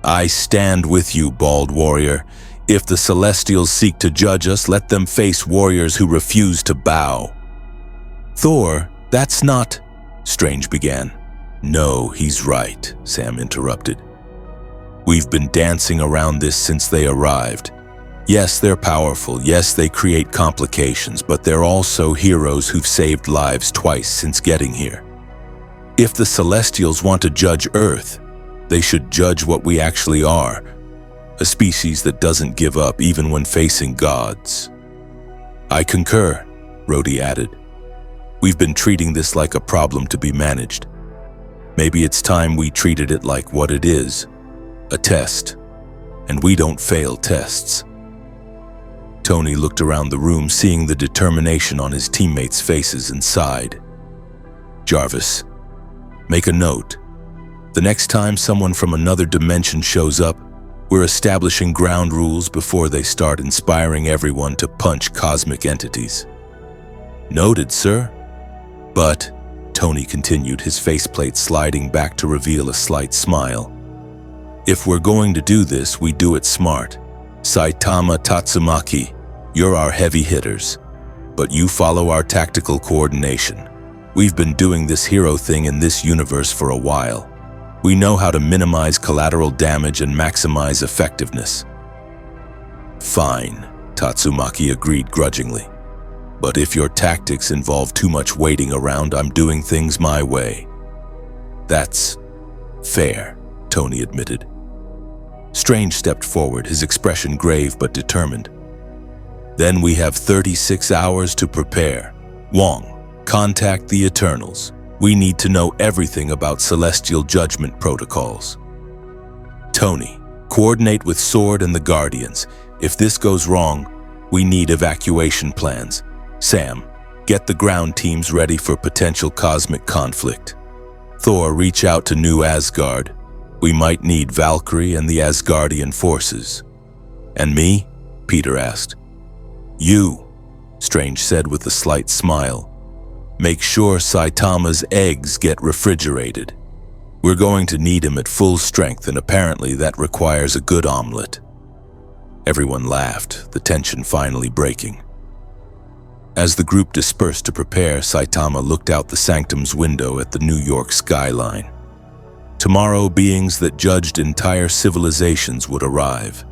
I stand with you, Bald Warrior. If the Celestials seek to judge us, let them face warriors who refuse to bow. Thor, that's not... Strange began. No, he's right, Sam interrupted. We've been dancing around this since they arrived. Yes, they're powerful. Yes, they create complications, but they're also heroes who've saved lives twice since getting here. If the Celestials want to judge Earth, they should judge what we actually are, a species that doesn't give up even when facing gods. I concur, Rhodey added. We've been treating this like a problem to be managed. Maybe it's time we treated it like what it is, a test, and we don't fail tests. Tony looked around the room, seeing the determination on his teammates' faces, and sighed. Jarvis, make a note. The next time someone from another dimension shows up, we're establishing ground rules before they start inspiring everyone to punch cosmic entities. Noted, sir. But, Tony continued, his faceplate sliding back to reveal a slight smile, if we're going to do this, we do it smart. Saitama, Tatsumaki, you're our heavy hitters, but you follow our tactical coordination. We've been doing this hero thing in this universe for a while. We know how to minimize collateral damage and maximize effectiveness. Fine, Tatsumaki agreed grudgingly. But if your tactics involve too much waiting around, I'm doing things my way. That's fair, Tony admitted. Strange stepped forward, his expression grave but determined. Then we have 36 hours to prepare. Wong, contact the Eternals. We need to know everything about celestial judgment protocols. Tony, coordinate with Sword and the Guardians. If this goes wrong, we need evacuation plans. Sam, get the ground teams ready for potential cosmic conflict. Thor, reach out to New Asgard. We might need Valkyrie and the Asgardian forces. And me? Peter asked. You, Strange said with a slight smile. Make sure Saitama's eggs get refrigerated. We're going to need him at full strength, and apparently that requires a good omelet. Everyone laughed, the tension finally breaking. As the group dispersed to prepare, Saitama looked out the sanctum's window at the New York skyline. Tomorrow, beings that judged entire civilizations would arrive.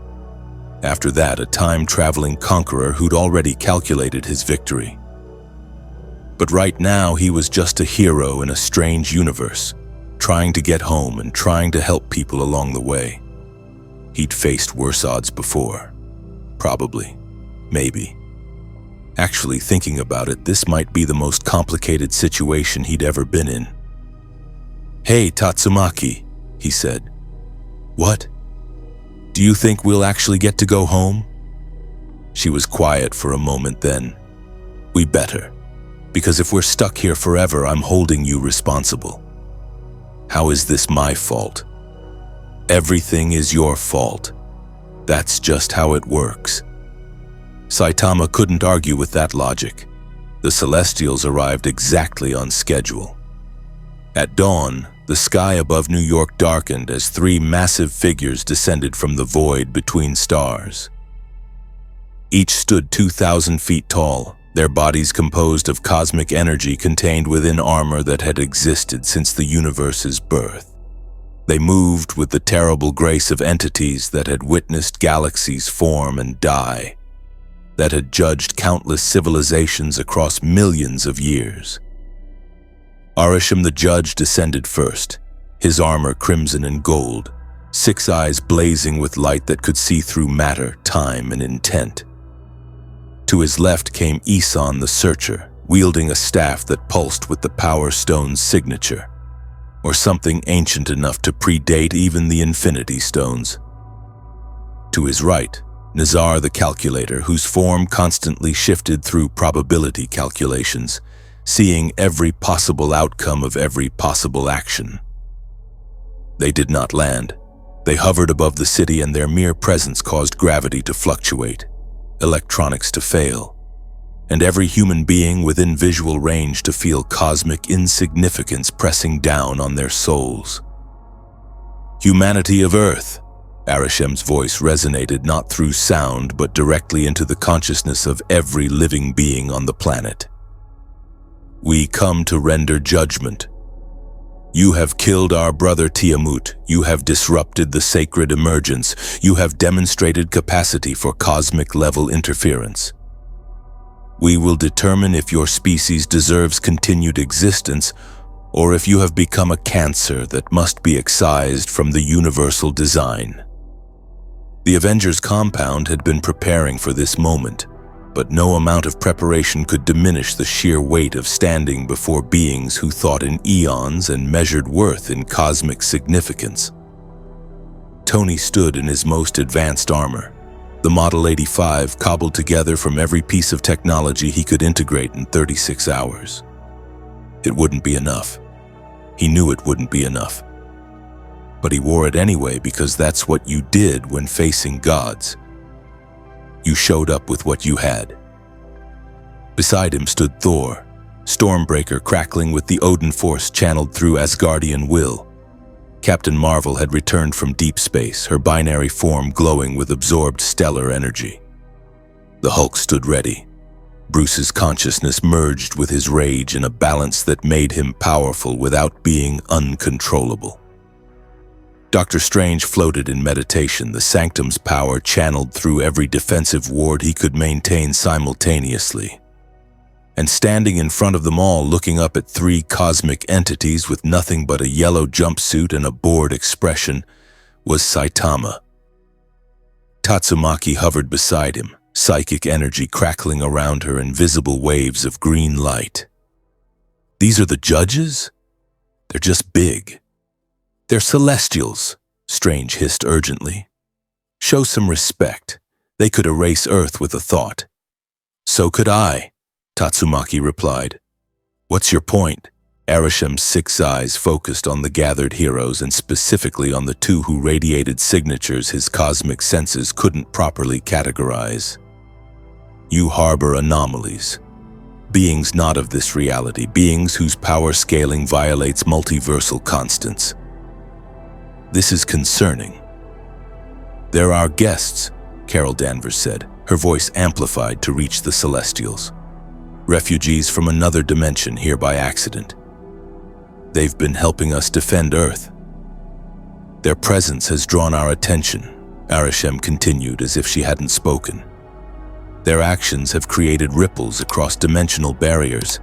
After that, a time-traveling conqueror who'd already calculated his victory. But right now, he was just a hero in a strange universe, trying to get home and trying to help people along the way. He'd faced worse odds before. Probably. Maybe. Actually, thinking about it, this might be the most complicated situation he'd ever been in. Hey, Tatsumaki, he said. What? Do you think we'll actually get to go home? She was quiet for a moment, then. We better. Because if we're stuck here forever, I'm holding you responsible. How is this my fault? Everything is your fault. That's just how it works. Saitama couldn't argue with that logic. The Celestials arrived exactly on schedule. At dawn, the sky above New York darkened as three massive figures descended from the void between stars. Each stood 2,000 feet tall, their bodies composed of cosmic energy contained within armor that had existed since the universe's birth. They moved with the terrible grace of entities that had witnessed galaxies form and die, that had judged countless civilizations across millions of years. Arisham the Judge descended first, his armor crimson and gold, 6 eyes blazing with light that could see through matter, time, and intent. To his left came Isan the Searcher, wielding a staff that pulsed with the Power Stone's signature, or something ancient enough to predate even the Infinity Stones. To his right, Nazar the Calculator, whose form constantly shifted through probability calculations, seeing every possible outcome of every possible action. They did not land. They hovered above the city, and their mere presence caused gravity to fluctuate, electronics to fail, and every human being within visual range to feel cosmic insignificance pressing down on their souls. Humanity of Earth, Arishem's voice resonated not through sound but directly into the consciousness of every living being on the planet. We come to render judgment. You have killed our brother Tiamut. You have disrupted the sacred emergence. You have demonstrated capacity for cosmic-level interference. We will determine if your species deserves continued existence or if you have become a cancer that must be excised from the universal design. The Avengers compound had been preparing for this moment, but no amount of preparation could diminish the sheer weight of standing before beings who thought in eons and measured worth in cosmic significance. Tony stood in his most advanced armor, the Model 85 cobbled together from every piece of technology he could integrate in 36 hours. It wouldn't be enough. He knew it wouldn't be enough. But he wore it anyway because that's what you did when facing gods. You showed up with what you had. Beside him stood Thor, Stormbreaker crackling with the Odin force channeled through Asgardian will. Captain Marvel had returned from deep space, her binary form glowing with absorbed stellar energy. The Hulk stood ready. Bruce's consciousness merged with his rage in a balance that made him powerful without being uncontrollable. Doctor Strange floated in meditation, the Sanctum's power channeled through every defensive ward he could maintain simultaneously. And standing in front of them all, looking up at three cosmic entities with nothing but a yellow jumpsuit and a bored expression, was Saitama. Tatsumaki hovered beside him, psychic energy crackling around her in visible waves of green light. These are the judges? They're just big. They're celestials, Strange hissed urgently. Show some respect. They could erase Earth with a thought. So could I, Tatsumaki replied. What's your point? Arisham's six eyes focused on the gathered heroes and specifically on the two who radiated signatures his cosmic senses couldn't properly categorize. You harbor anomalies. Beings not of this reality, beings whose power scaling violates multiversal constants. This is concerning. There are guests, Carol Danvers said, her voice amplified to reach the Celestials. Refugees from another dimension here by accident. They've been helping us defend Earth. Their presence has drawn our attention, Arishem continued as if she hadn't spoken. Their actions have created ripples across dimensional barriers.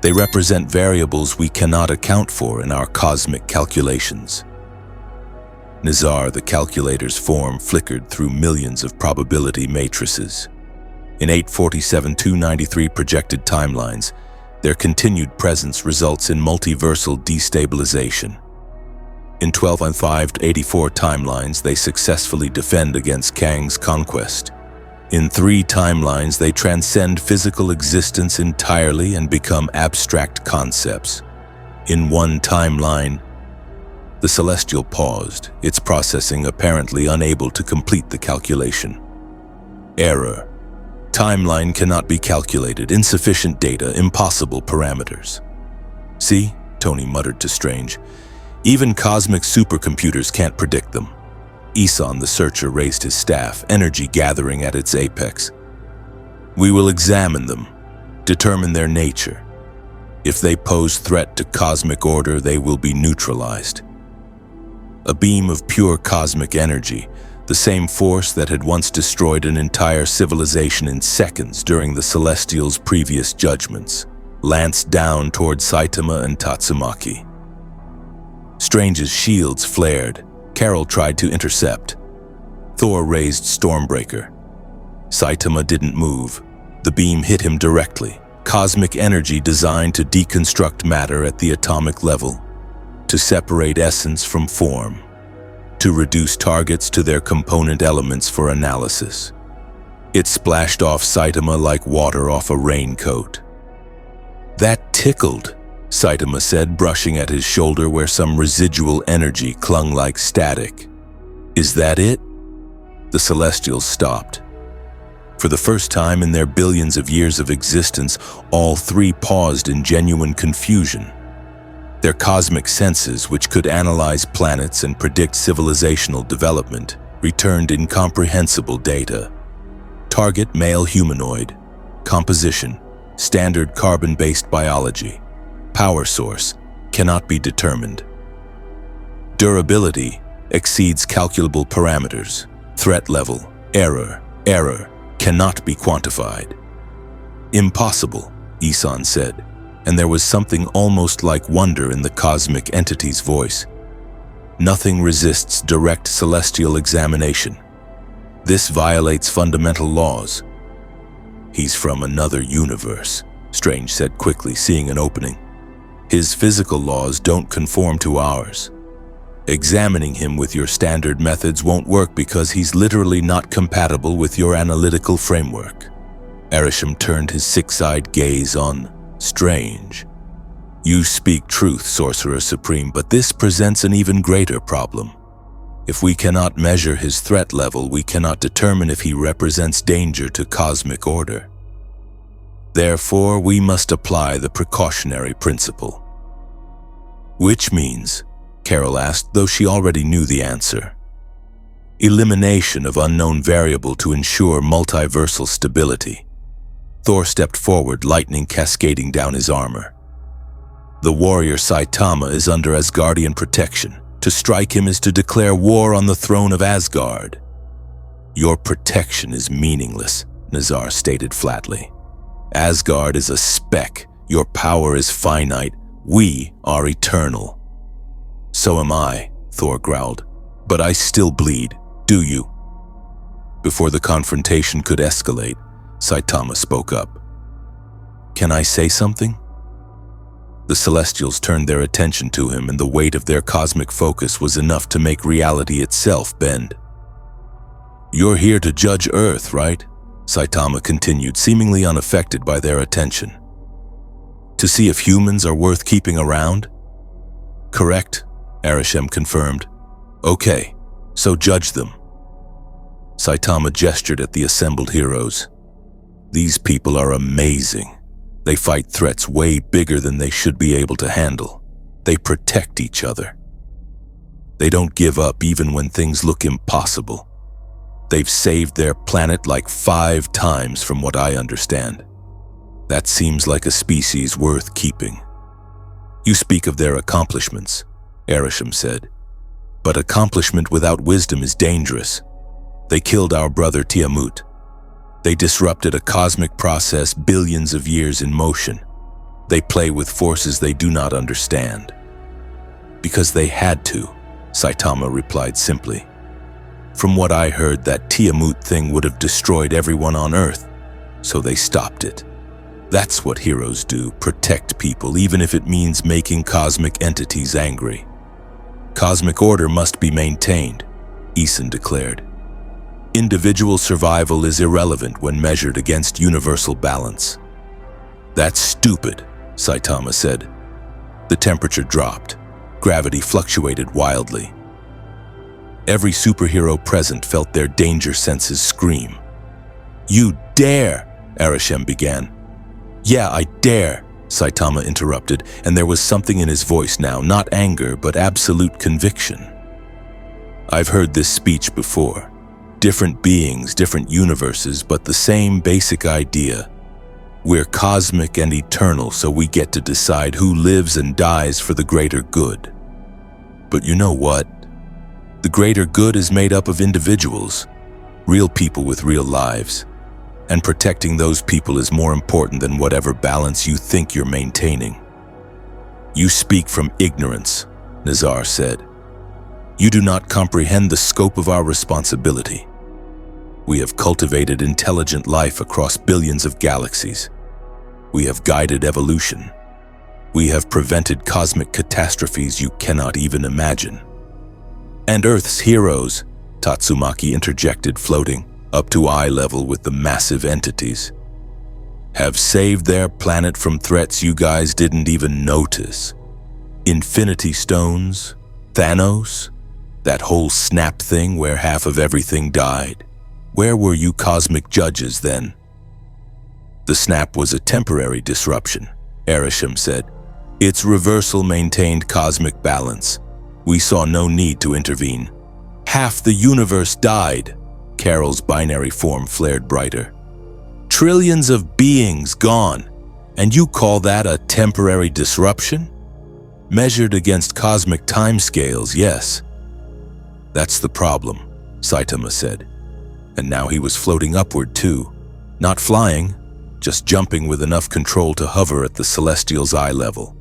They represent variables we cannot account for in our cosmic calculations. Nizar, the calculator's form, flickered through millions of probability matrices. In 847-293 projected timelines, their continued presence results in multiversal destabilization. In 12-5-84 timelines, they successfully defend against Kang's conquest. In 3 timelines, they transcend physical existence entirely and become abstract concepts. In 1 timeline, the Celestial paused, its processing apparently unable to complete the calculation. Error. Timeline cannot be calculated, insufficient data, impossible parameters. See, Tony muttered to Strange. Even cosmic supercomputers can't predict them. Isan the Searcher raised his staff, energy gathering at its apex. We will examine them, determine their nature. If they pose threat to cosmic order, they will be neutralized. A beam of pure cosmic energy, the same force that had once destroyed an entire civilization in seconds during the Celestials' previous judgments, lanced down toward Saitama and Tatsumaki. Strange's shields flared. Carol tried to intercept. Thor raised Stormbreaker. Saitama didn't move. The beam hit him directly. Cosmic energy designed to deconstruct matter at the atomic level, to separate essence from form, to reduce targets to their component elements for analysis. It splashed off Saitama like water off a raincoat. That tickled, Saitama said, brushing at his shoulder where some residual energy clung like static. Is that it? The Celestials stopped. For the first time in their billions of years of existence, all 3 paused in genuine confusion. Their cosmic senses, which could analyze planets and predict civilizational development, returned incomprehensible data. Target male humanoid. Composition, standard carbon-based biology. Power source, cannot be determined. Durability, exceeds calculable parameters. Threat level, error, cannot be quantified. Impossible, Isan said. and there was something almost like wonder in the cosmic entity's voice. Nothing resists direct celestial examination. This violates fundamental laws. He's from another universe, Strange said quickly, seeing an opening. His physical laws don't conform to ours. Examining him with your standard methods won't work because he's literally not compatible with your analytical framework. Erisham turned his six-eyed gaze on Strange. You speak truth, Sorcerer Supreme, but this presents an even greater problem. If we cannot measure his threat level, we cannot determine if he represents danger to cosmic order. Therefore, we must apply the precautionary principle. Which means, Carol asked, though she already knew the answer, elimination of unknown variable to ensure multiversal stability. Thor stepped forward, lightning cascading down his armor. The warrior Saitama is under Asgardian protection. To strike him is to declare war on the throne of Asgard. Your protection is meaningless, Nazar stated flatly. Asgard is a speck. Your power is finite. We are eternal. So am I, Thor growled. But I still bleed, do you? Before the confrontation could escalate, Saitama spoke up. Can I say something? The Celestials turned their attention to him, and the weight of their cosmic focus was enough to make reality itself bend. You're here to judge Earth, right? Saitama continued, seemingly unaffected by their attention. To see if humans are worth keeping around? Correct, Erisham confirmed. Okay, so judge them. Saitama gestured at the assembled heroes. These people are amazing. They fight threats way bigger than they should be able to handle. They protect each other. They don't give up even when things look impossible. They've saved their planet like 5 times from what I understand. That seems like a species worth keeping. You speak of their accomplishments, Erisham said. But accomplishment without wisdom is dangerous. They killed our brother Tiamut. They disrupted a cosmic process billions of years in motion. They play with forces they do not understand. Because they had to, Saitama replied simply. From what I heard, that Tiamut thing would have destroyed everyone on Earth, so they stopped it. That's what heroes do, protect people, even if it means making cosmic entities angry. Cosmic order must be maintained, Eason declared. Individual survival is irrelevant when measured against universal balance. That's stupid, Saitama said. The temperature dropped. Gravity fluctuated wildly. Every superhero present felt their danger senses scream. You dare, Erisham began. Yeah, I dare, Saitama interrupted, and there was something in his voice now, not anger, but absolute conviction. I've heard this speech before. Different beings, different universes, but the same basic idea. We're cosmic and eternal, so we get to decide who lives and dies for the greater good. But you know what? The greater good is made up of individuals, real people with real lives. And protecting those people is more important than whatever balance you think you're maintaining. You speak from ignorance, Nazar said. You do not comprehend the scope of our responsibility. We have cultivated intelligent life across billions of galaxies. We have guided evolution. We have prevented cosmic catastrophes you cannot even imagine. And Earth's heroes, Tatsumaki interjected, floating up to eye level with the massive entities, have saved their planet from threats you guys didn't even notice. Infinity Stones, Thanos, that whole snap thing where half of everything died. Where were you cosmic judges then? The snap was a temporary disruption, Erisham said. Its reversal maintained cosmic balance. We saw no need to intervene. Half the universe died. Carol's binary form flared brighter. Trillions of beings gone, and you call that a temporary disruption? Measured against cosmic timescales, yes. That's the problem, Saitama said. And now he was floating upward too. Not flying, just jumping with enough control to hover at the Celestial's eye level.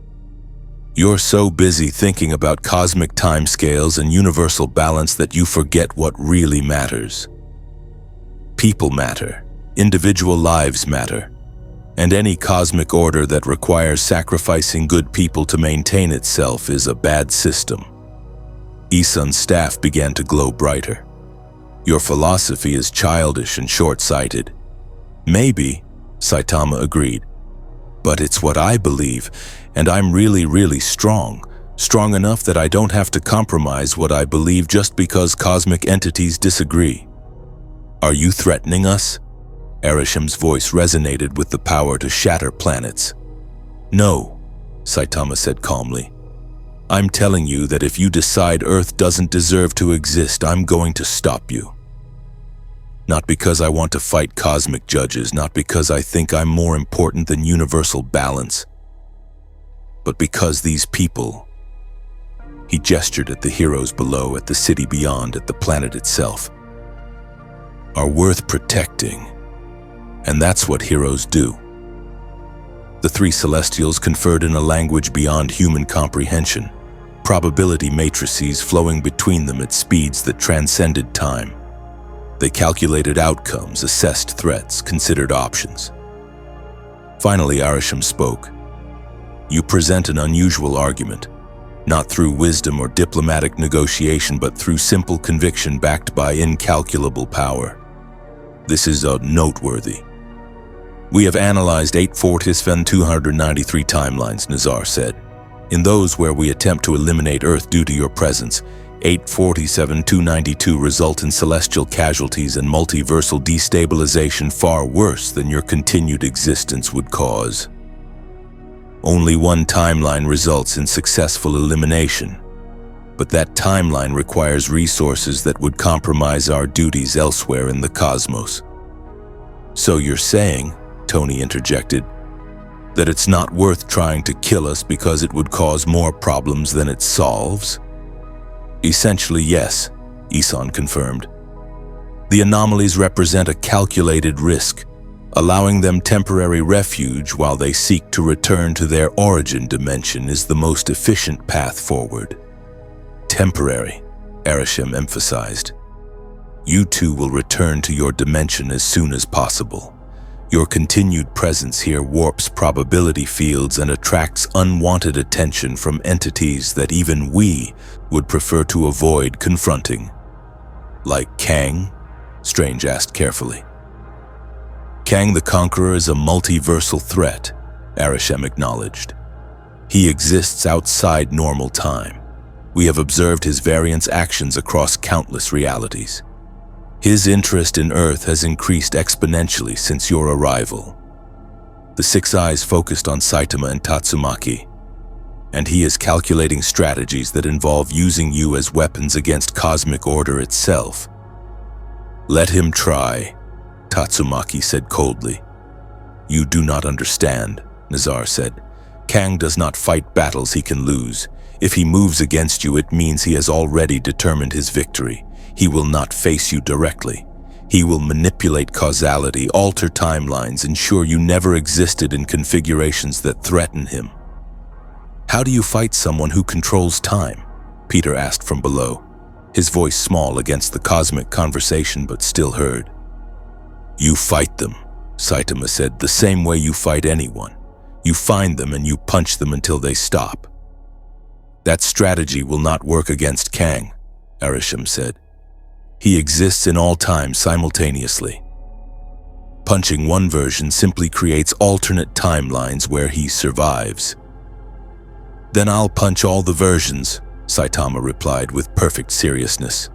You're so busy thinking about cosmic timescales and universal balance that you forget what really matters. People matter, individual lives matter, and any cosmic order that requires sacrificing good people to maintain itself is a bad system. Isun's staff began to glow brighter. Your philosophy is childish and short-sighted. Maybe, Saitama agreed, but it's what I believe, and I'm really strong enough that I don't have to compromise what I believe just because cosmic entities disagree. Are you threatening us? Arisham's voice resonated with the power to shatter planets. No, Saitama said calmly. I'm telling you that if you decide Earth doesn't deserve to exist, I'm going to stop you. Not because I want to fight cosmic judges, not because I think I'm more important than universal balance, but because these people, he gestured at the heroes below, at the city beyond, at the planet itself, are worth protecting. And that's what heroes do. The three Celestials conferred in a language beyond human comprehension, probability matrices flowing between them at speeds that transcended time. They calculated outcomes, assessed threats, considered options. Finally, Arisham spoke. You present an unusual argument, not through wisdom or diplomatic negotiation, but through simple conviction backed by incalculable power. This is noteworthy. We have analyzed 847,293 timelines, Nazar said. In those where we attempt to eliminate Earth due to your presence, 847,292 result in celestial casualties and multiversal destabilization far worse than your continued existence would cause. Only one timeline results in successful elimination, but that timeline requires resources that would compromise our duties elsewhere in the cosmos. So you're saying, Tony interjected, that it's not worth trying to kill us because it would cause more problems than it solves? Essentially, yes, Isun confirmed. The anomalies represent a calculated risk, allowing them temporary refuge while they seek to return to their origin dimension is the most efficient path forward. Temporary, Arisham emphasized. You two will return to your dimension as soon as possible. Your continued presence here warps probability fields and attracts unwanted attention from entities that even we would prefer to avoid confronting. Like Kang? Strange asked carefully. Kang the Conqueror is a multiversal threat, Arisham acknowledged. He exists outside normal time. We have observed his variance actions across countless realities. His interest in Earth has increased exponentially since your arrival. The six eyes focused on Saitama and Tatsumaki, and he is calculating strategies that involve using you as weapons against cosmic order itself. Let him try, Tatsumaki said coldly. You do not understand, Nazar said. Kang does not fight battles he can lose. If he moves against you, it means he has already determined his victory. He will not face you directly. He will manipulate causality, alter timelines, ensure you never existed in configurations that threaten him. How do you fight someone who controls time? Peter asked from below, his voice small against the cosmic conversation but still heard. You fight them, Saitama said, the same way you fight anyone. You find them and you punch them until they stop. That strategy will not work against Kang, Arisham said. He exists in all time simultaneously. Punching one version simply creates alternate timelines where he survives. Then I'll punch all the versions, Saitama replied with perfect seriousness.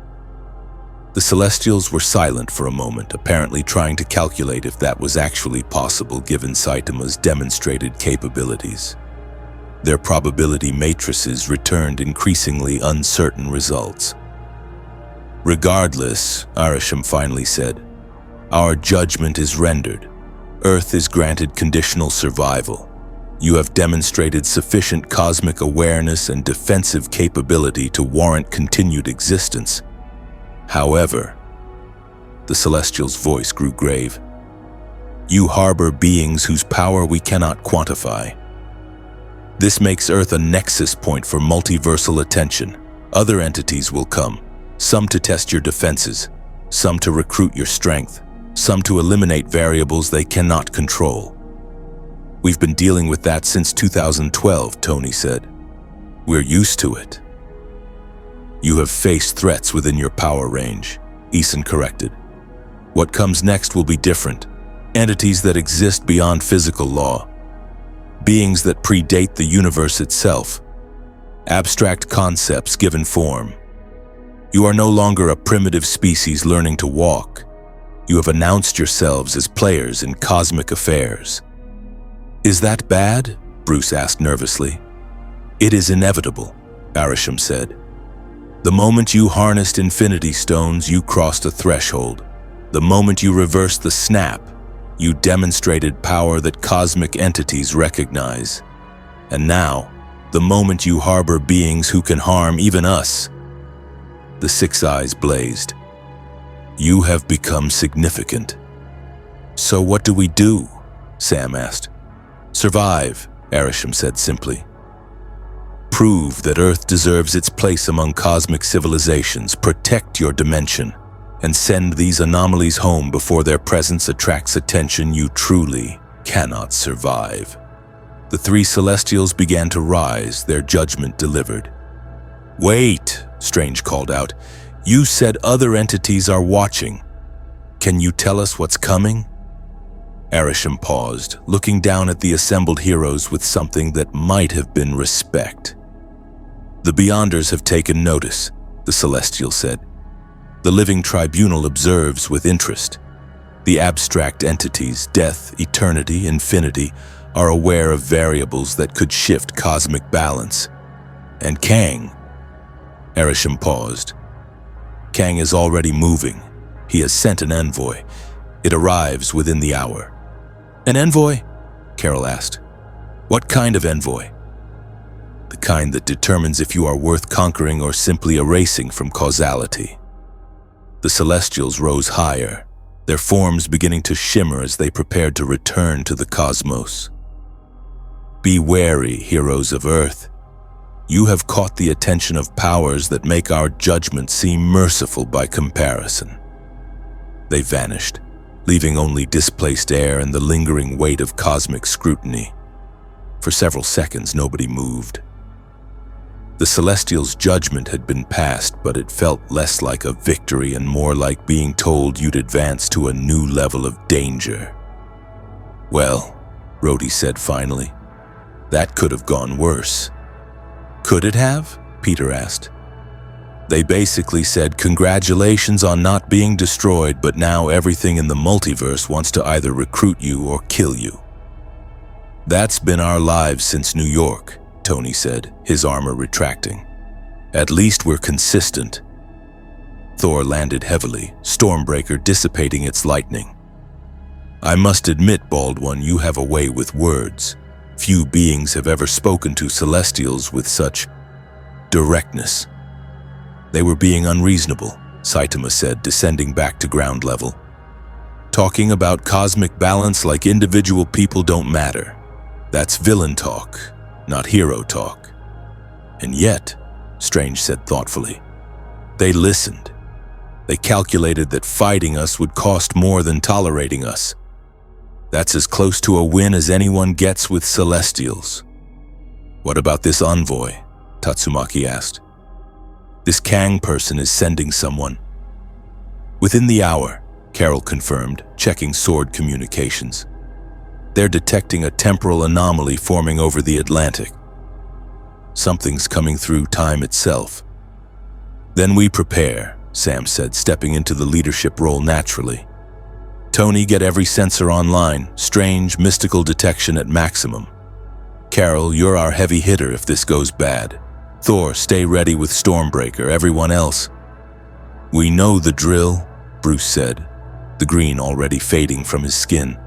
The Celestials were silent for a moment, apparently trying to calculate if that was actually possible given Saitama's demonstrated capabilities. Their probability matrices returned increasingly uncertain results. Regardless, Arisham finally said, our judgment is rendered. Earth is granted conditional survival. You have demonstrated sufficient cosmic awareness and defensive capability to warrant continued existence. However, the Celestial's voice grew grave. You harbor beings whose power we cannot quantify. This makes Earth a nexus point for multiversal attention. Other entities will come, some to test your defenses, some to recruit your strength, some to eliminate variables they cannot control. We've been dealing with that since 2012, Tony said. We're used to it. You have faced threats within your power range, Eason corrected. What comes next will be different. Entities that exist beyond physical law. Beings that predate the universe itself. Abstract concepts given form. You are no longer a primitive species learning to walk. You have announced yourselves as players in cosmic affairs. Is that bad? Bruce asked nervously. It is inevitable, Arishem said. The moment you harnessed infinity stones, you crossed a threshold. The moment you reversed the snap, you demonstrated power that cosmic entities recognize. And now, the moment you harbor beings who can harm even us. The six eyes blazed. You have become significant. So what do we do? Sam asked. Survive, Arishem said simply. Prove that Earth deserves its place among cosmic civilizations, protect your dimension, and send these anomalies home before their presence attracts attention you truly cannot survive. The three Celestials began to rise, their judgment delivered. Wait, Strange called out. You said other entities are watching. Can you tell us what's coming? Arishem paused, looking down at the assembled heroes with something that might have been respect. The Beyonders have taken notice, the Celestial said. The living tribunal observes with interest. The abstract entities, death, eternity, infinity, are aware of variables that could shift cosmic balance. And Kang. Arishem paused. Kang is already moving. He has sent an envoy. It arrives within the hour. An envoy? Carol asked. What kind of envoy? The kind that determines if you are worth conquering or simply erasing from causality. The Celestials rose higher, their forms beginning to shimmer as they prepared to return to the cosmos. Be wary, heroes of Earth. You have caught the attention of powers that make our judgment seem merciful by comparison. They vanished, leaving only displaced air and the lingering weight of cosmic scrutiny. For several seconds, nobody moved. The Celestials' judgment had been passed, but it felt less like a victory and more like being told you'd advance to a new level of danger. Well, Rhodey said finally, that could have gone worse. Could it have? Peter asked. They basically said congratulations on not being destroyed, but now everything in the multiverse wants to either recruit you or kill you. That's been our lives since New York, Tony said, his armor retracting. At least we're consistent. Thor landed heavily, Stormbreaker dissipating its lightning. I must admit, Bald One, you have a way with words. Few beings have ever spoken to Celestials with such directness. They were being unreasonable, Saitama said, descending back to ground level. Talking about cosmic balance like individual people don't matter. That's villain talk, not hero talk. And yet, Strange said thoughtfully, they listened. They calculated that fighting us would cost more than tolerating us. That's as close to a win as anyone gets with Celestials. What about this envoy? Tatsumaki asked. This Kang person is sending someone. Within the hour, Carol confirmed, checking sword communications. They're detecting a temporal anomaly forming over the Atlantic. Something's coming through time itself. Then we prepare, Sam said, stepping into the leadership role naturally. Tony, get every sensor online, strange, mystical detection at maximum. Carol, you're our heavy hitter if this goes bad. Thor, stay ready with Stormbreaker, everyone else. We know the drill, Bruce said, the green already fading from his skin.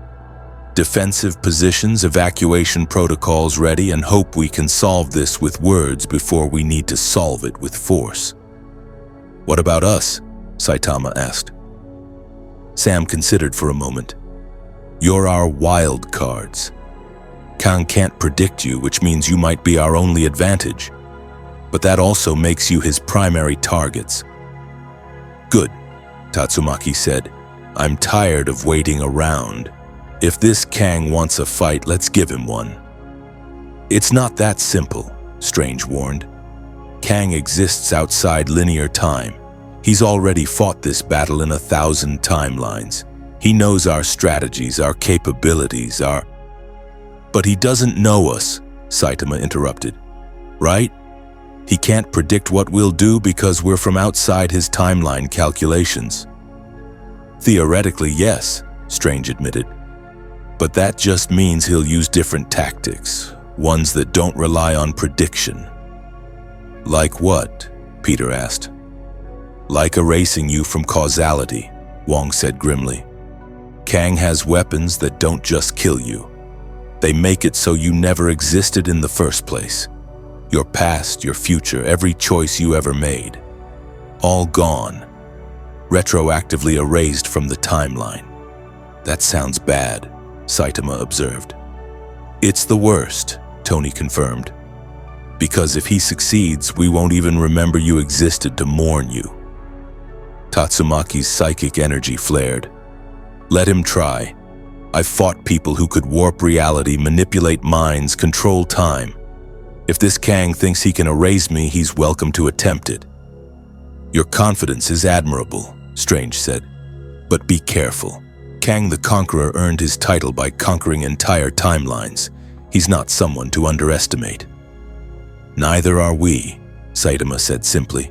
Defensive positions, evacuation protocols ready, and hope we can solve this with words before we need to solve it with force. What about us? Saitama asked. Sam considered for a moment. You're our wild cards. Kang can't predict you, which means you might be our only advantage. But that also makes you his primary targets. Good, Tatsumaki said. I'm tired of waiting around. If this Kang wants a fight, let's give him one. It's not that simple, Strange warned. Kang exists outside linear time. He's already fought this battle in 1,000 timelines. He knows our strategies, our capabilities, But he doesn't know us, Saitama interrupted. Right? He can't predict what we'll do because we're from outside his timeline calculations. Theoretically, yes, Strange admitted. But that just means he'll use different tactics, ones that don't rely on prediction. Like what? Peter asked. Like erasing you from causality, Wong said grimly. Kang has weapons that don't just kill you. They make it so you never existed in the first place. Your past, your future, every choice you ever made. All gone. Retroactively erased from the timeline. That sounds bad, Saitama observed. It's the worst, Tony confirmed. Because if he succeeds, we won't even remember you existed to mourn you. Tatsumaki's psychic energy flared. Let him try. I've fought people who could warp reality, manipulate minds, control time. If this Kang thinks he can erase me, he's welcome to attempt it. Your confidence is admirable, Strange said. But be careful. Kang the Conqueror earned his title by conquering entire timelines. He's not someone to underestimate. Neither are we, Saitama said simply.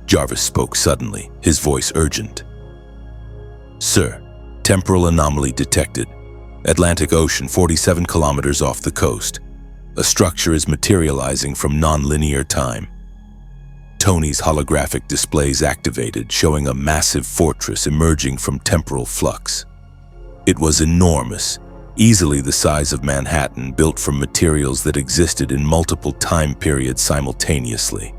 Jarvis spoke suddenly, his voice urgent. Sir, temporal anomaly detected. Atlantic Ocean, 47 kilometers off the coast. A structure is materializing from non-linear time. Tony's holographic displays activated, showing a massive fortress emerging from temporal flux. It was enormous, easily the size of Manhattan, built from materials that existed in multiple time periods simultaneously.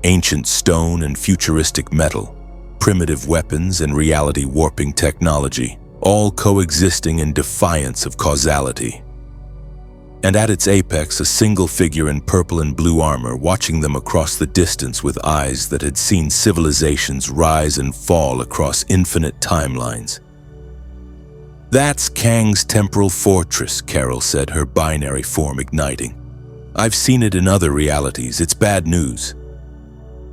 Ancient stone and futuristic metal, primitive weapons and reality warping technology, all coexisting in defiance of causality. And at its apex, a single figure in purple and blue armor, watching them across the distance with eyes that had seen civilizations rise and fall across infinite timelines. That's Kang's temporal fortress, Carol said, her binary form igniting. I've seen it in other realities. It's bad news.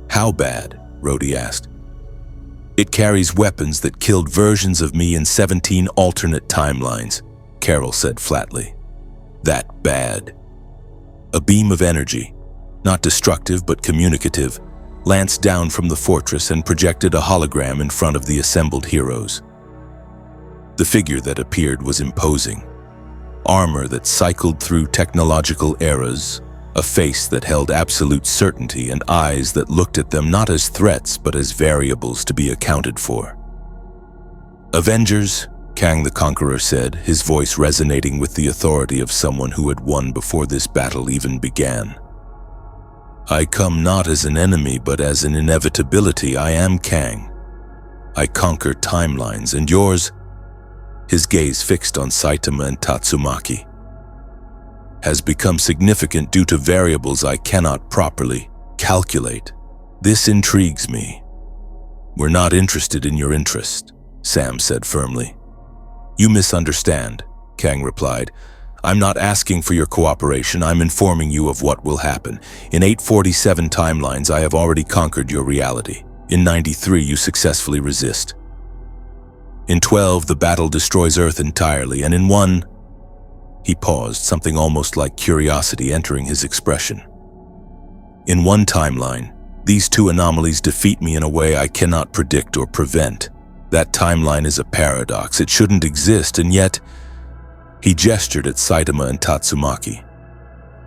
How bad? Rhodey asked. It carries weapons that killed versions of me in 17 alternate timelines, Carol said flatly. That bad. A beam of energy, not destructive but communicative, lanced down from the fortress and projected a hologram in front of the assembled heroes. The figure that appeared was imposing. Armor that cycled through technological eras, a face that held absolute certainty, and eyes that looked at them not as threats but as variables to be accounted for. Avengers, Kang the Conqueror said, his voice resonating with the authority of someone who had won before this battle even began. I come not as an enemy, but as an inevitability. I am Kang. I conquer timelines, and yours, his gaze fixed on Saitama and Tatsumaki, has become significant due to variables I cannot properly calculate. This intrigues me. We're not interested in your interest, Sam said firmly. You misunderstand, Kang replied. I'm not asking for your cooperation. I'm informing you of what will happen. In 847 timelines, I have already conquered your reality. In 93, you successfully resist. In 12, the battle destroys Earth entirely, and in 1, he paused, something almost like curiosity entering his expression. In 1 timeline, these 2 anomalies defeat me in a way I cannot predict or prevent. That timeline is a paradox. It shouldn't exist, and yet, he gestured at Saitama and Tatsumaki.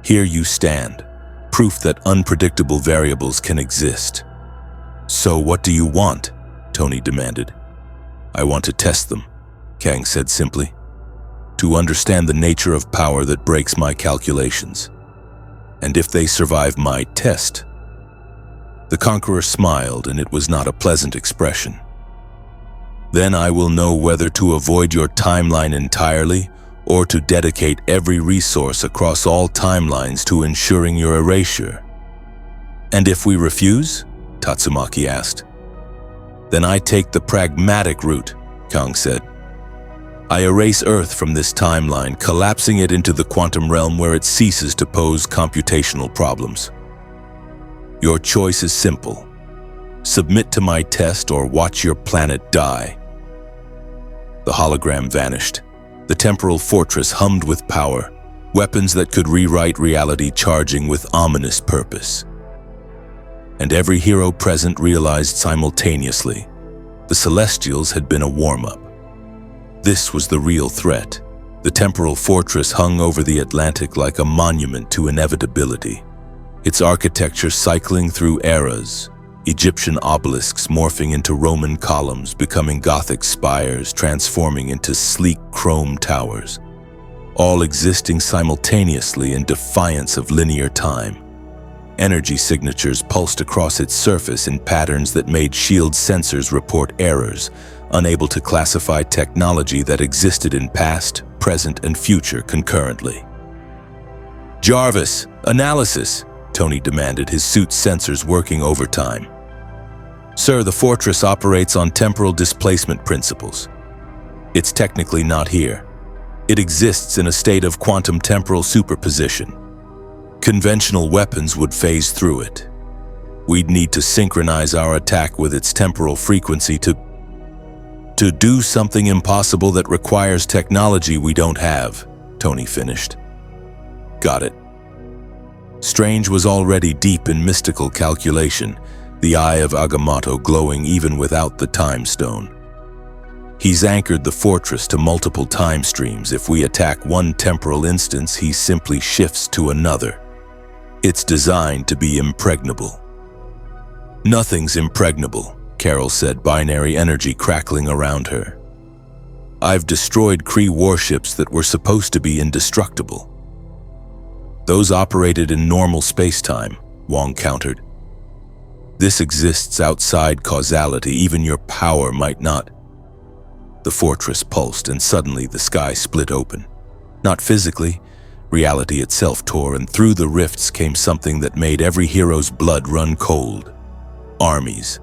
Here you stand, proof that unpredictable variables can exist. So what do you want? Tony demanded. I want to test them, Kang said simply. To understand the nature of power that breaks my calculations. And if they survive my test. The Conqueror smiled, and it was not a pleasant expression. Then I will know whether to avoid your timeline entirely or to dedicate every resource across all timelines to ensuring your erasure." "And if we refuse?" Tatsumaki asked. "Then I take the pragmatic route," Kang said. "I erase Earth from this timeline, collapsing it into the quantum realm where it ceases to pose computational problems. Your choice is simple. Submit to my test or watch your planet die." The hologram vanished. The temporal fortress hummed with power, weapons that could rewrite reality charging with ominous purpose. And every hero present realized simultaneously, the Celestials had been a warm-up. This was the real threat. The temporal fortress hung over the Atlantic like a monument to inevitability, its architecture cycling through eras, Egyptian obelisks morphing into Roman columns, becoming Gothic spires, transforming into sleek chrome towers, all existing simultaneously in defiance of linear time. Energy signatures pulsed across its surface in patterns that made shield sensors report errors, unable to classify technology that existed in past, present, and future concurrently. "Jarvis, analysis," Tony demanded, his suit's sensors working overtime. "Sir, the fortress operates on temporal displacement principles. It's technically not here. It exists in a state of quantum temporal superposition. Conventional weapons would phase through it. We'd need to synchronize our attack with its temporal frequency to do something impossible that requires technology we don't have," Tony finished. "Got it." Strange was already deep in mystical calculation, the eye of Agamotto glowing even without the time stone. He's anchored the fortress to multiple time streams. If we attack one temporal instance, he simply shifts to another. It's designed to be impregnable. "Nothing's impregnable," Carol said, binary energy crackling around her. "I've destroyed Kree warships that were supposed to be indestructible." "Those operated in normal space-time," Wong countered. "This exists outside causality. Even your power might not." The fortress pulsed, and suddenly the sky split open. Not physically, reality itself tore, and through the rifts came something that made every hero's blood run cold. Armies.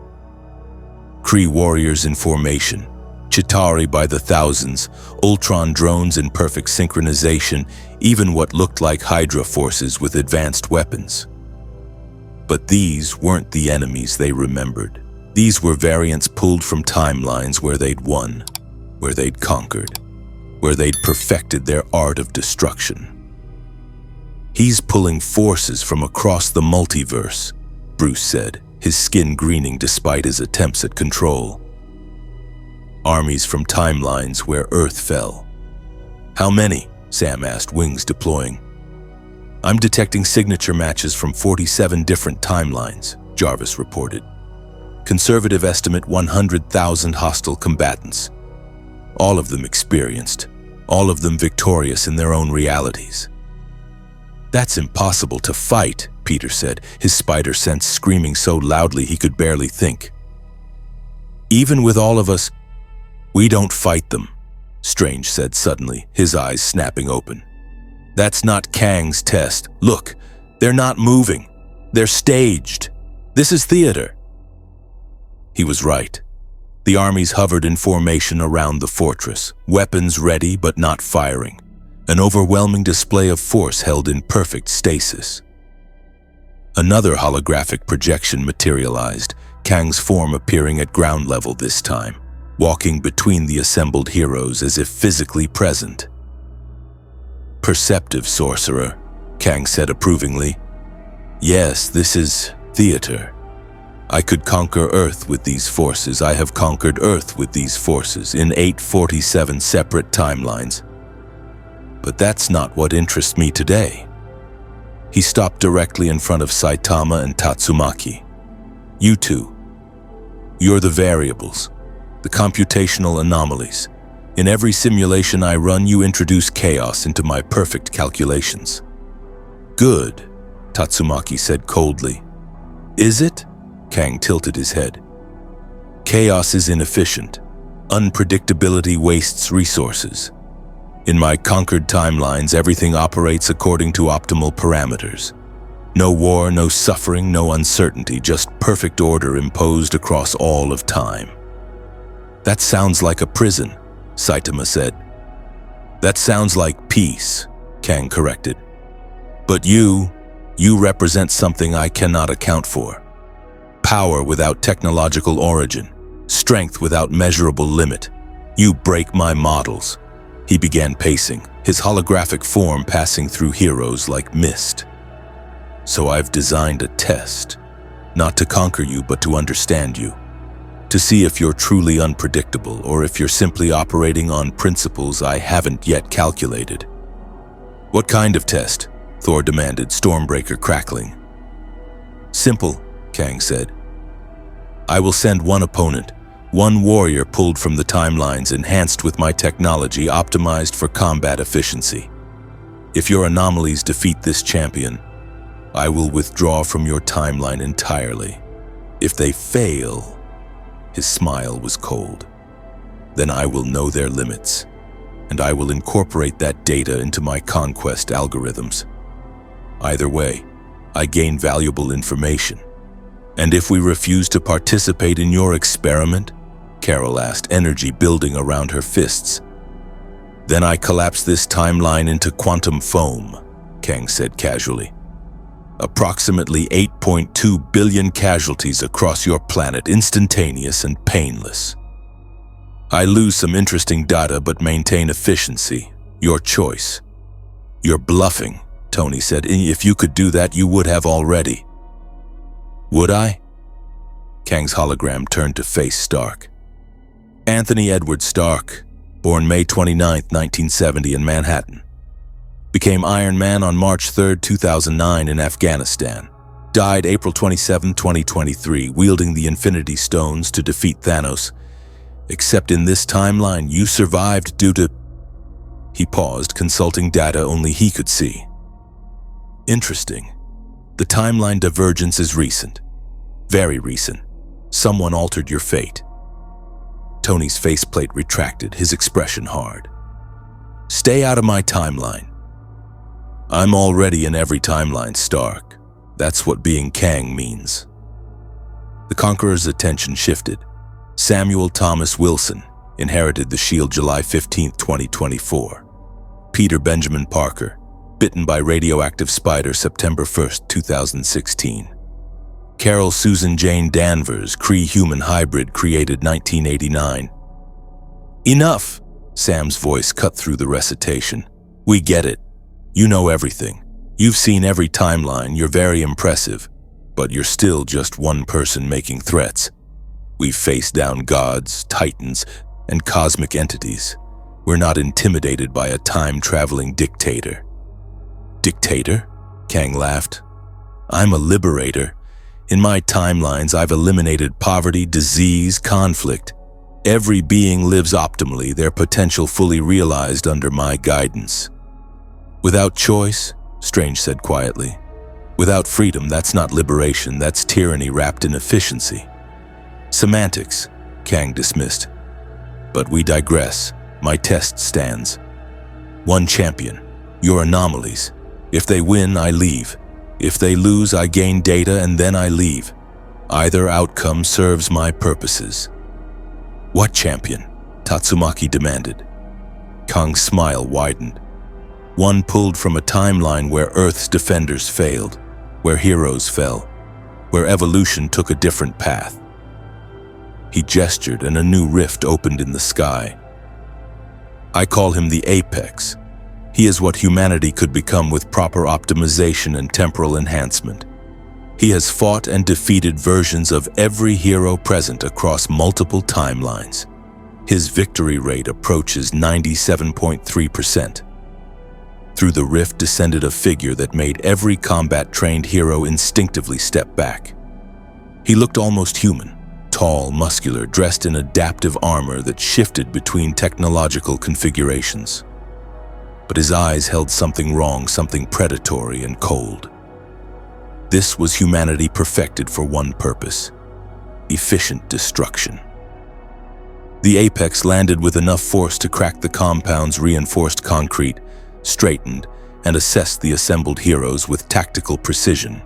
Kree warriors in formation, Chitauri by the thousands, Ultron drones in perfect synchronization, even what looked like Hydra forces with advanced weapons. But these weren't the enemies they remembered. These were variants pulled from timelines where they'd won, where they'd conquered, where they'd perfected their art of destruction. "He's pulling forces from across the multiverse," Bruce said, his skin greening despite his attempts at control. "Armies from timelines where Earth fell." "How many?" Sam asked, wings deploying. "I'm detecting signature matches from 47 different timelines," Jarvis reported. "Conservative estimate 100,000 hostile combatants. All of them experienced, all of them victorious in their own realities." "That's impossible to fight," Peter said, his spider sense screaming so loudly he could barely think. "Even with all of us, we don't fight them," Strange said suddenly, his eyes snapping open. "That's not Kang's test. Look, they're not moving. They're staged. This is theater." He was right. The armies hovered in formation around the fortress, weapons ready but not firing, an overwhelming display of force held in perfect stasis. Another holographic projection materialized, Kang's form appearing at ground level this time, walking between the assembled heroes as if physically present. "Perceptive sorcerer," Kang said approvingly. "Yes, this is theater. I could conquer Earth with these forces. I have conquered Earth with these forces in 847 separate timelines. But that's not what interests me today." He stopped directly in front of Saitama and Tatsumaki. "You two. You're the variables, the computational anomalies. In every simulation I run, you introduce chaos into my perfect calculations." "Good," Tatsumaki said coldly. "Is it?" Kang tilted his head. "Chaos is inefficient. Unpredictability wastes resources. In my conquered timelines, everything operates according to optimal parameters. No war, no suffering, no uncertainty, just perfect order imposed across all of time. That sounds like a prison, Saitama said. That sounds like peace, Kang corrected. But you represent something I cannot account for. Power without technological origin, strength without measurable limit. You break my models. He began pacing, his holographic form passing through heroes like mist. So I've designed a test, not to conquer you but to understand you. To see if you're truly unpredictable or if you're simply operating on principles I haven't yet calculated. What kind of test? Thor demanded, Stormbreaker crackling. Simple, Kang said. I will send one opponent, one warrior pulled from the timelines enhanced with my technology optimized for combat efficiency. If your anomalies defeat this champion, I will withdraw from your timeline entirely. If they fail, his smile was cold, then I will know their limits, and I will incorporate that data into my conquest algorithms. Either way, I gain valuable information. And if we refuse to participate in your experiment, Carol asked, energy building around her fists. Then I collapse this timeline into quantum foam, Kang said casually. Approximately 8.2 billion casualties across your planet, instantaneous and painless. I lose some interesting data but maintain efficiency. Your choice. You're bluffing, Tony said. If you could do that, you would have already. Would I? Kang's hologram turned to face Stark. Anthony Edward Stark, born May 29, 1970 in Manhattan. Became Iron Man on March 3, 2009 in Afghanistan. Died April 27, 2023, wielding the Infinity Stones to defeat Thanos. Except in this timeline, you survived due to... He paused, consulting data only he could see. Interesting. The timeline divergence is recent. Very recent. Someone altered your fate. Tony's faceplate retracted, his expression hard. Stay out of my timeline. I'm already in every timeline, Stark. That's what being Kang means. The Conqueror's attention shifted. Samuel Thomas Wilson inherited the shield July 15, 2024. Peter Benjamin Parker, bitten by radioactive spider September 1, 2016. Carol Susan Jane Danvers, Kree-human hybrid created 1989. Enough! Sam's voice cut through the recitation. We get it. You know everything. You've seen every timeline, you're very impressive. But you're still just one person making threats. We've faced down gods, titans, and cosmic entities. We're not intimidated by a time-traveling dictator. Dictator? Kang laughed. I'm a liberator. In my timelines, I've eliminated poverty, disease, conflict. Every being lives optimally, their potential fully realized under my guidance. Without choice, Strange said quietly. Without freedom, that's not liberation, that's tyranny wrapped in efficiency. Semantics, Kang dismissed. But we digress. My test stands. One champion, your anomalies. If they win, I leave. If they lose, I gain data and then I leave. Either outcome serves my purposes. What champion? Tatsumaki demanded. Kang's smile widened. One pulled from a timeline where Earth's defenders failed, where heroes fell, where evolution took a different path. He gestured and a new rift opened in the sky. I call him the Apex. He is what humanity could become with proper optimization and temporal enhancement. He has fought and defeated versions of every hero present across multiple timelines. His victory rate approaches 97.3%. Through the rift descended a figure that made every combat-trained hero instinctively step back. He looked almost human, tall, muscular, dressed in adaptive armor that shifted between technological configurations. But his eyes held something wrong, something predatory and cold. This was humanity perfected for one purpose: efficient destruction. The apex landed with enough force to crack the compound's reinforced concrete, straightened, and assessed the assembled heroes with tactical precision.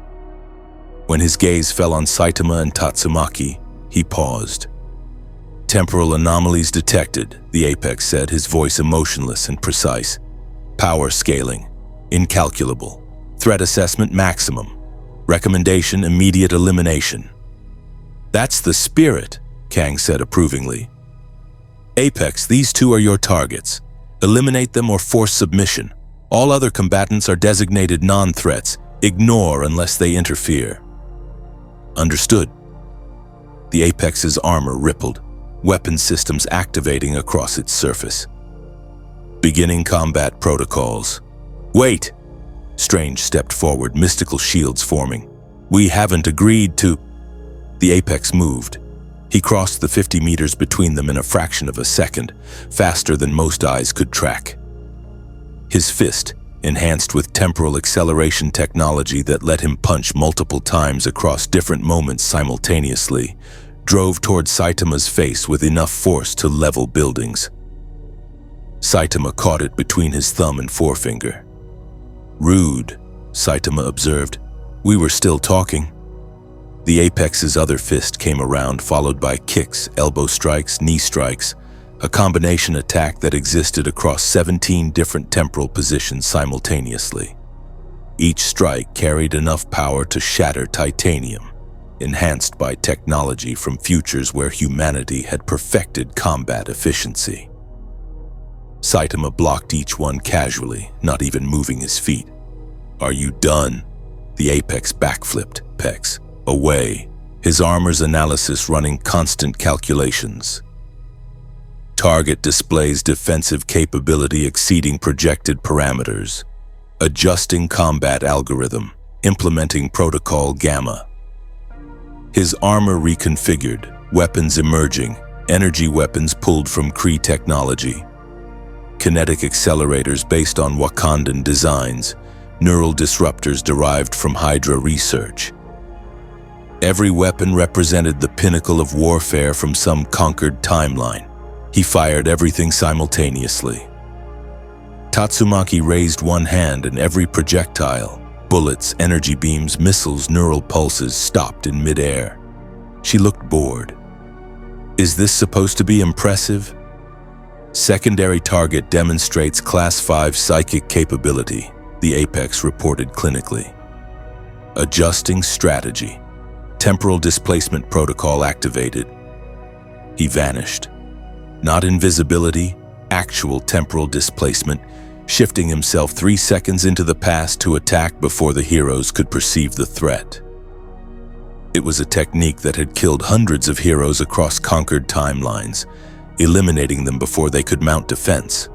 When his gaze fell on Saitama and Tatsumaki, he paused. "Temporal anomalies detected," the apex said, his voice emotionless and precise. "Power scaling, incalculable. Threat assessment maximum. Recommendation immediate elimination." "That's the spirit," Kang said approvingly. "Apex, these two are your targets. Eliminate them or force submission. All other combatants are designated non-threats. Ignore unless they interfere." "Understood." The Apex's armor rippled, weapon systems activating across its surface. "Beginning combat protocols." "Wait!" Strange stepped forward, mystical shields forming. "We haven't agreed to—" The apex moved. He crossed the 50 meters between them in a fraction of a second, faster than most eyes could track. His fist, enhanced with temporal acceleration technology that let him punch multiple times across different moments simultaneously, drove toward Saitama's face with enough force to level buildings. Saitama caught it between his thumb and forefinger. "Rude," Saitama observed. "We were still talking." The apex's other fist came around, followed by kicks, elbow strikes, knee strikes, a combination attack that existed across 17 different temporal positions simultaneously. Each strike carried enough power to shatter titanium, enhanced by technology from futures where humanity had perfected combat efficiency. Saitama blocked each one casually, not even moving his feet. "Are you done?" The apex backflipped, pecs, away, his armor's analysis running constant calculations. Target displays defensive capability exceeding projected parameters. Adjusting combat algorithm, implementing protocol Gamma. His armor reconfigured, weapons emerging, energy weapons pulled from Kree technology. Kinetic accelerators based on Wakandan designs, neural disruptors derived from Hydra research. Every weapon represented the pinnacle of warfare from some conquered timeline. He fired everything simultaneously. Tatsumaki raised one hand and every projectile, bullets, energy beams, missiles, neural pulses stopped in midair. She looked bored. "Is this supposed to be impressive?" "Secondary target demonstrates Class 5 psychic capability," the apex reported clinically. "Adjusting strategy. Temporal displacement protocol activated." He vanished. Not invisibility, actual temporal displacement, shifting himself 3 seconds into the past to attack before the heroes could perceive the threat. It was a technique that had killed hundreds of heroes across conquered timelines, eliminating them before they could mount defense.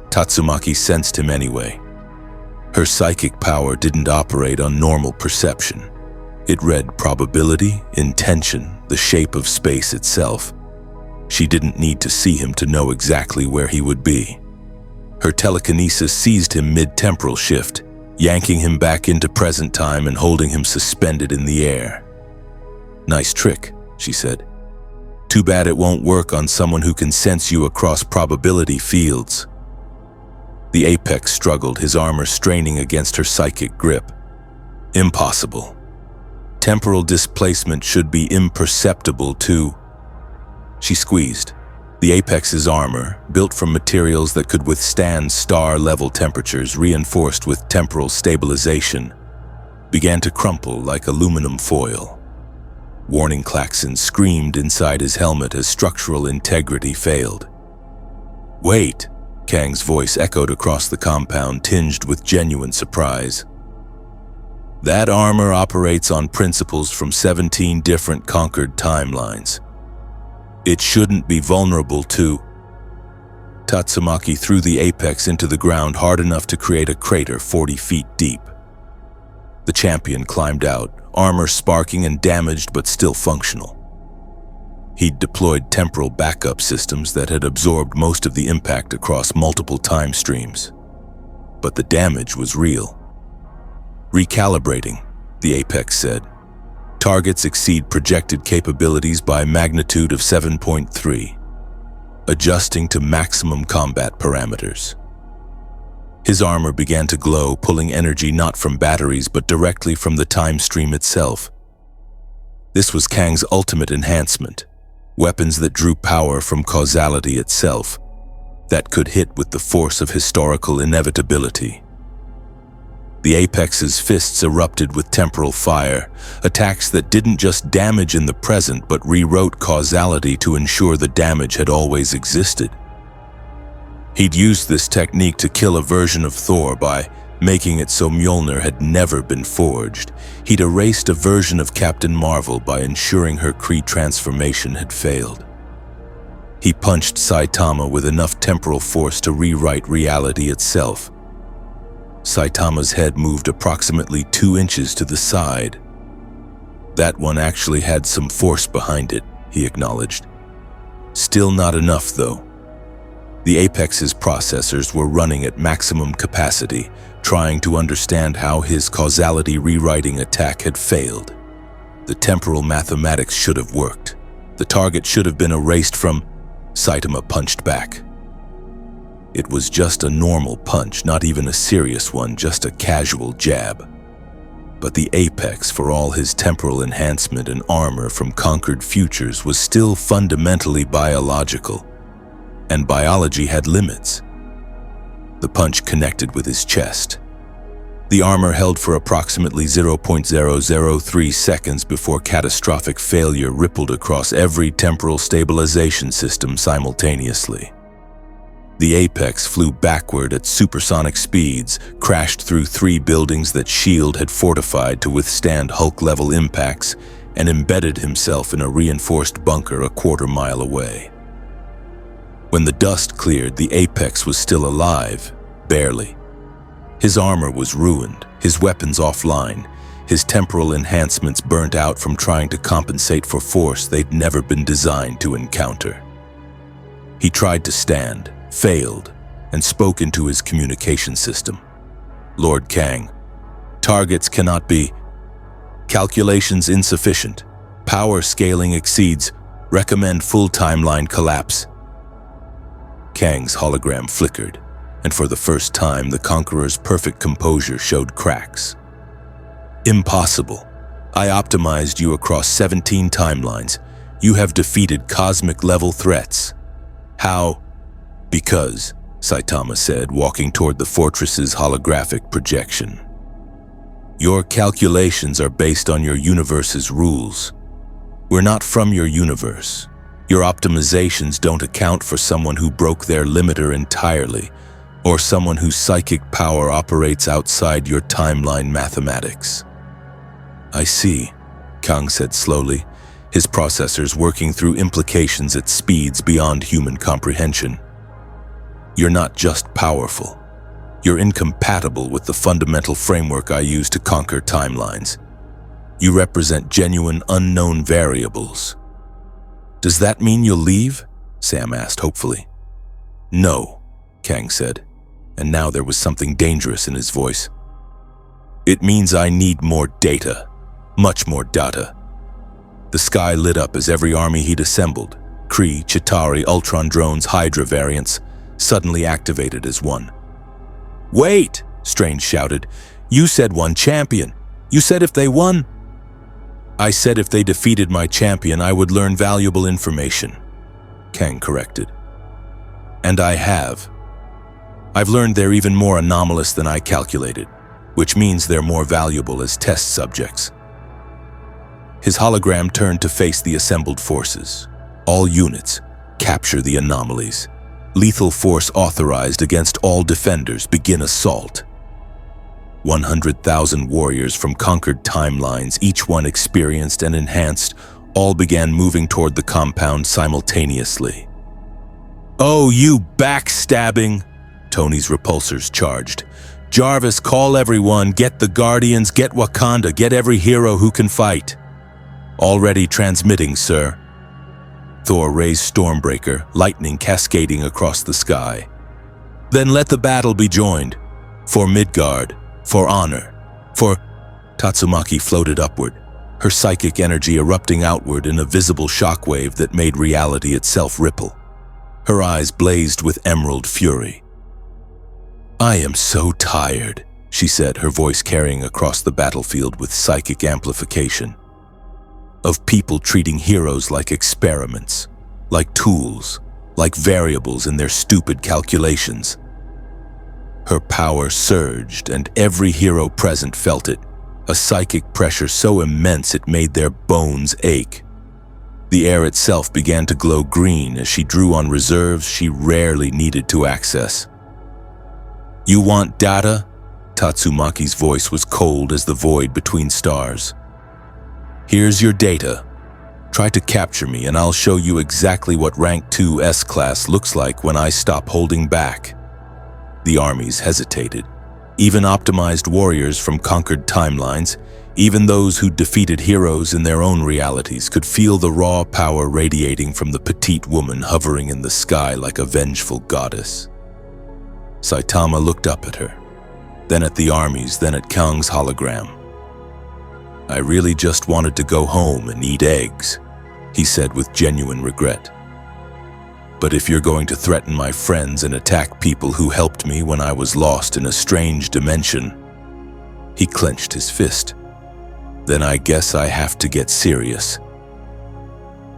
Tatsumaki sensed him anyway. Her psychic power didn't operate on normal perception. It read probability, intention, the shape of space itself. She didn't need to see him to know exactly where he would be. Her telekinesis seized him mid-temporal shift, yanking him back into present time and holding him suspended in the air. "Nice trick," she said. "Too bad it won't work on someone who can sense you across probability fields." The apex struggled, his armor straining against her psychic grip. "Impossible. Temporal displacement should be imperceptible to—" She squeezed. The apex's armor, built from materials that could withstand star-level temperatures reinforced with temporal stabilization, began to crumple like aluminum foil. Warning klaxons screamed inside his helmet as structural integrity failed. "Wait!" Kang's voice echoed across the compound, tinged with genuine surprise. "That armor operates on principles from 17 different conquered timelines. It shouldn't be vulnerable to—" Tatsumaki threw the apex into the ground hard enough to create a crater 40 feet deep. The champion climbed out, armor sparking and damaged but still functional. He'd deployed temporal backup systems that had absorbed most of the impact across multiple time streams. But the damage was real. "Recalibrating," the apex said. "Targets exceed projected capabilities by magnitude of 7.3. adjusting to maximum combat parameters. His armor began to glow, pulling energy not from batteries but directly from the time stream itself. This was Kang's ultimate enhancement, weapons that drew power from causality itself, that could hit with the force of historical inevitability. The Apex's fists erupted with temporal fire, attacks that didn't just damage in the present but rewrote causality to ensure the damage had always existed. He'd used this technique to kill a version of Thor by making it so Mjolnir had never been forged. He'd erased a version of Captain Marvel by ensuring her Kree transformation had failed. He punched Saitama with enough temporal force to rewrite reality itself. Saitama's head moved approximately 2 inches to the side. That one actually had some force behind it, he acknowledged. Still not enough, though. The Apex's processors were running at maximum capacity, trying to understand how his causality rewriting attack had failed. The temporal mathematics should have worked. The target should have been erased from... Saitama punched back. It was just a normal punch, not even a serious one, just a casual jab. But the Apex, for all his temporal enhancement and armor from conquered futures, was still fundamentally biological. And biology had limits. The punch connected with his chest. The armor held for approximately 0.003 seconds before catastrophic failure rippled across every temporal stabilization system simultaneously. The Apex flew backward at supersonic speeds, crashed through 3 buildings that S.H.I.E.L.D. had fortified to withstand Hulk-level impacts, and embedded himself in a reinforced bunker a quarter-mile away. When the dust cleared, the Apex was still alive, barely. His armor was ruined, his weapons offline, his temporal enhancements burnt out from trying to compensate for force they'd never been designed to encounter. He tried to stand, failed, and spoke into his communication system. Lord Kang, targets cannot be. Calculations insufficient. Power scaling exceeds. Recommend full timeline collapse. Kang's hologram flickered, and for the first time the Conqueror's perfect composure showed cracks. Impossible. I optimized you across 17 timelines. You have defeated cosmic-level threats. How? Because, Saitama said, walking toward the fortress's holographic projection. Your calculations are based on your universe's rules. We're not from your universe. Your optimizations don't account for someone who broke their limiter entirely, or someone whose psychic power operates outside your timeline mathematics. I see, Kang said slowly, his processors working through implications at speeds beyond human comprehension. You're not just powerful. You're incompatible with the fundamental framework I use to conquer timelines. You represent genuine unknown variables. Does that mean you'll leave? Sam asked hopefully. No, Kang said, and now there was something dangerous in his voice. It means I need more data, much more data. The sky lit up as every army he'd assembled, Kree, Chitauri, Ultron drones, Hydra variants, suddenly activated as one. Wait, Strange shouted. You said one champion. You said if they won? I said if they defeated my champion, I would learn valuable information, Kang corrected. And I have. I've learned they're even more anomalous than I calculated, which means they're more valuable as test subjects. His hologram turned to face the assembled forces. All units, capture the anomalies. Lethal force authorized against all defenders, begin assault. 100,000 warriors from conquered timelines, each one experienced and enhanced, all began moving toward the compound simultaneously. Oh, you backstabbing! Tony's repulsors charged. Jarvis, call everyone, get the Guardians, get Wakanda, get every hero who can fight. Already transmitting, sir. Thor raised Stormbreaker, lightning cascading across the sky. Then let the battle be joined. For Midgard, for honor, for... Tatsumaki floated upward, her psychic energy erupting outward in a visible shockwave that made reality itself ripple. Her eyes blazed with emerald fury. "I am so tired," she said, her voice carrying across the battlefield with psychic amplification, "of people treating heroes like experiments, like tools, like variables in their stupid calculations." Her power surged, and every hero present felt it, a psychic pressure so immense it made their bones ache. The air itself began to glow green as she drew on reserves she rarely needed to access. "You want data?" Tatsumaki's voice was cold as the void between stars. "Here's your data. Try to capture me and I'll show you exactly what Rank 2 S-Class looks like when I stop holding back." The armies hesitated. Even optimized warriors from conquered timelines, even those who defeated heroes in their own realities, could feel the raw power radiating from the petite woman hovering in the sky like a vengeful goddess. Saitama looked up at her, then at the armies, then at Kang's hologram. "I really just wanted to go home and eat eggs," he said with genuine regret. "But if you're going to threaten my friends and attack people who helped me when I was lost in a strange dimension," he clenched his fist, "then I guess I have to get serious."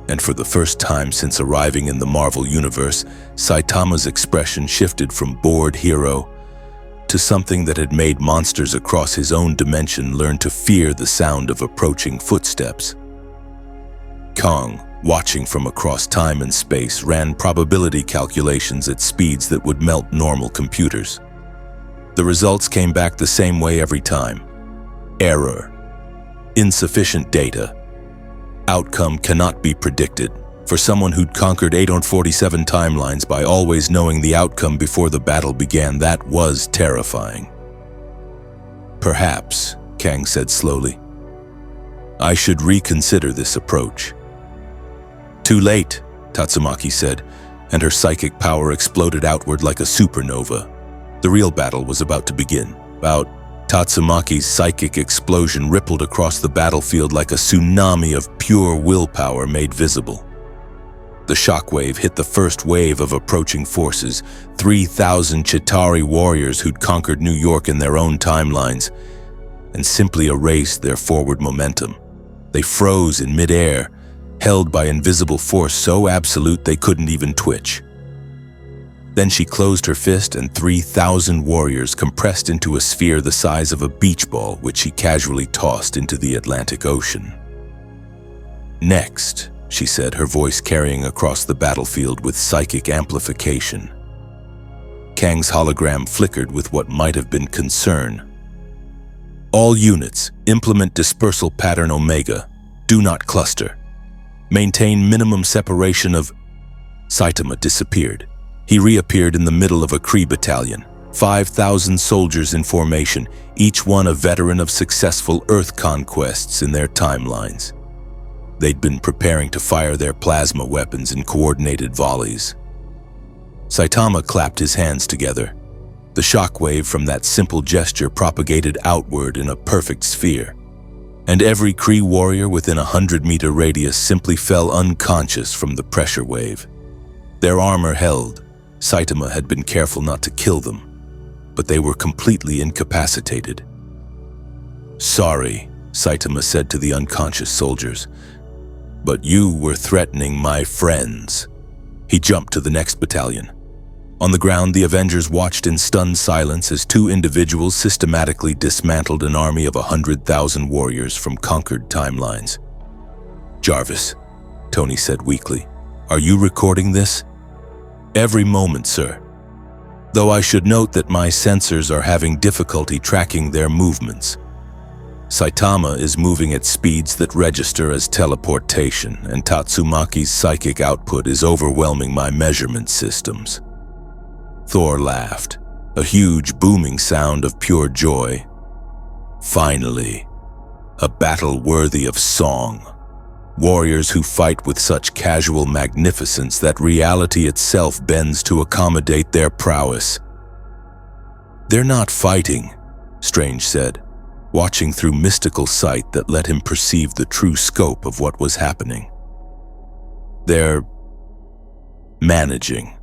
And for the first time since arriving in the Marvel Universe, Saitama's expression shifted from bored hero to something that had made monsters across his own dimension learn to fear the sound of approaching footsteps. Kang, watching from across time and space, ran probability calculations at speeds that would melt normal computers. The results came back the same way every time. Error. Insufficient data. Outcome cannot be predicted. For someone who'd conquered 847 timelines by always knowing the outcome before the battle began, that was terrifying. "Perhaps," Kang said slowly, "I should reconsider this approach." "Too late," Tatsumaki said, and her psychic power exploded outward like a supernova. The real battle was about to begin. Tatsumaki's psychic explosion rippled across the battlefield like a tsunami of pure willpower made visible. The shockwave hit the first wave of approaching forces, 3,000 Chitauri warriors who'd conquered New York in their own timelines, and simply erased their forward momentum. They froze in midair, held by invisible force so absolute they couldn't even twitch. Then she closed her fist and 3,000 warriors compressed into a sphere the size of a beach ball, which she casually tossed into the Atlantic Ocean. "Next," she said, her voice carrying across the battlefield with psychic amplification. Kang's hologram flickered with what might have been concern. "All units, implement dispersal pattern Omega. Do not cluster. Maintain minimum separation of..." Saitama disappeared. He reappeared in the middle of a Kree battalion, 5,000 soldiers in formation, each one a veteran of successful Earth conquests in their timelines. They'd been preparing to fire their plasma weapons in coordinated volleys. Saitama clapped his hands together. The shockwave from that simple gesture propagated outward in a perfect sphere, and every Kree warrior within a 100-meter radius simply fell unconscious from the pressure wave. Their armor held. Saitama had been careful not to kill them, but they were completely incapacitated. "Sorry," Saitama said to the unconscious soldiers, "but you were threatening my friends." He jumped to the next battalion. On the ground, the Avengers watched in stunned silence as two individuals systematically dismantled an army of 100,000 warriors from conquered timelines. "Jarvis," Tony said weakly, "are you recording this?" "Every moment, sir. Though I should note that my sensors are having difficulty tracking their movements. Saitama is moving at speeds that register as teleportation, and Tatsumaki's psychic output is overwhelming my measurement systems." Thor laughed, a huge booming sound of pure joy. "Finally, a battle worthy of song. Warriors who fight with such casual magnificence that reality itself bends to accommodate their prowess." "They're not fighting," Strange said, watching through mystical sight that let him perceive the true scope of what was happening. "They're managing."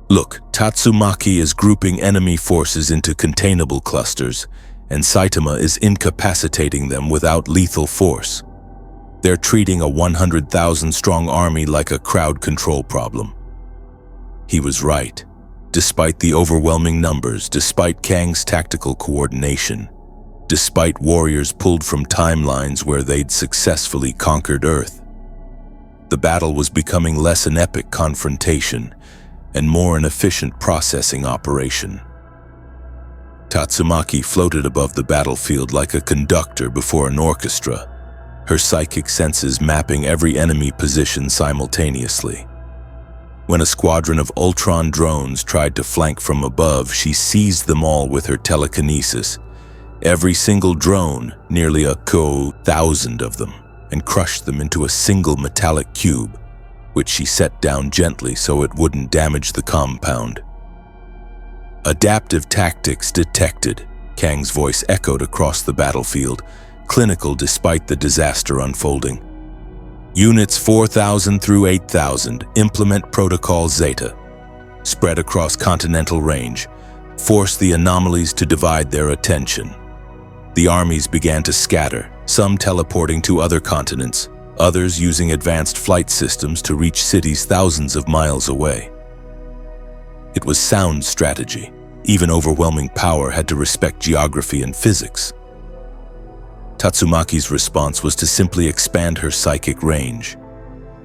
Look, Tatsumaki is grouping enemy forces into containable clusters, and Saitama is incapacitating them without lethal force. They're treating a 100,000-strong army like a crowd control problem. He was right. Despite the overwhelming numbers, despite Kang's tactical coordination, despite warriors pulled from timelines where they'd successfully conquered Earth, the battle was becoming less an epic confrontation and more an efficient processing operation. Tatsumaki floated above the battlefield like a conductor before an orchestra, her psychic senses mapping every enemy position simultaneously. When a squadron of Ultron drones tried to flank from above, she seized them all with her telekinesis. Every single drone, nearly 1,000 of them, and crushed them into a single metallic cube, which she set down gently so it wouldn't damage the compound. Adaptive tactics detected, Kang's voice echoed across the battlefield, clinical despite the disaster unfolding. Units 4,000 through 8,000, implement Protocol Zeta. Spread across continental range. Force the anomalies to divide their attention. The armies began to scatter, some teleporting to other continents, others using advanced flight systems to reach cities thousands of miles away. It was sound strategy. Even overwhelming power had to respect geography and physics. Tatsumaki's response was to simply expand her psychic range.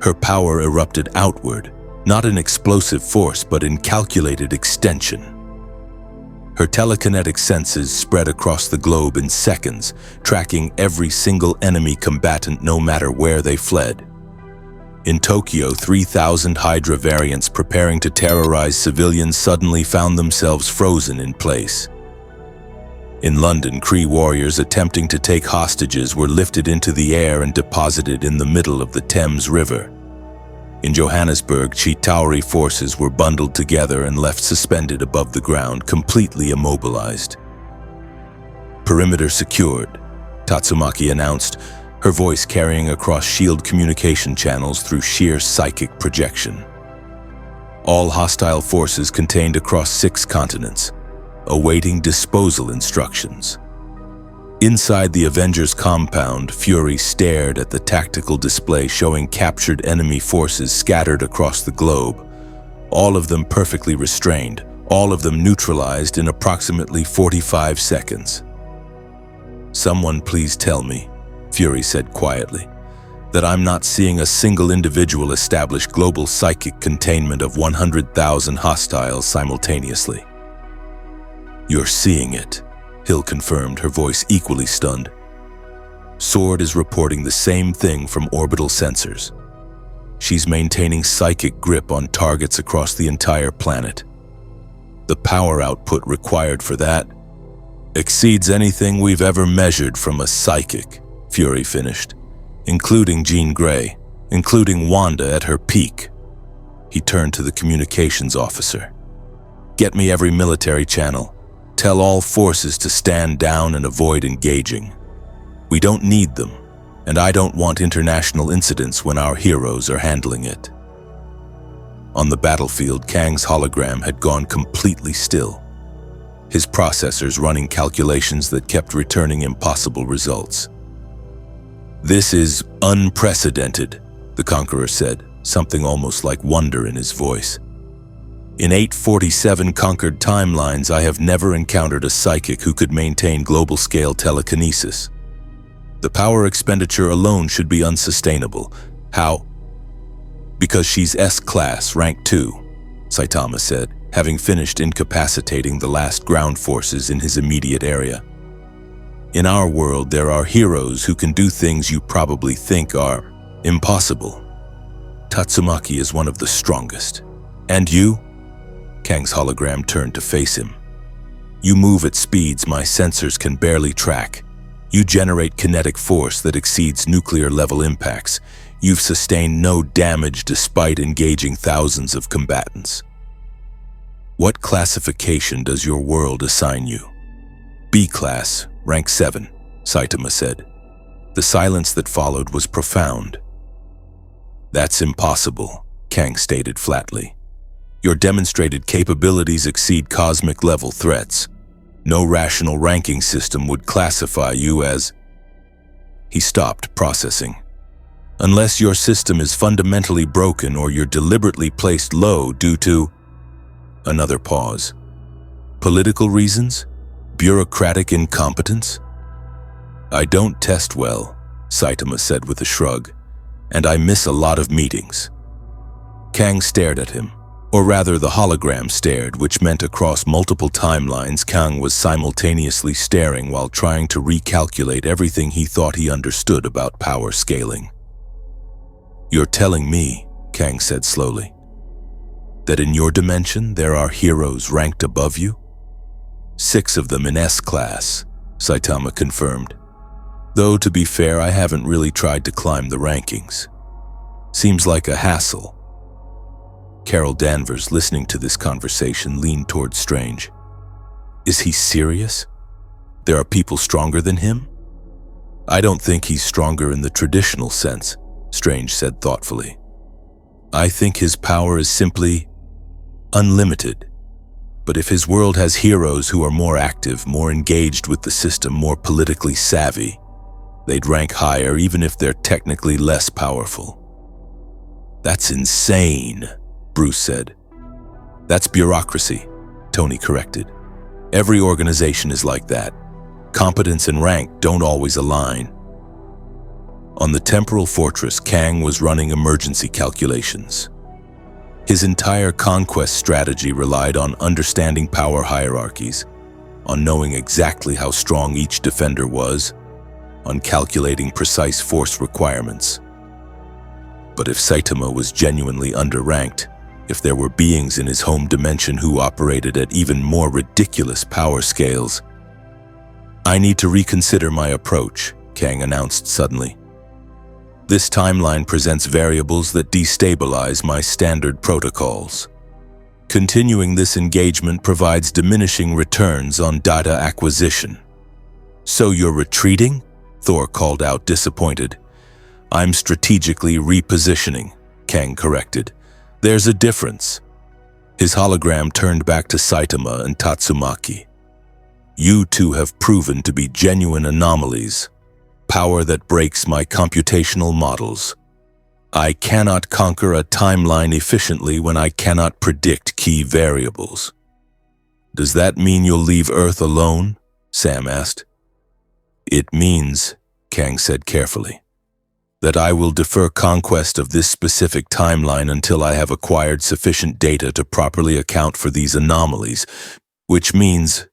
Her power erupted outward, not in explosive force but in calculated extension. Her telekinetic senses spread across the globe in seconds, tracking every single enemy combatant no matter where they fled. In Tokyo, 3,000 Hydra variants preparing to terrorize civilians suddenly found themselves frozen in place. In London, Kree warriors attempting to take hostages were lifted into the air and deposited in the middle of the Thames River. In Johannesburg, Chitauri forces were bundled together and left suspended above the ground, completely immobilized. Perimeter secured, Tatsumaki announced, her voice carrying across shield communication channels through sheer psychic projection. All hostile forces contained across 6 continents, awaiting disposal instructions. Inside the Avengers compound, Fury stared at the tactical display showing captured enemy forces scattered across the globe, all of them perfectly restrained, all of them neutralized in approximately 45 seconds. "Someone please tell me," Fury said quietly, "that I'm not seeing a single individual establish global psychic containment of 100,000 hostiles simultaneously." "You're seeing it," Hill confirmed, her voice equally stunned. "Sword is reporting the same thing from orbital sensors. She's maintaining psychic grip on targets across the entire planet. The power output required for that exceeds anything we've ever measured from a psychic," Fury finished, "including Jean Grey, including Wanda at her peak." He turned to the communications officer. "Get me every military channel. Tell all forces to stand down and avoid engaging. We don't need them, and I don't want international incidents when our heroes are handling it." On the battlefield, Kang's hologram had gone completely still, his processors running calculations that kept returning impossible results. "This is unprecedented," the Conqueror said, something almost like wonder in his voice. "In 847 conquered timelines, I have never encountered a psychic who could maintain global-scale telekinesis. The power expenditure alone should be unsustainable. How?" "Because she's S-class, rank 2, Saitama said, having finished incapacitating the last ground forces in his immediate area. "In our world, there are heroes who can do things you probably think are impossible. Tatsumaki is one of the strongest. And you?" Kang's hologram turned to face him. "You move at speeds my sensors can barely track. You generate kinetic force that exceeds nuclear-level impacts. You've sustained no damage despite engaging thousands of combatants. What classification does your world assign you?" "B-class, rank 7, Saitama said. The silence that followed was profound. "That's impossible," Kang stated flatly. Your demonstrated capabilities exceed cosmic-level threats. No rational ranking system would classify you as... He stopped, processing. Unless your system is fundamentally broken or you're deliberately placed low due to... Another pause. Political reasons? Bureaucratic incompetence? I don't test well, Saitama said with a shrug, and I miss a lot of meetings. Kang stared at him, or rather the hologram stared, which meant across multiple timelines Kang was simultaneously staring while trying to recalculate everything he thought he understood about power scaling. You're telling me, Kang said slowly, that in your dimension there are heroes ranked above you? 6 of them in S-class, Saitama confirmed. Though, to be fair, I haven't really tried to climb the rankings. Seems like a hassle. Carol Danvers, listening to this conversation, leaned toward Strange. Is he serious? There are people stronger than him? I don't think he's stronger in the traditional sense, Strange said thoughtfully. I think his power is simply unlimited. But if his world has heroes who are more active, more engaged with the system, more politically savvy, they'd rank higher even if they're technically less powerful. That's insane, Bruce said. That's bureaucracy, Tony corrected. Every organization is like that. Competence and rank don't always align. On the temporal fortress, Kang was running emergency calculations. His entire conquest strategy relied on understanding power hierarchies, on knowing exactly how strong each defender was, on calculating precise force requirements. But if Saitama was genuinely underranked, if there were beings in his home dimension who operated at even more ridiculous power scales, I need to reconsider my approach, Kang announced suddenly. This timeline presents variables that destabilize my standard protocols. Continuing this engagement provides diminishing returns on data acquisition. So you're retreating? Thor called out, disappointed. I'm strategically repositioning, Kang corrected. There's a difference. His hologram turned back to Saitama and Tatsumaki. You two have proven to be genuine anomalies. Power that breaks my computational models. I cannot conquer a timeline efficiently when I cannot predict key variables. Does that mean you'll leave Earth alone? Sam asked. It means, Kang said carefully, that I will defer conquest of this specific timeline until I have acquired sufficient data to properly account for these anomalies, which means...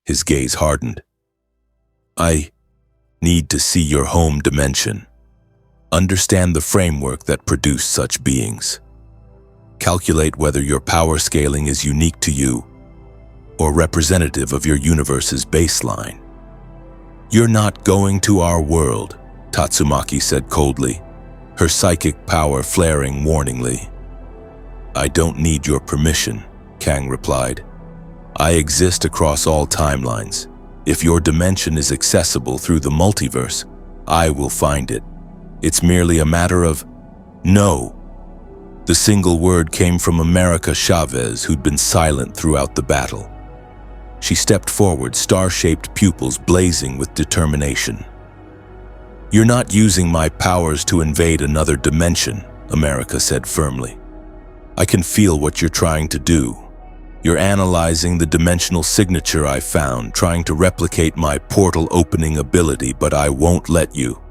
His gaze hardened. I need to see your home dimension. Understand the framework that produced such beings. Calculate whether your power scaling is unique to you or representative of your universe's baseline. You're not going to our world, Tatsumaki said coldly, her psychic power flaring warningly. I don't need your permission, Kang replied. I exist across all timelines. If your dimension is accessible through the multiverse, I will find it. It's merely a matter of no. The single word came from America Chavez, who'd been silent throughout the battle. She stepped forward, star-shaped pupils blazing with determination. You're not using my powers to invade another dimension, America said firmly. I can feel what you're trying to do. You're analyzing the dimensional signature I found, trying to replicate my portal opening ability, but I won't let you.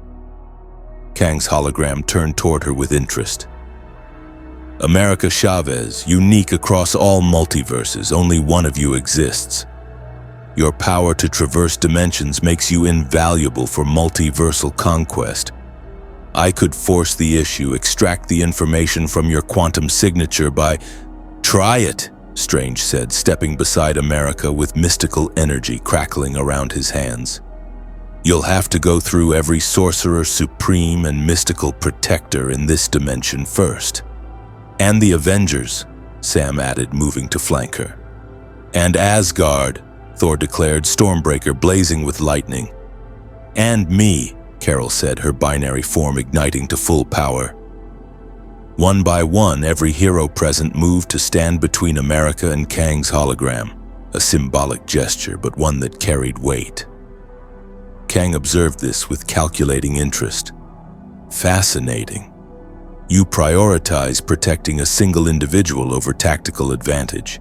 Kang's hologram turned toward her with interest. America Chavez, unique across all multiverses, only one of you exists. Your power to traverse dimensions makes you invaluable for multiversal conquest. I could force the issue, extract the information from your quantum signature by... Try it, Strange said, stepping beside America with mystical energy crackling around his hands. You'll have to go through every sorcerer supreme and mystical protector in this dimension first. And the Avengers, Sam added, moving to flank her. And Asgard, Thor declared, Stormbreaker blazing with lightning. And me, Carol said, her binary form igniting to full power. One by one, every hero present moved to stand between America and Kang's hologram, a symbolic gesture, but one that carried weight. Kang observed this with calculating interest. Fascinating. You prioritize protecting a single individual over tactical advantage.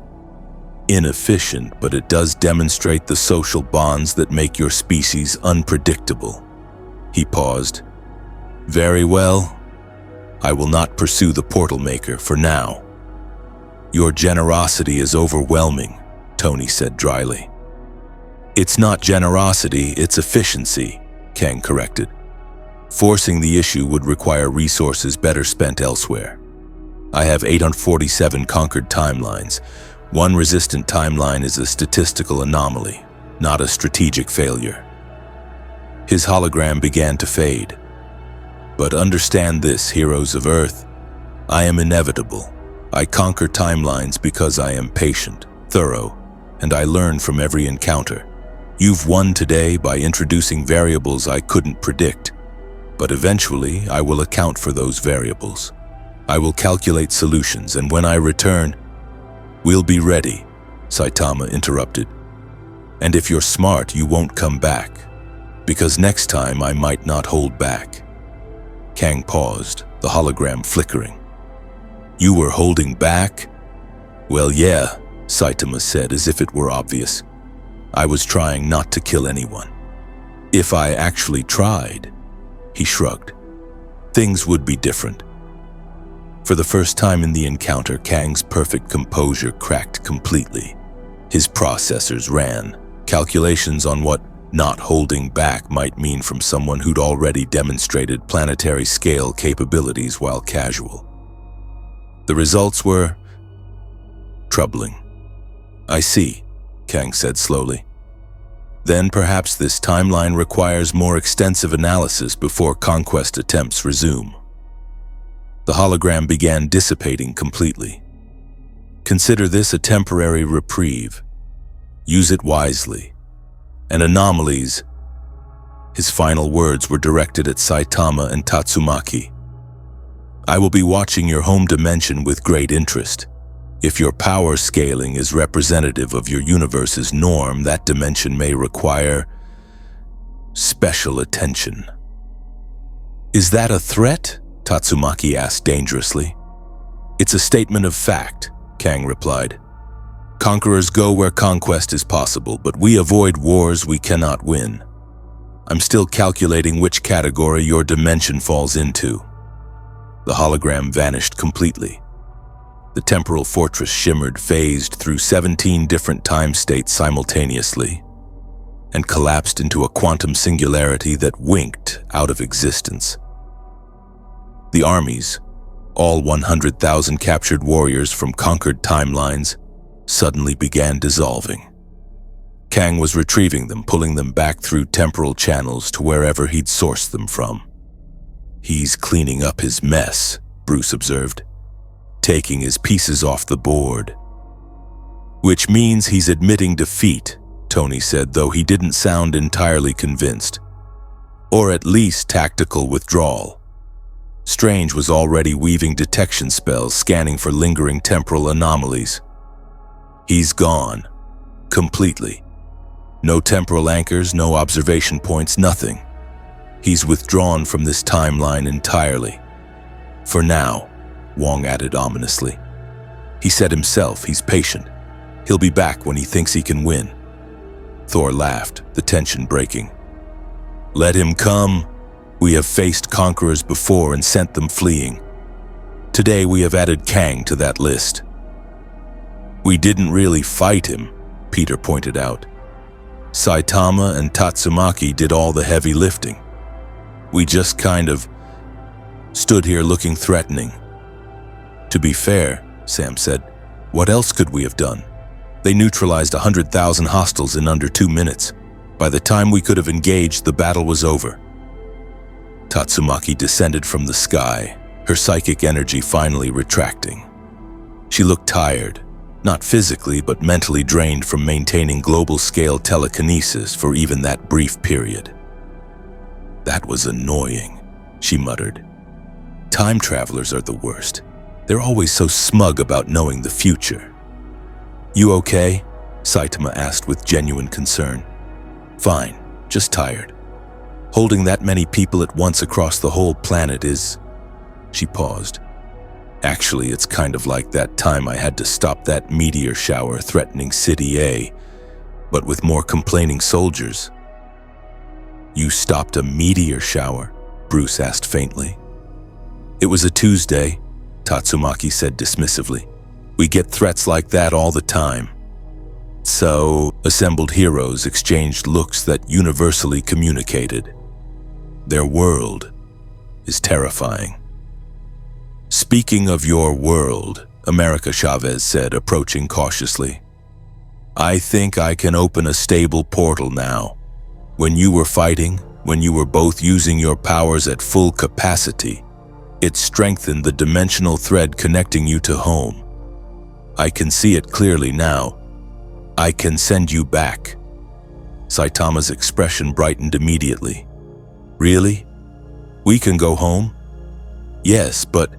Inefficient, but it does demonstrate the social bonds that make your species unpredictable. He paused. Very well. I will not pursue the portal maker for now. Your generosity is overwhelming, Tony said dryly. It's not generosity, it's efficiency, Kang corrected. Forcing the issue would require resources better spent elsewhere. I have 847 conquered timelines. One resistant timeline is a statistical anomaly, not a strategic failure. His hologram began to fade. But understand this, heroes of Earth. I am inevitable. I conquer timelines because I am patient, thorough, and I learn from every encounter. You've won today by introducing variables I couldn't predict. But eventually, I will account for those variables. I will calculate solutions, and when I return, we'll be ready, Saitama interrupted. And if you're smart, you won't come back, because next time I might not hold back. Kang paused, the hologram flickering. You were holding back? Well, yeah, Saitama said as if it were obvious. I was trying not to kill anyone. If I actually tried, he shrugged, things would be different. For the first time in the encounter, Kang's perfect composure cracked completely. His processors ran, calculations on what not holding back might mean from someone who'd already demonstrated planetary scale capabilities while casual. The results were troubling. I see, Kang said slowly. Then perhaps this timeline requires more extensive analysis before conquest attempts resume. The hologram began dissipating completely. Consider this a temporary reprieve. Use it wisely. And anomalies. His final words were directed at Saitama and Tatsumaki. I will be watching your home dimension with great interest. If your power scaling is representative of your universe's norm, that dimension may require special attention. Is that a threat? Tatsumaki asked dangerously. It's a statement of fact, Kang replied. Conquerors go where conquest is possible, but we avoid wars we cannot win. I'm still calculating which category your dimension falls into. The hologram vanished completely. The temporal fortress shimmered, phased through 17 different time states simultaneously, and collapsed into a quantum singularity that winked out of existence. The armies, all 100,000 captured warriors from conquered timelines, suddenly began dissolving. Kang was retrieving them, pulling them back through temporal channels to wherever he'd sourced them from. He's cleaning up his mess, Bruce observed, taking his pieces off the board. Which means he's admitting defeat, Tony said, though he didn't sound entirely convinced. Or at least tactical withdrawal. Strange was already weaving detection spells, scanning for lingering temporal anomalies. He's gone. Completely. No temporal anchors, no observation points, nothing. He's withdrawn from this timeline entirely. For now, Wong added ominously. He said himself he's patient. He'll be back when he thinks he can win. Thor laughed, the tension breaking. Let him come. We have faced conquerors before and sent them fleeing. Today we have added Kang to that list. We didn't really fight him, Peter pointed out. Saitama and Tatsumaki did all the heavy lifting. We just kind of stood here looking threatening. To be fair, Sam said, what else could we have done? They neutralized 100,000 hostiles in under 2 minutes. By the time we could have engaged, the battle was over. Tatsumaki descended from the sky, her psychic energy finally retracting. She looked tired, not physically but mentally drained from maintaining global-scale telekinesis for even that brief period. That was annoying, she muttered. Time travelers are the worst. They're always so smug about knowing the future. You okay? Saitama asked with genuine concern. Fine, just tired. Holding that many people at once across the whole planet is... She paused. Actually, it's kind of like that time I had to stop that meteor shower threatening City A, but with more complaining soldiers. You stopped a meteor shower? Bruce asked faintly. It was a Tuesday, Tatsumaki said dismissively. We get threats like that all the time. So, assembled heroes exchanged looks that universally communicated. Their world is terrifying. Speaking of your world, America Chavez said, approaching cautiously. I think I can open a stable portal now. When you were fighting, when you were both using your powers at full capacity, it strengthened the dimensional thread connecting you to home. I can see it clearly now. I can send you back. Saitama's expression brightened immediately. Really? We can go home? Yes, but...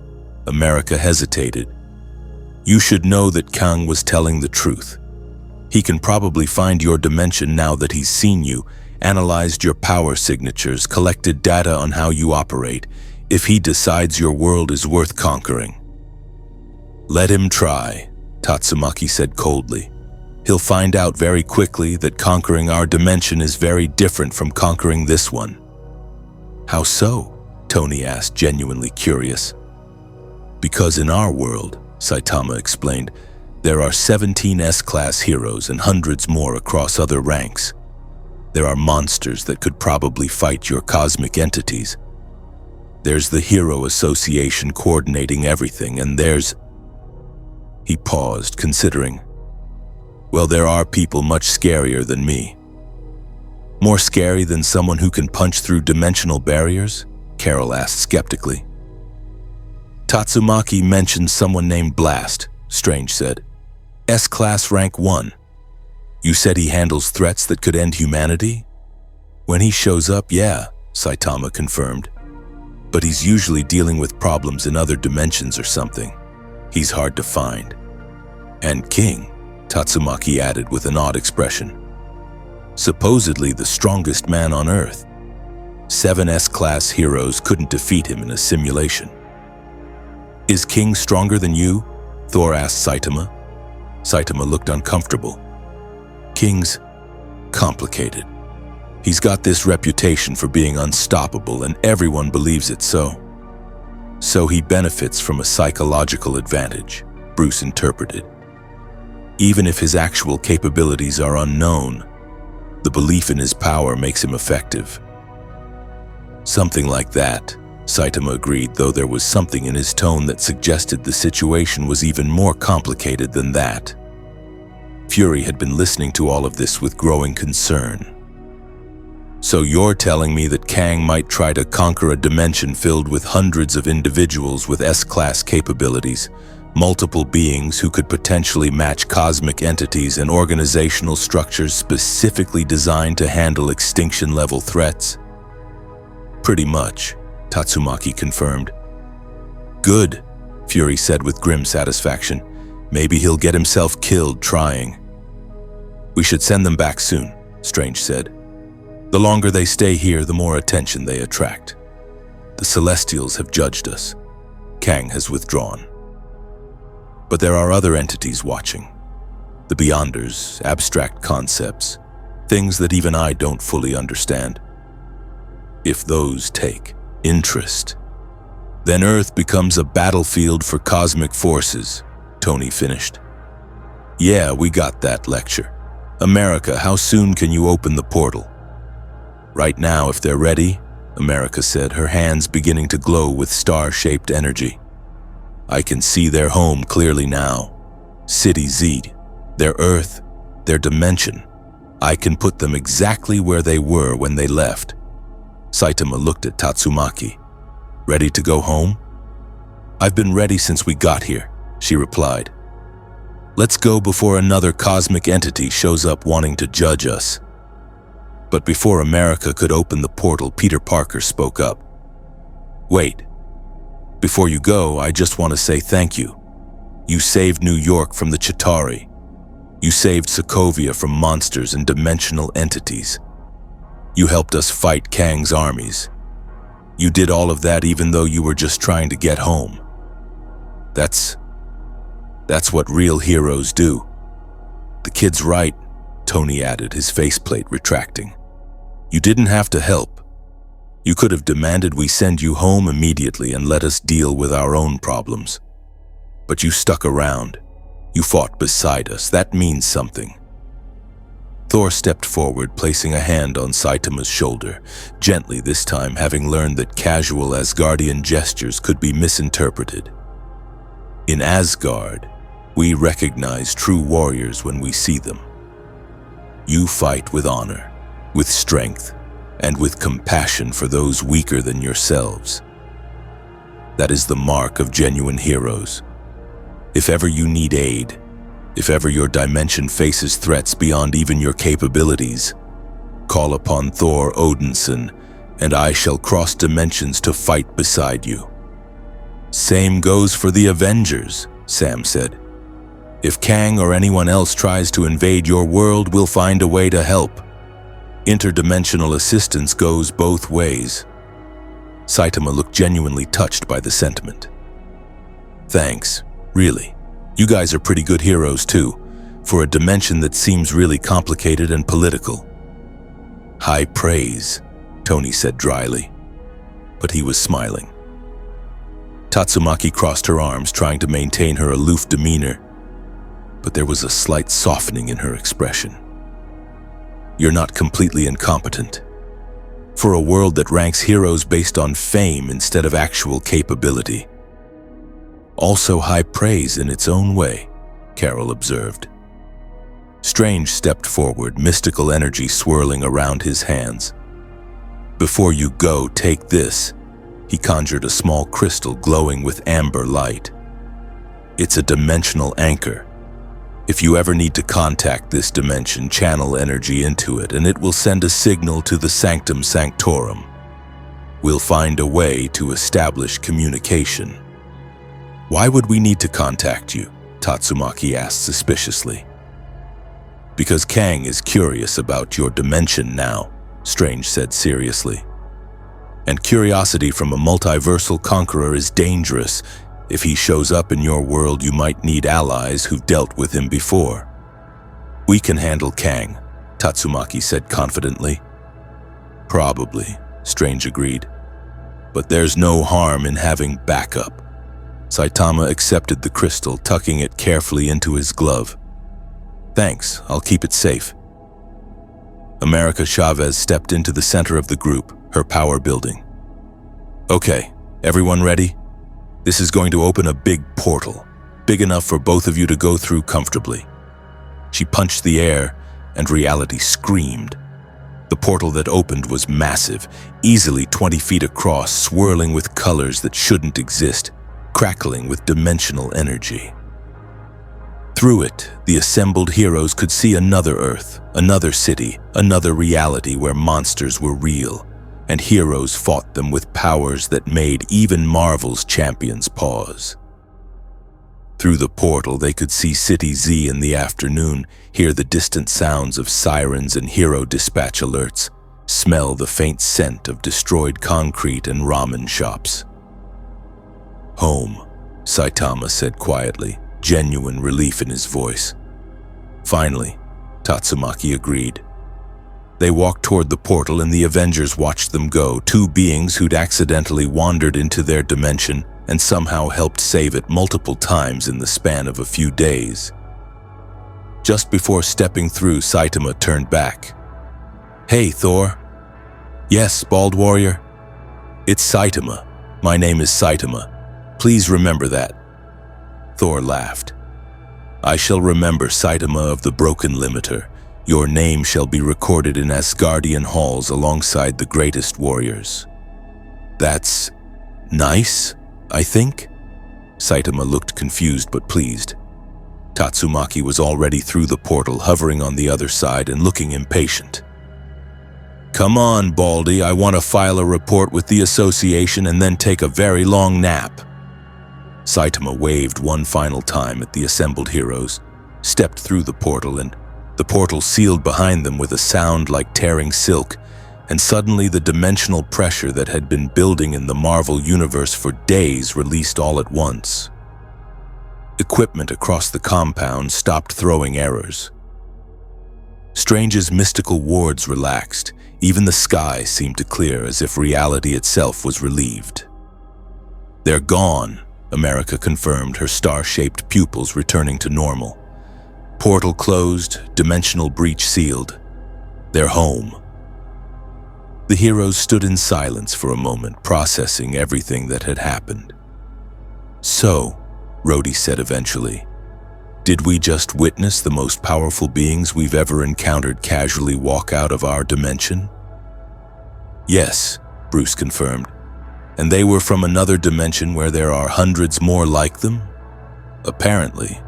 America hesitated. You should know that Kang was telling the truth. He can probably find your dimension now that he's seen you, analyzed your power signatures, collected data on how you operate, if he decides your world is worth conquering. Let him try, Tatsumaki said coldly. He'll find out very quickly that conquering our dimension is very different from conquering this one. How so? Tony asked, genuinely curious. Because in our world, Saitama explained, there are 17 S-class heroes and hundreds more across other ranks. There are monsters that could probably fight your cosmic entities. There's the Hero Association coordinating everything, and there's... He paused, considering. Well, there are people much scarier than me. More scary than someone who can punch through dimensional barriers? Carol asked skeptically. Tatsumaki mentioned someone named Blast, Strange said. S-Class rank 1. You said he handles threats that could end humanity? When he shows up, yeah, Saitama confirmed. But he's usually dealing with problems in other dimensions or something. He's hard to find. And King, Tatsumaki added with an odd expression. Supposedly the strongest man on Earth. 7 S-Class heroes couldn't defeat him in a simulation. Is King stronger than you? Thor asked Saitama. Saitama looked uncomfortable. King's complicated. He's got this reputation for being unstoppable, and everyone believes it so. So he benefits from a psychological advantage, Bruce interpreted. Even if his actual capabilities are unknown, the belief in his power makes him effective. Something like that, Saitama agreed, though there was something in his tone that suggested the situation was even more complicated than that. Fury had been listening to all of this with growing concern. So you're telling me that Kang might try to conquer a dimension filled with hundreds of individuals with S-Class capabilities, multiple beings who could potentially match cosmic entities and organizational structures specifically designed to handle extinction-level threats? Pretty much, Tatsumaki confirmed. Good, Fury said with grim satisfaction. Maybe he'll get himself killed trying. We should send them back soon, Strange said. The longer they stay here, the more attention they attract. The Celestials have judged us. Kang has withdrawn. But there are other entities watching. The Beyonders, abstract concepts, things that even I don't fully understand. If those take interest, then Earth becomes a battlefield for cosmic forces, Tony finished. Yeah, we got that lecture. America, how soon can you open the portal? Right now, if they're ready, America said, her hands beginning to glow with star-shaped energy. I can see their home clearly now. City Z, their Earth, their dimension. I can put them exactly where they were when they left. Saitama looked at Tatsumaki. Ready to go home? I've been ready since we got here, she replied. Let's go before another cosmic entity shows up wanting to judge us. But before America could open the portal, Peter Parker spoke up. Wait. Before you go, I just want to say thank you. You saved New York from the Chitauri. You saved Sokovia from monsters and dimensional entities. You helped us fight Kang's armies. You did all of that even though you were just trying to get home. That's what real heroes do. The kid's right, Tony added, his faceplate retracting. You didn't have to help. You could have demanded we send you home immediately and let us deal with our own problems. But you stuck around. You fought beside us. That means something. Thor stepped forward, placing a hand on Saitama's shoulder, gently this time, having learned that casual Asgardian gestures could be misinterpreted. In Asgard, we recognize true warriors when we see them. You fight with honor, with strength, and with compassion for those weaker than yourselves. That is the mark of genuine heroes. If ever you need aid, if ever your dimension faces threats beyond even your capabilities, call upon Thor Odinson, and I shall cross dimensions to fight beside you. Same goes for the Avengers, Sam said. If Kang or anyone else tries to invade your world, we'll find a way to help. Interdimensional assistance goes both ways. Saitama looked genuinely touched by the sentiment. Thanks, really. You guys are pretty good heroes too, for a dimension that seems really complicated and political. High praise, Tony said dryly, but he was smiling. Tatsumaki crossed her arms, trying to maintain her aloof demeanor, but there was a slight softening in her expression. You're not completely incompetent. For a world that ranks heroes based on fame instead of actual capability. Also high praise in its own way, Carol observed. Strange stepped forward, mystical energy swirling around his hands. Before you go, take this. He conjured a small crystal glowing with amber light. It's a dimensional anchor. If you ever need to contact this dimension, channel energy into it, and it will send a signal to the Sanctum Sanctorum. We'll find a way to establish communication. Why would we need to contact you? Tatsumaki asked suspiciously. Because Kang is curious about your dimension now, Strange said seriously. And curiosity from a multiversal conqueror is dangerous. If he shows up in your world, you might need allies who've dealt with him before. We can handle Kang, Tatsumaki said confidently. Probably, Strange agreed. But there's no harm in having backup. Saitama accepted the crystal, tucking it carefully into his glove. Thanks, I'll keep it safe. America Chavez stepped into the center of the group, her power building. Okay, everyone ready? This is going to open a big portal, big enough for both of you to go through comfortably. She punched the air, and reality screamed. The portal that opened was massive, easily 20 feet across, swirling with colors that shouldn't exist, crackling with dimensional energy. Through it, the assembled heroes could see another Earth, another city, another reality where monsters were real, and heroes fought them with powers that made even Marvel's champions pause. Through the portal, they could see City Z in the afternoon, hear the distant sounds of sirens and hero dispatch alerts, smell the faint scent of destroyed concrete and ramen shops. Home, Saitama said quietly, genuine relief in his voice. Finally, Tatsumaki agreed. They walked toward the portal and the Avengers watched them go, two beings who'd accidentally wandered into their dimension and somehow helped save it multiple times in the span of a few days. Just before stepping through, Saitama turned back. Hey, Thor. Yes, Bald Warrior. It's Saitama. My name is Saitama. Please remember that. Thor laughed. I shall remember, Saitama of the Broken Limiter. Your name shall be recorded in Asgardian halls alongside the greatest warriors. That's nice, I think? Saitama looked confused but pleased. Tatsumaki was already through the portal, hovering on the other side and looking impatient. Come on, Baldy, I want to file a report with the association and then take a very long nap. Saitama waved one final time at the assembled heroes, stepped through the portal, and the portal sealed behind them with a sound like tearing silk, and suddenly the dimensional pressure that had been building in the Marvel universe for days released all at once. Equipment across the compound stopped throwing errors. Strange's mystical wards relaxed. Even the sky seemed to clear as if reality itself was relieved. "They're gone," America confirmed, her star-shaped pupils returning to normal. Portal closed, dimensional breach sealed. They're home. The heroes stood in silence for a moment, processing everything that had happened. "So," Rhodey said eventually, "did we just witness the most powerful beings we've ever encountered casually walk out of our dimension?" "Yes," Bruce confirmed. "And they were from another dimension where there are hundreds more like them? Apparently.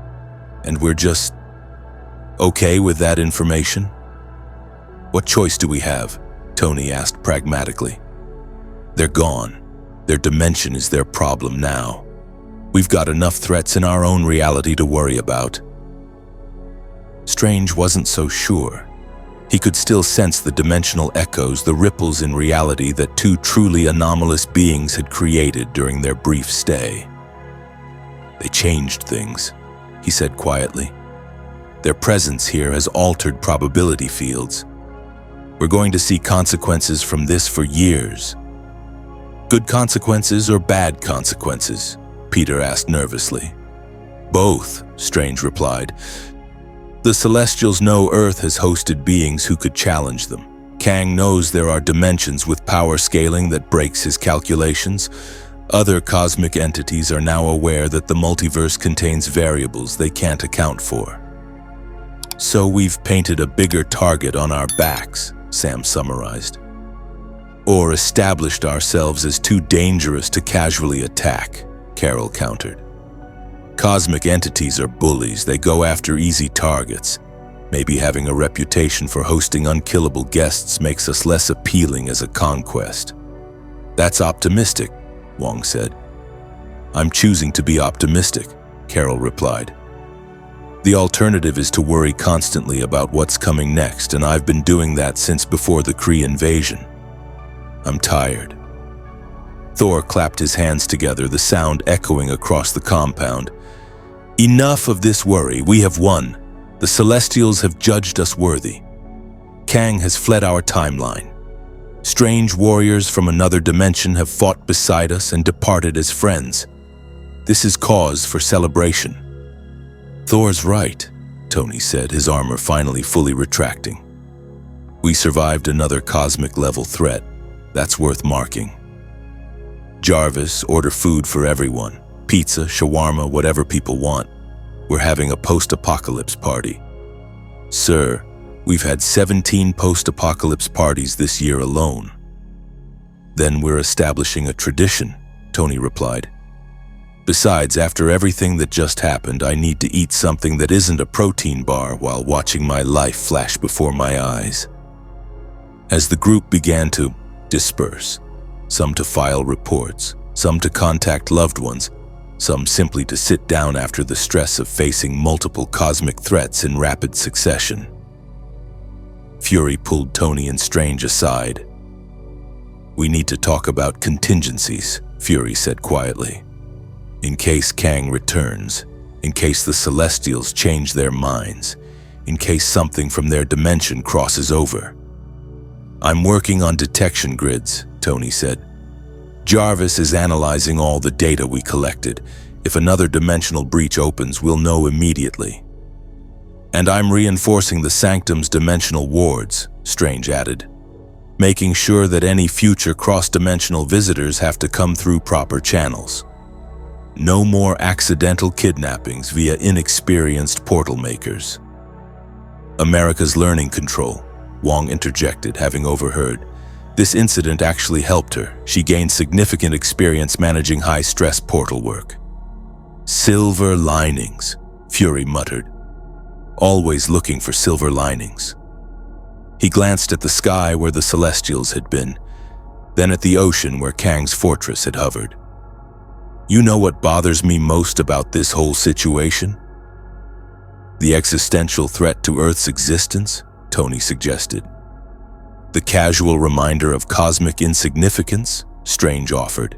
And we're just okay with that information?" "What choice do we have?" Tony asked pragmatically. "They're gone. Their dimension is their problem now. We've got enough threats in our own reality to worry about." Strange wasn't so sure. He could still sense the dimensional echoes, the ripples in reality that two truly anomalous beings had created during their brief stay. "They changed things," he said quietly. "Their presence here has altered probability fields. We're going to see consequences from this for years." "Good consequences or bad consequences?" Peter asked nervously. "Both," Strange replied. "The Celestials know Earth has hosted beings who could challenge them. Kang knows there are dimensions with power scaling that breaks his calculations. Other cosmic entities are now aware that the multiverse contains variables they can't account for. So we've painted a bigger target on our backs," Sam summarized. "Or established ourselves as too dangerous to casually attack," Carol countered. "Cosmic entities are bullies. They go after easy targets. Maybe having a reputation for hosting unkillable guests makes us less appealing as a conquest." "That's optimistic," Wong said. "I'm choosing to be optimistic," Carol replied. "The alternative is to worry constantly about what's coming next, and I've been doing that since before the Kree invasion. I'm tired." Thor clapped his hands together, the sound echoing across the compound. "Enough of this worry. We have won. The Celestials have judged us worthy. Kang has fled our timeline. Strange warriors from another dimension have fought beside us and departed as friends. This is cause for celebration." "Thor's right," Tony said, his armor finally fully retracting. "We survived another cosmic-level threat. That's worth marking. Jarvis, order food for everyone. Pizza, shawarma, whatever people want. We're having a post-apocalypse party." "Sir, we've had 17 post-apocalypse parties this year alone." "Then we're establishing a tradition," Tony replied. "Besides, after everything that just happened, I need to eat something that isn't a protein bar while watching my life flash before my eyes." As the group began to disperse, some to file reports, some to contact loved ones, some simply to sit down after the stress of facing multiple cosmic threats in rapid succession, Fury pulled Tony and Strange aside. "We need to talk about contingencies," Fury said quietly. "In case Kang returns, in case the Celestials change their minds, in case something from their dimension crosses over." "I'm working on detection grids," Tony said. "Jarvis is analyzing all the data we collected. If another dimensional breach opens, we'll know immediately." "And I'm reinforcing the Sanctum's dimensional wards," Strange added, "making sure that any future cross-dimensional visitors have to come through proper channels. No more accidental kidnappings via inexperienced portal makers." "America's learning control," Wong interjected, having overheard. "This incident actually helped her. She gained significant experience managing high-stress portal work." "Silver linings," Fury muttered. "Always looking for silver linings." He glanced at the sky where the Celestials had been, then at the ocean where Kang's fortress had hovered. You know what bothers me most about this whole situation? The existential threat to Earth's existence, Tony suggested. The casual reminder of cosmic insignificance, Strange offered.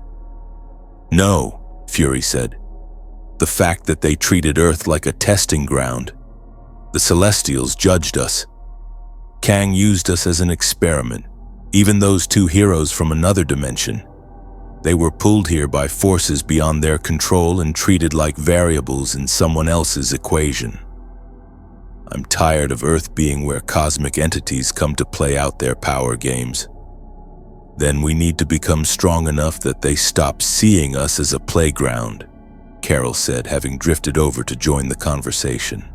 No, Fury said. The fact that they treated Earth like a testing ground. The Celestials judged us. Kang used us as an experiment. Even those two heroes from another dimension. They were pulled here by forces beyond their control and treated like variables in someone else's equation. I'm tired of Earth being where cosmic entities come to play out their power games. Then we need to become strong enough that they stop seeing us as a playground, Carol said, having drifted over to join the conversation.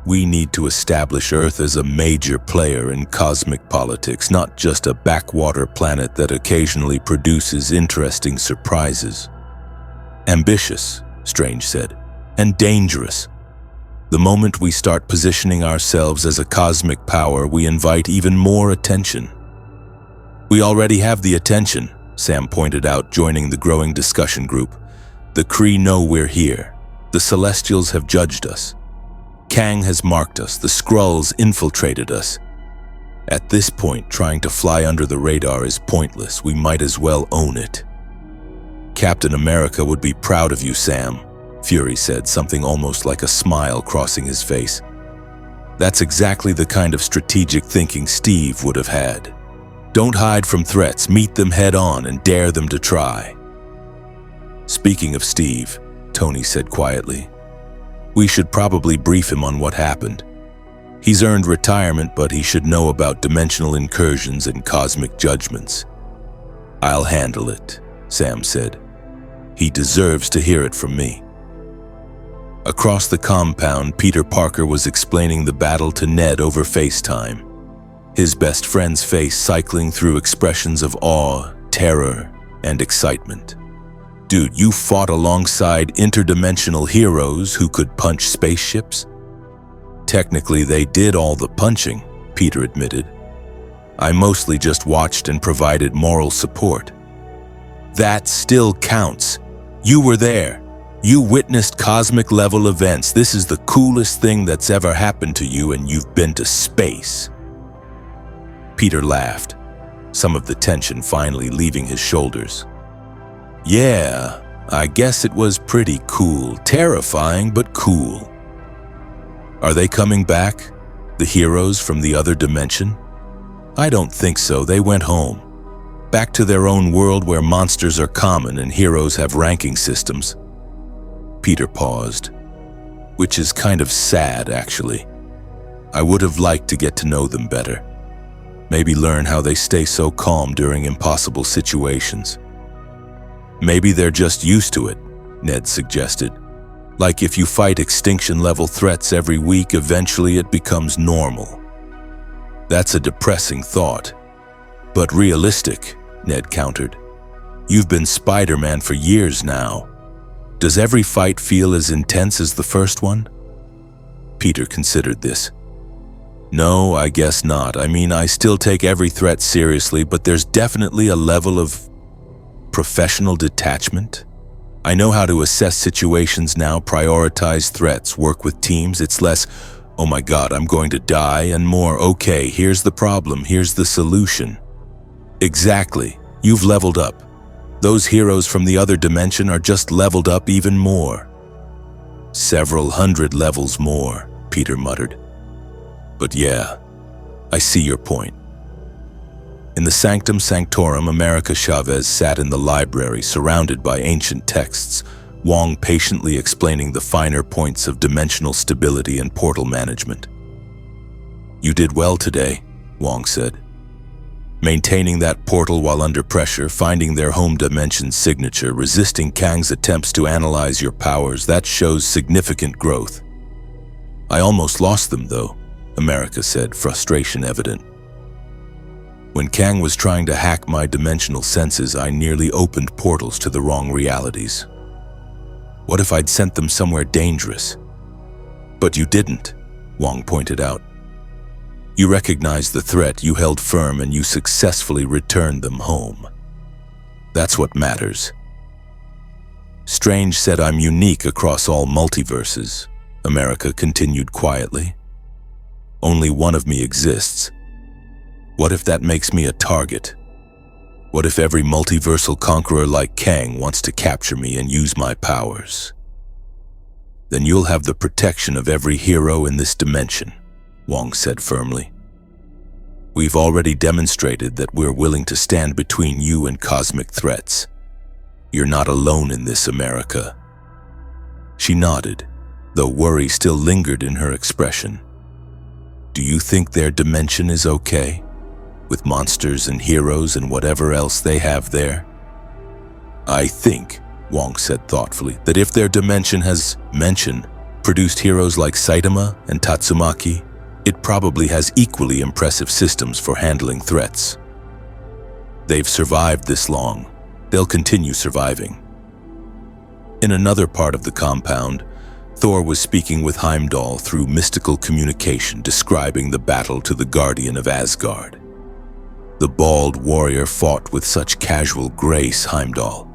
We need to establish Earth as a major player in cosmic politics, not just a backwater planet that occasionally produces interesting surprises. Ambitious, Strange said, and dangerous. The moment we start positioning ourselves as a cosmic power, we invite even more attention. We already have the attention, Sam pointed out, joining the growing discussion group. The Kree know we're here. The Celestials have judged us. Kang has marked us. The Skrulls infiltrated us. At this point, trying to fly under the radar is pointless. We might as well own it. Captain America would be proud of you, Sam, Fury said, something almost like a smile crossing his face. That's exactly the kind of strategic thinking Steve would have had. Don't hide from threats, meet them head on and dare them to try. Speaking of Steve, Tony said quietly, we should probably brief him on what happened. He's earned retirement, but he should know about dimensional incursions and cosmic judgments. I'll handle it, Sam said. He deserves to hear it from me. Across the compound, Peter Parker was explaining the battle to Ned over FaceTime, his best friend's face cycling through expressions of awe, terror, and excitement. Dude, you fought alongside interdimensional heroes who could punch spaceships? Technically, they did all the punching, Peter admitted. I mostly just watched and provided moral support. That still counts. You were there. You witnessed cosmic-level events. This is the coolest thing that's ever happened to you, and you've been to space. Peter laughed, some of the tension finally leaving his shoulders. Yeah, I guess it was pretty cool. Terrifying, but cool. Are they coming back? The heroes from the other dimension? I don't think so. They went home. Back to their own world where monsters are common and heroes have ranking systems. Peter paused, which is kind of sad, actually. I would have liked to get to know them better. Maybe learn how they stay so calm during impossible situations. Maybe they're just used to it, Ned suggested. Like if you fight extinction-level threats every week, eventually it becomes normal. That's a depressing thought. But realistic, Ned countered. You've been Spider-Man for years now. Does every fight feel as intense as the first one? Peter considered this. No, I guess not. I mean, I still take every threat seriously, but there's definitely a level of professional detachment. I know how to assess situations now, prioritize threats, work with teams. It's less, oh my God, I'm going to die, and more, okay, here's the problem, here's the solution. Exactly. You've leveled up. Those heroes from the other dimension are just leveled up even more. Several hundred levels more, Peter muttered. But yeah, I see your point. In the Sanctum Sanctorum, America Chavez sat in the library surrounded by ancient texts, Wong patiently explaining the finer points of dimensional stability and portal management. You did well today, Wong said. Maintaining that portal while under pressure, finding their home dimension's signature, resisting Kang's attempts to analyze your powers, that shows significant growth. I almost lost them, though, America said, frustration evident. When Kang was trying to hack my dimensional senses, I nearly opened portals to the wrong realities. What if I'd sent them somewhere dangerous? But you didn't, Wong pointed out. You recognized the threat, you held firm, and you successfully returned them home. That's what matters. Strange said I'm unique across all multiverses, America continued quietly. Only one of me exists. What if that makes me a target? What if every multiversal conqueror like Kang wants to capture me and use my powers? Then you'll have the protection of every hero in this dimension, Wong said firmly. We've already demonstrated that we're willing to stand between you and cosmic threats. You're not alone in this, America. She nodded, though worry still lingered in her expression. Do you think their dimension is okay? With monsters and heroes and whatever else they have there? I think, Wong said thoughtfully, that if their dimension has produced heroes like Saitama and Tatsumaki, it probably has equally impressive systems for handling threats. They've survived this long. They'll continue surviving. In another part of the compound, Thor was speaking with Heimdall through mystical communication, describing the battle to the Guardian of Asgard. The bald warrior fought with such casual grace, Heimdall.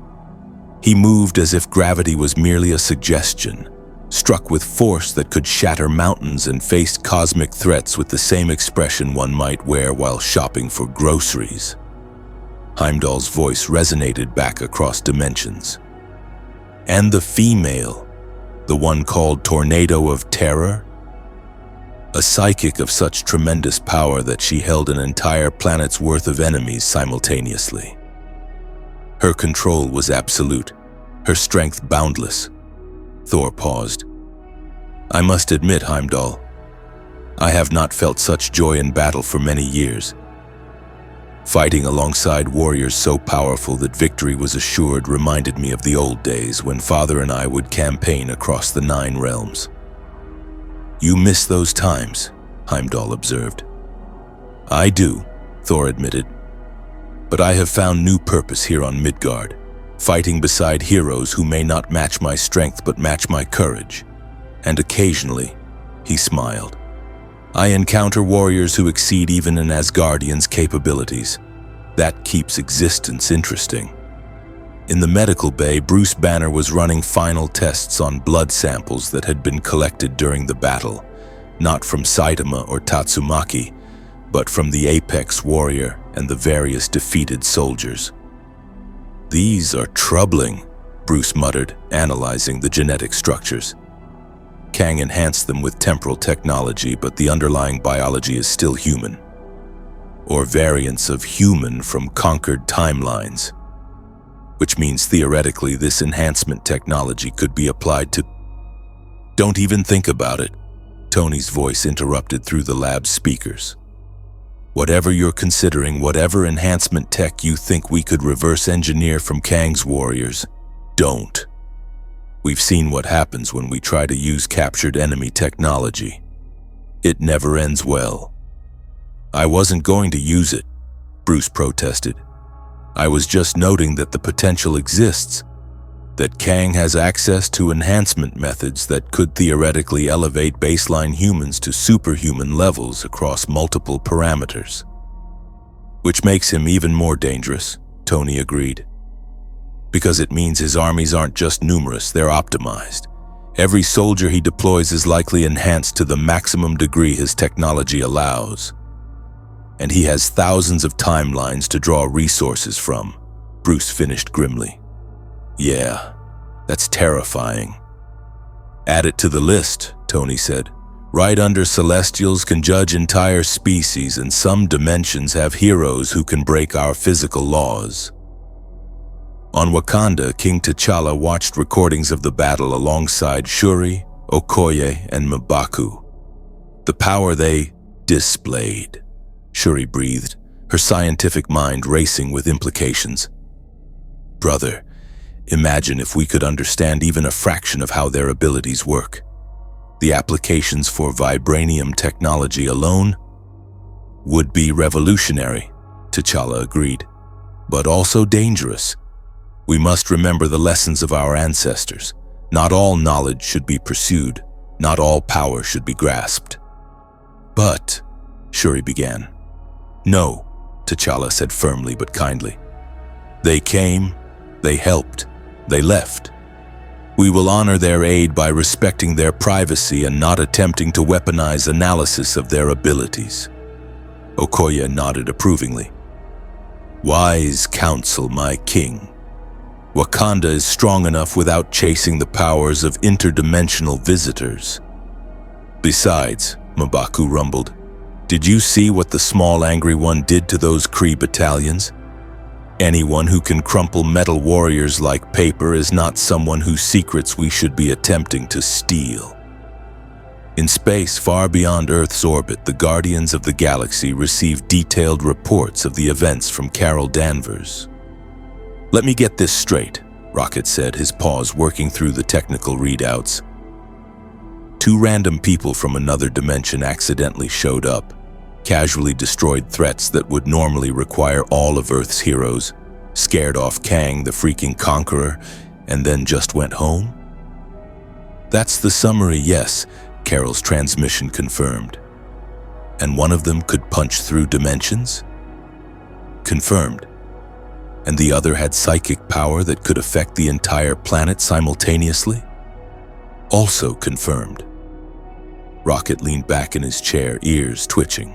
He moved as if gravity was merely a suggestion, struck with force that could shatter mountains, and faced cosmic threats with the same expression one might wear while shopping for groceries. Heimdall's voice resonated back across dimensions. And the female, the one called Tornado of Terror? A psychic of such tremendous power that she held an entire planet's worth of enemies simultaneously. Her control was absolute, her strength boundless. Thor paused. I must admit, Heimdall, I have not felt such joy in battle for many years. Fighting alongside warriors so powerful that victory was assured reminded me of the old days when Father and I would campaign across the 9 realms. You miss those times, Heimdall observed. I do, Thor admitted. But I have found new purpose here on Midgard, fighting beside heroes who may not match my strength but match my courage. And occasionally, he smiled, I encounter warriors who exceed even an Asgardian's capabilities. That keeps existence interesting. In the medical bay, Bruce Banner was running final tests on blood samples that had been collected during the battle, not from Saitama or Tatsumaki, but from the apex warrior and the various defeated soldiers. These are troubling, Bruce muttered, analyzing the genetic structures. Kang enhanced them with temporal technology, but the underlying biology is still human. Or variants of human from conquered timelines. Which means theoretically this enhancement technology could be applied to... Don't even think about it, Tony's voice interrupted through the lab's speakers. Whatever you're considering, whatever enhancement tech you think we could reverse engineer from Kang's warriors, don't. We've seen what happens when we try to use captured enemy technology. It never ends well. I wasn't going to use it, Bruce protested. I was just noting that the potential exists, that Kang has access to enhancement methods that could theoretically elevate baseline humans to superhuman levels across multiple parameters. Which makes him even more dangerous, Tony agreed. Because it means his armies aren't just numerous, they're optimized. Every soldier he deploys is likely enhanced to the maximum degree his technology allows. And he has thousands of timelines to draw resources from, Bruce finished grimly. Yeah, that's terrifying. Add it to the list, Tony said. Right under Celestials can judge entire species, and some dimensions have heroes who can break our physical laws. On Wakanda, King T'Challa watched recordings of the battle alongside Shuri, Okoye, and M'Baku. The power they displayed, Shuri breathed, her scientific mind racing with implications. Brother, imagine if we could understand even a fraction of how their abilities work. The applications for vibranium technology alone would be revolutionary, T'Challa agreed, but also dangerous. We must remember the lessons of our ancestors. Not all knowledge should be pursued. Not all power should be grasped. But, Shuri began. No, T'Challa said firmly but kindly. They came, they helped, they left. We will honor their aid by respecting their privacy and not attempting to weaponize analysis of their abilities." Okoye nodded approvingly. "Wise counsel, my king. Wakanda is strong enough without chasing the powers of interdimensional visitors." "Besides," M'Baku rumbled, "did you see what the small angry one did to those Kree battalions? Anyone who can crumple metal warriors like paper is not someone whose secrets we should be attempting to steal." In space far beyond Earth's orbit, the Guardians of the Galaxy received detailed reports of the events from Carol Danvers. "Let me get this straight," Rocket said, his paws working through the technical readouts. "Two random people from another dimension accidentally showed up, casually destroyed threats that would normally require all of Earth's heroes, scared off Kang, the freaking conqueror, and then just went home?" "That's the summary, yes," Carol's transmission confirmed. "And one of them could punch through dimensions?" "Confirmed. And the other had psychic power that could affect the entire planet simultaneously?" "Also confirmed." Rocket leaned back in his chair, ears twitching.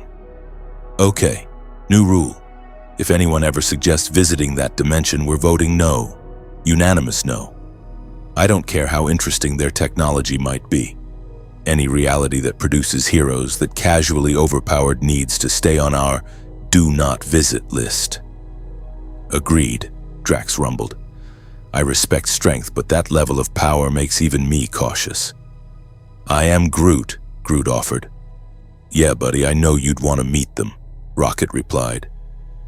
"Okay, new rule. If anyone ever suggests visiting that dimension, we're voting no. Unanimous no. I don't care how interesting their technology might be. Any reality that produces heroes that casually overpowered needs to stay on our do not visit list." "Agreed," Drax rumbled. "I respect strength, but that level of power makes even me cautious." "I am Groot," Groot offered. "Yeah, buddy, I know you'd want to meet them," Rocket replied.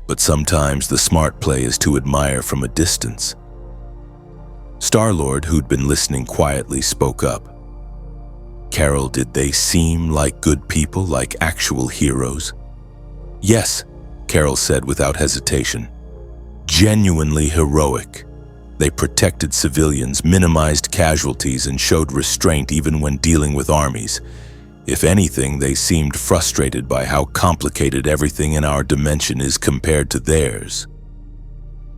"But sometimes the smart play is to admire from a distance." Star-Lord, who'd been listening quietly, spoke up. "Carol, did they seem like good people, like actual heroes?" "Yes," Carol said without hesitation. "Genuinely heroic. They protected civilians, minimized casualties, and showed restraint even when dealing with armies. If anything, they seemed frustrated by how complicated everything in our dimension is compared to theirs."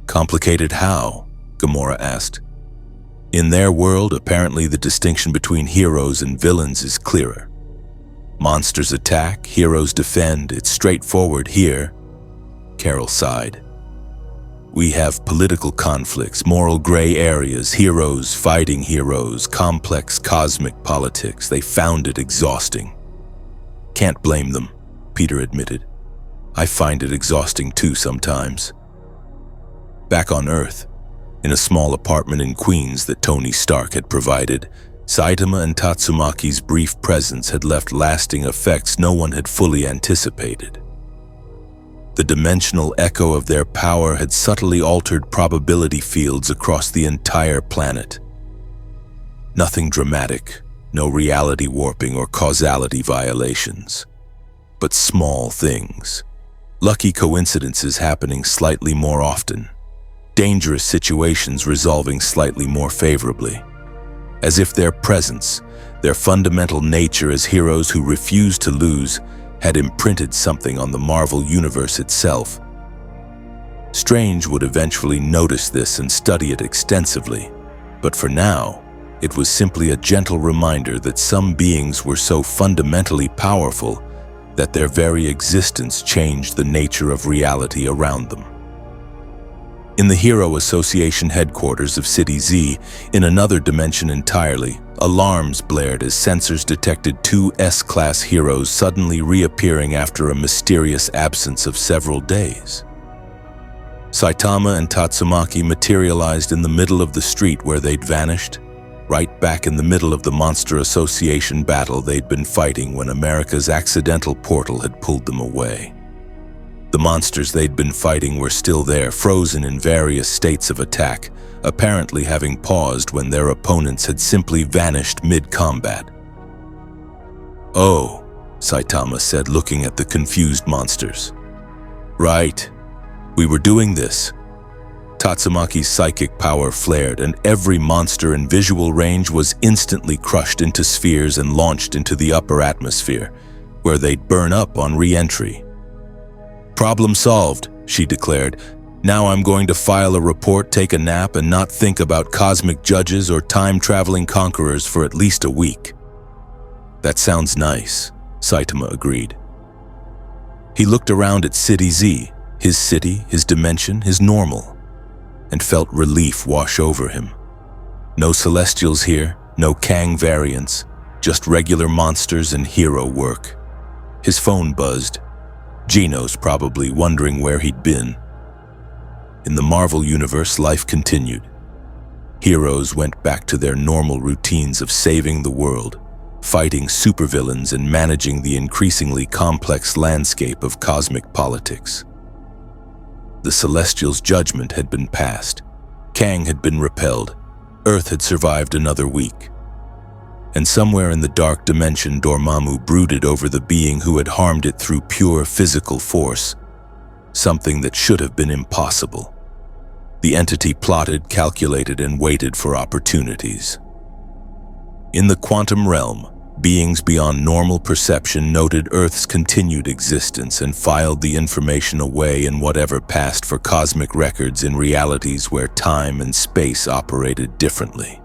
"Complicated how?" Gamora asked. "In their world, apparently the distinction between heroes and villains is clearer. Monsters attack, heroes defend. It's straightforward here." Carol sighed. "We have political conflicts, moral gray areas, heroes fighting heroes, complex cosmic politics. They found it exhausting." "Can't blame them," Peter admitted. "I find it exhausting too sometimes." Back on Earth, in a small apartment in Queens that Tony Stark had provided, Saitama and Tatsumaki's brief presence had left lasting effects no one had fully anticipated. The dimensional echo of their power had subtly altered probability fields across the entire planet. Nothing dramatic, no reality warping or causality violations, but small things. Lucky coincidences happening slightly more often. Dangerous situations resolving slightly more favorably. As if their presence, their fundamental nature as heroes who refuse to lose, had imprinted something on the Marvel Universe itself. Strange would eventually notice this and study it extensively, but for now, it was simply a gentle reminder that some beings were so fundamentally powerful that their very existence changed the nature of reality around them. In the Hero Association headquarters of City Z, in another dimension entirely, alarms blared as sensors detected two S-class heroes suddenly reappearing after a mysterious absence of several days. Saitama and Tatsumaki materialized in the middle of the street where they'd vanished, right back in the middle of the Monster Association battle they'd been fighting when America's accidental portal had pulled them away. The monsters they'd been fighting were still there, frozen in various states of attack, apparently having paused when their opponents had simply vanished mid-combat. "Oh," Saitama said, looking at the confused monsters. "Right. We were doing this." Tatsumaki's psychic power flared, and every monster in visual range was instantly crushed into spheres and launched into the upper atmosphere, where they'd burn up on re-entry. "Problem solved," she declared. Now I'm going to file a report, take a nap, and not think about cosmic judges or time-traveling conquerors for at least a week." "That sounds nice," Saitama agreed. He looked around at City Z, his city, his dimension, his normal, and felt relief wash over him. No celestials here, no Kang variants, just regular monsters and hero work. His phone buzzed. Gino's probably wondering where he'd been. In the Marvel Universe, life continued. Heroes went back to their normal routines of saving the world, fighting supervillains, and managing the increasingly complex landscape of cosmic politics. The Celestials' judgment had been passed. Kang had been repelled. Earth had survived another week. And somewhere in the dark dimension, Dormammu brooded over the being who had harmed it through pure physical force, something that should have been impossible. The entity plotted, calculated, and waited for opportunities. In the quantum realm, beings beyond normal perception noted Earth's continued existence and filed the information away in whatever passed for cosmic records in realities where time and space operated differently.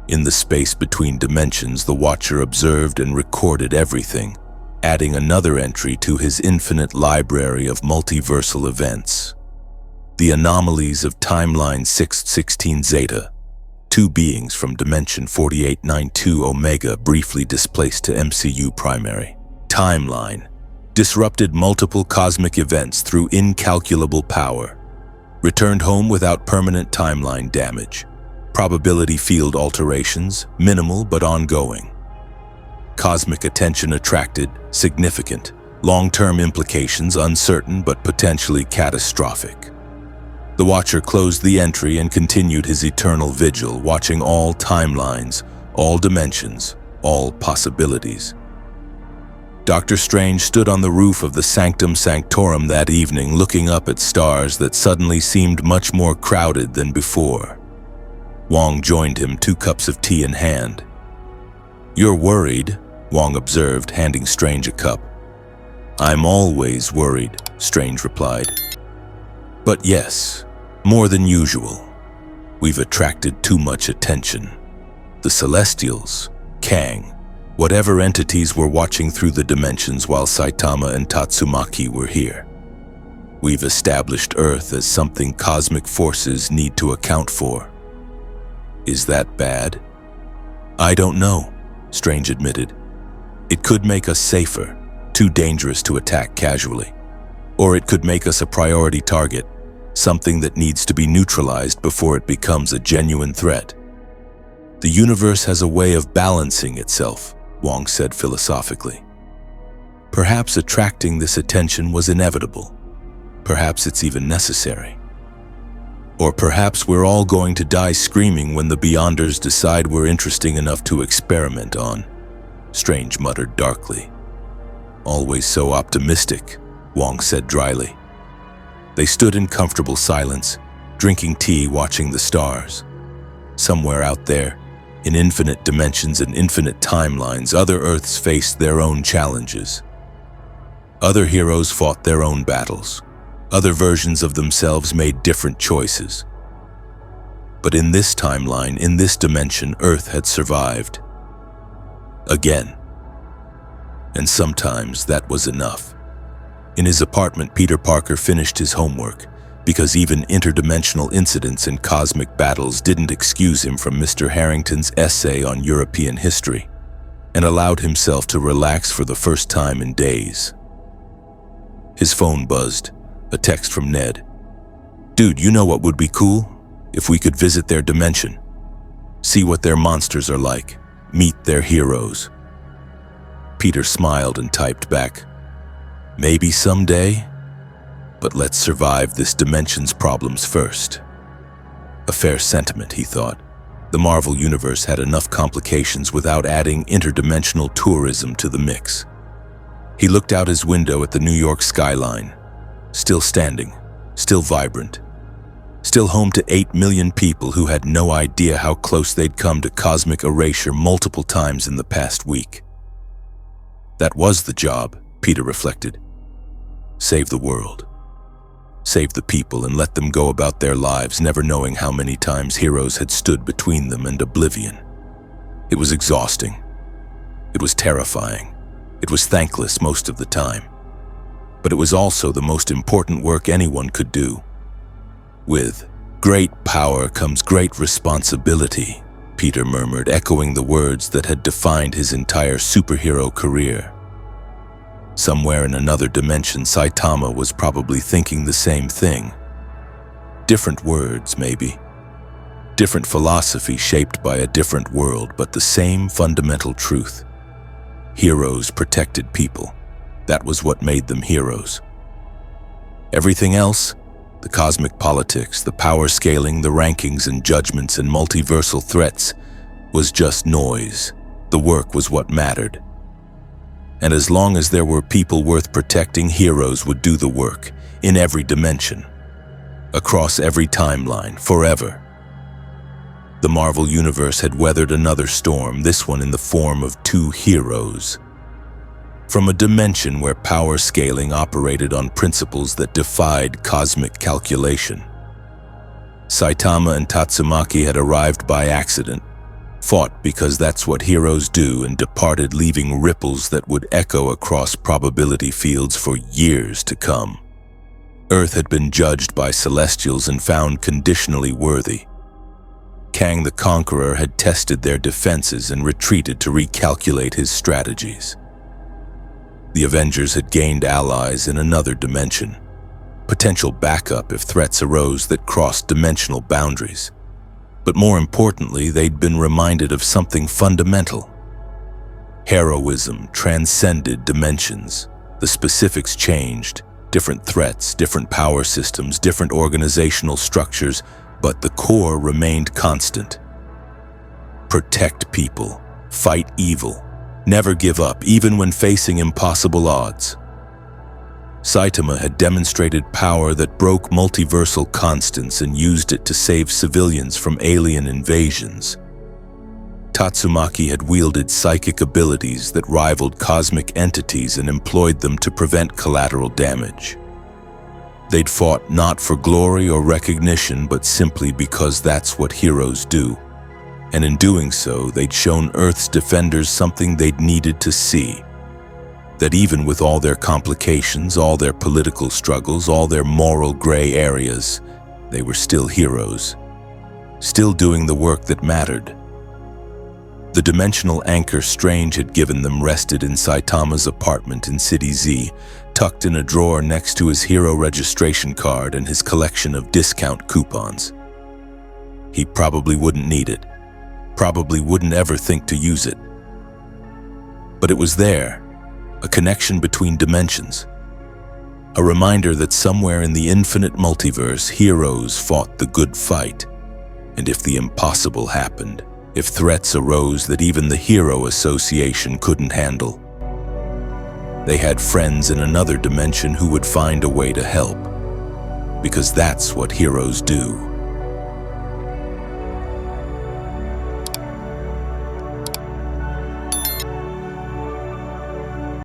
In the space between dimensions, the Watcher observed and recorded everything, adding another entry to his infinite library of multiversal events. The anomalies of Timeline 616 Zeta, two beings from Dimension 4892 Omega briefly displaced to MCU Primary Timeline, disrupted multiple cosmic events through incalculable power, returned home without permanent timeline damage, probability field alterations, minimal but ongoing. Cosmic attention attracted, significant, long-term implications uncertain but potentially catastrophic. The Watcher closed the entry and continued his eternal vigil, watching all timelines, all dimensions, all possibilities. Doctor Strange stood on the roof of the Sanctum Sanctorum that evening, looking up at stars that suddenly seemed much more crowded than before. Wong joined him, 2 cups of tea in hand. "You're worried," Wong observed, handing Strange a cup. "I'm always worried," Strange replied. "But yes, more than usual. We've attracted too much attention. The Celestials, Kang, whatever entities were watching through the dimensions while Saitama and Tatsumaki were here. We've established Earth as something cosmic forces need to account for. Is that bad?" "I don't know," Strange admitted. "It could make us safer, too dangerous to attack casually. Or it could make us a priority target, something that needs to be neutralized before it becomes a genuine threat. The universe has a way of balancing itself," Wong said philosophically. "Perhaps attracting this attention was inevitable. Perhaps it's even necessary. Or perhaps we're all going to die screaming when the Beyonders decide we're interesting enough to experiment on," Strange muttered darkly. "Always so optimistic," Wong said dryly. They stood in comfortable silence, drinking tea, watching the stars. Somewhere out there, in infinite dimensions and infinite timelines, other Earths faced their own challenges. Other heroes fought their own battles. Other versions of themselves made different choices. But in this timeline, in this dimension, Earth had survived. Again. And sometimes that was enough. In his apartment, Peter Parker finished his homework, because even interdimensional incidents and cosmic battles didn't excuse him from Mr. Harrington's essay on European history, and allowed himself to relax for the first time in days. His phone buzzed, a text from Ned. "Dude, you know what would be cool? If we could visit their dimension. See what their monsters are like. Meet their heroes." Peter smiled and typed back, "Maybe someday, but let's survive this dimension's problems first." A fair sentiment, he thought. The Marvel Universe had enough complications without adding interdimensional tourism to the mix. He looked out his window at the New York skyline, still standing, still vibrant, still home to 8 million people who had no idea how close they'd come to cosmic erasure multiple times in the past week. That was the job, Peter reflected. Save the world. save the people, and let them go about their lives, never knowing how many times heroes had stood between them and oblivion. It was exhausting. It was terrifying. It was thankless most of the time. But it was also the most important work anyone could do. With great power comes great responsibility, Peter murmured, echoing the words that had defined his entire superhero career. Somewhere in another dimension, Saitama was probably thinking the same thing. Different words, maybe. Different philosophy shaped by a different world, but the same fundamental truth. Heroes protected people. That was what made them heroes. Everything else, the cosmic politics, the power scaling, the rankings and judgments and multiversal threats, was just noise. The work was what mattered. And as long as there were people worth protecting, heroes would do the work, in every dimension, across every timeline, forever. The Marvel Universe had weathered another storm, this one in the form of two heroes. From a dimension where power scaling operated on principles that defied cosmic calculation. Saitama and Tatsumaki had arrived by accident, fought because that's what heroes do, and departed leaving ripples that would echo across probability fields for years to come. Earth had been judged by Celestials and found conditionally worthy. Kang the Conqueror had tested their defenses and retreated to recalculate his strategies. The Avengers had gained allies in another dimension, potential backup if threats arose that crossed dimensional boundaries. But more importantly, they'd been reminded of something fundamental. Heroism transcended dimensions. The specifics changed, different threats, different power systems, different organizational structures, but the core remained constant. Protect people, fight evil, never give up, even when facing impossible odds. Saitama had demonstrated power that broke multiversal constants and used it to save civilians from alien invasions. Tatsumaki had wielded psychic abilities that rivaled cosmic entities and employed them to prevent collateral damage. They'd fought not for glory or recognition, but simply because that's what heroes do. And in doing so, they'd shown Earth's defenders something they'd needed to see. That even with all their complications, all their political struggles, all their moral gray areas, they were still heroes, still doing the work that mattered. The dimensional anchor Strange had given them rested in Saitama's apartment in City Z, tucked in a drawer next to his hero registration card and his collection of discount coupons. He probably wouldn't need it, probably wouldn't ever think to use it. But it was there. A connection between dimensions. A reminder that somewhere in the infinite multiverse, heroes fought the good fight. And if the impossible happened, if threats arose that even the Hero Association couldn't handle, they had friends in another dimension who would find a way to help. Because that's what heroes do.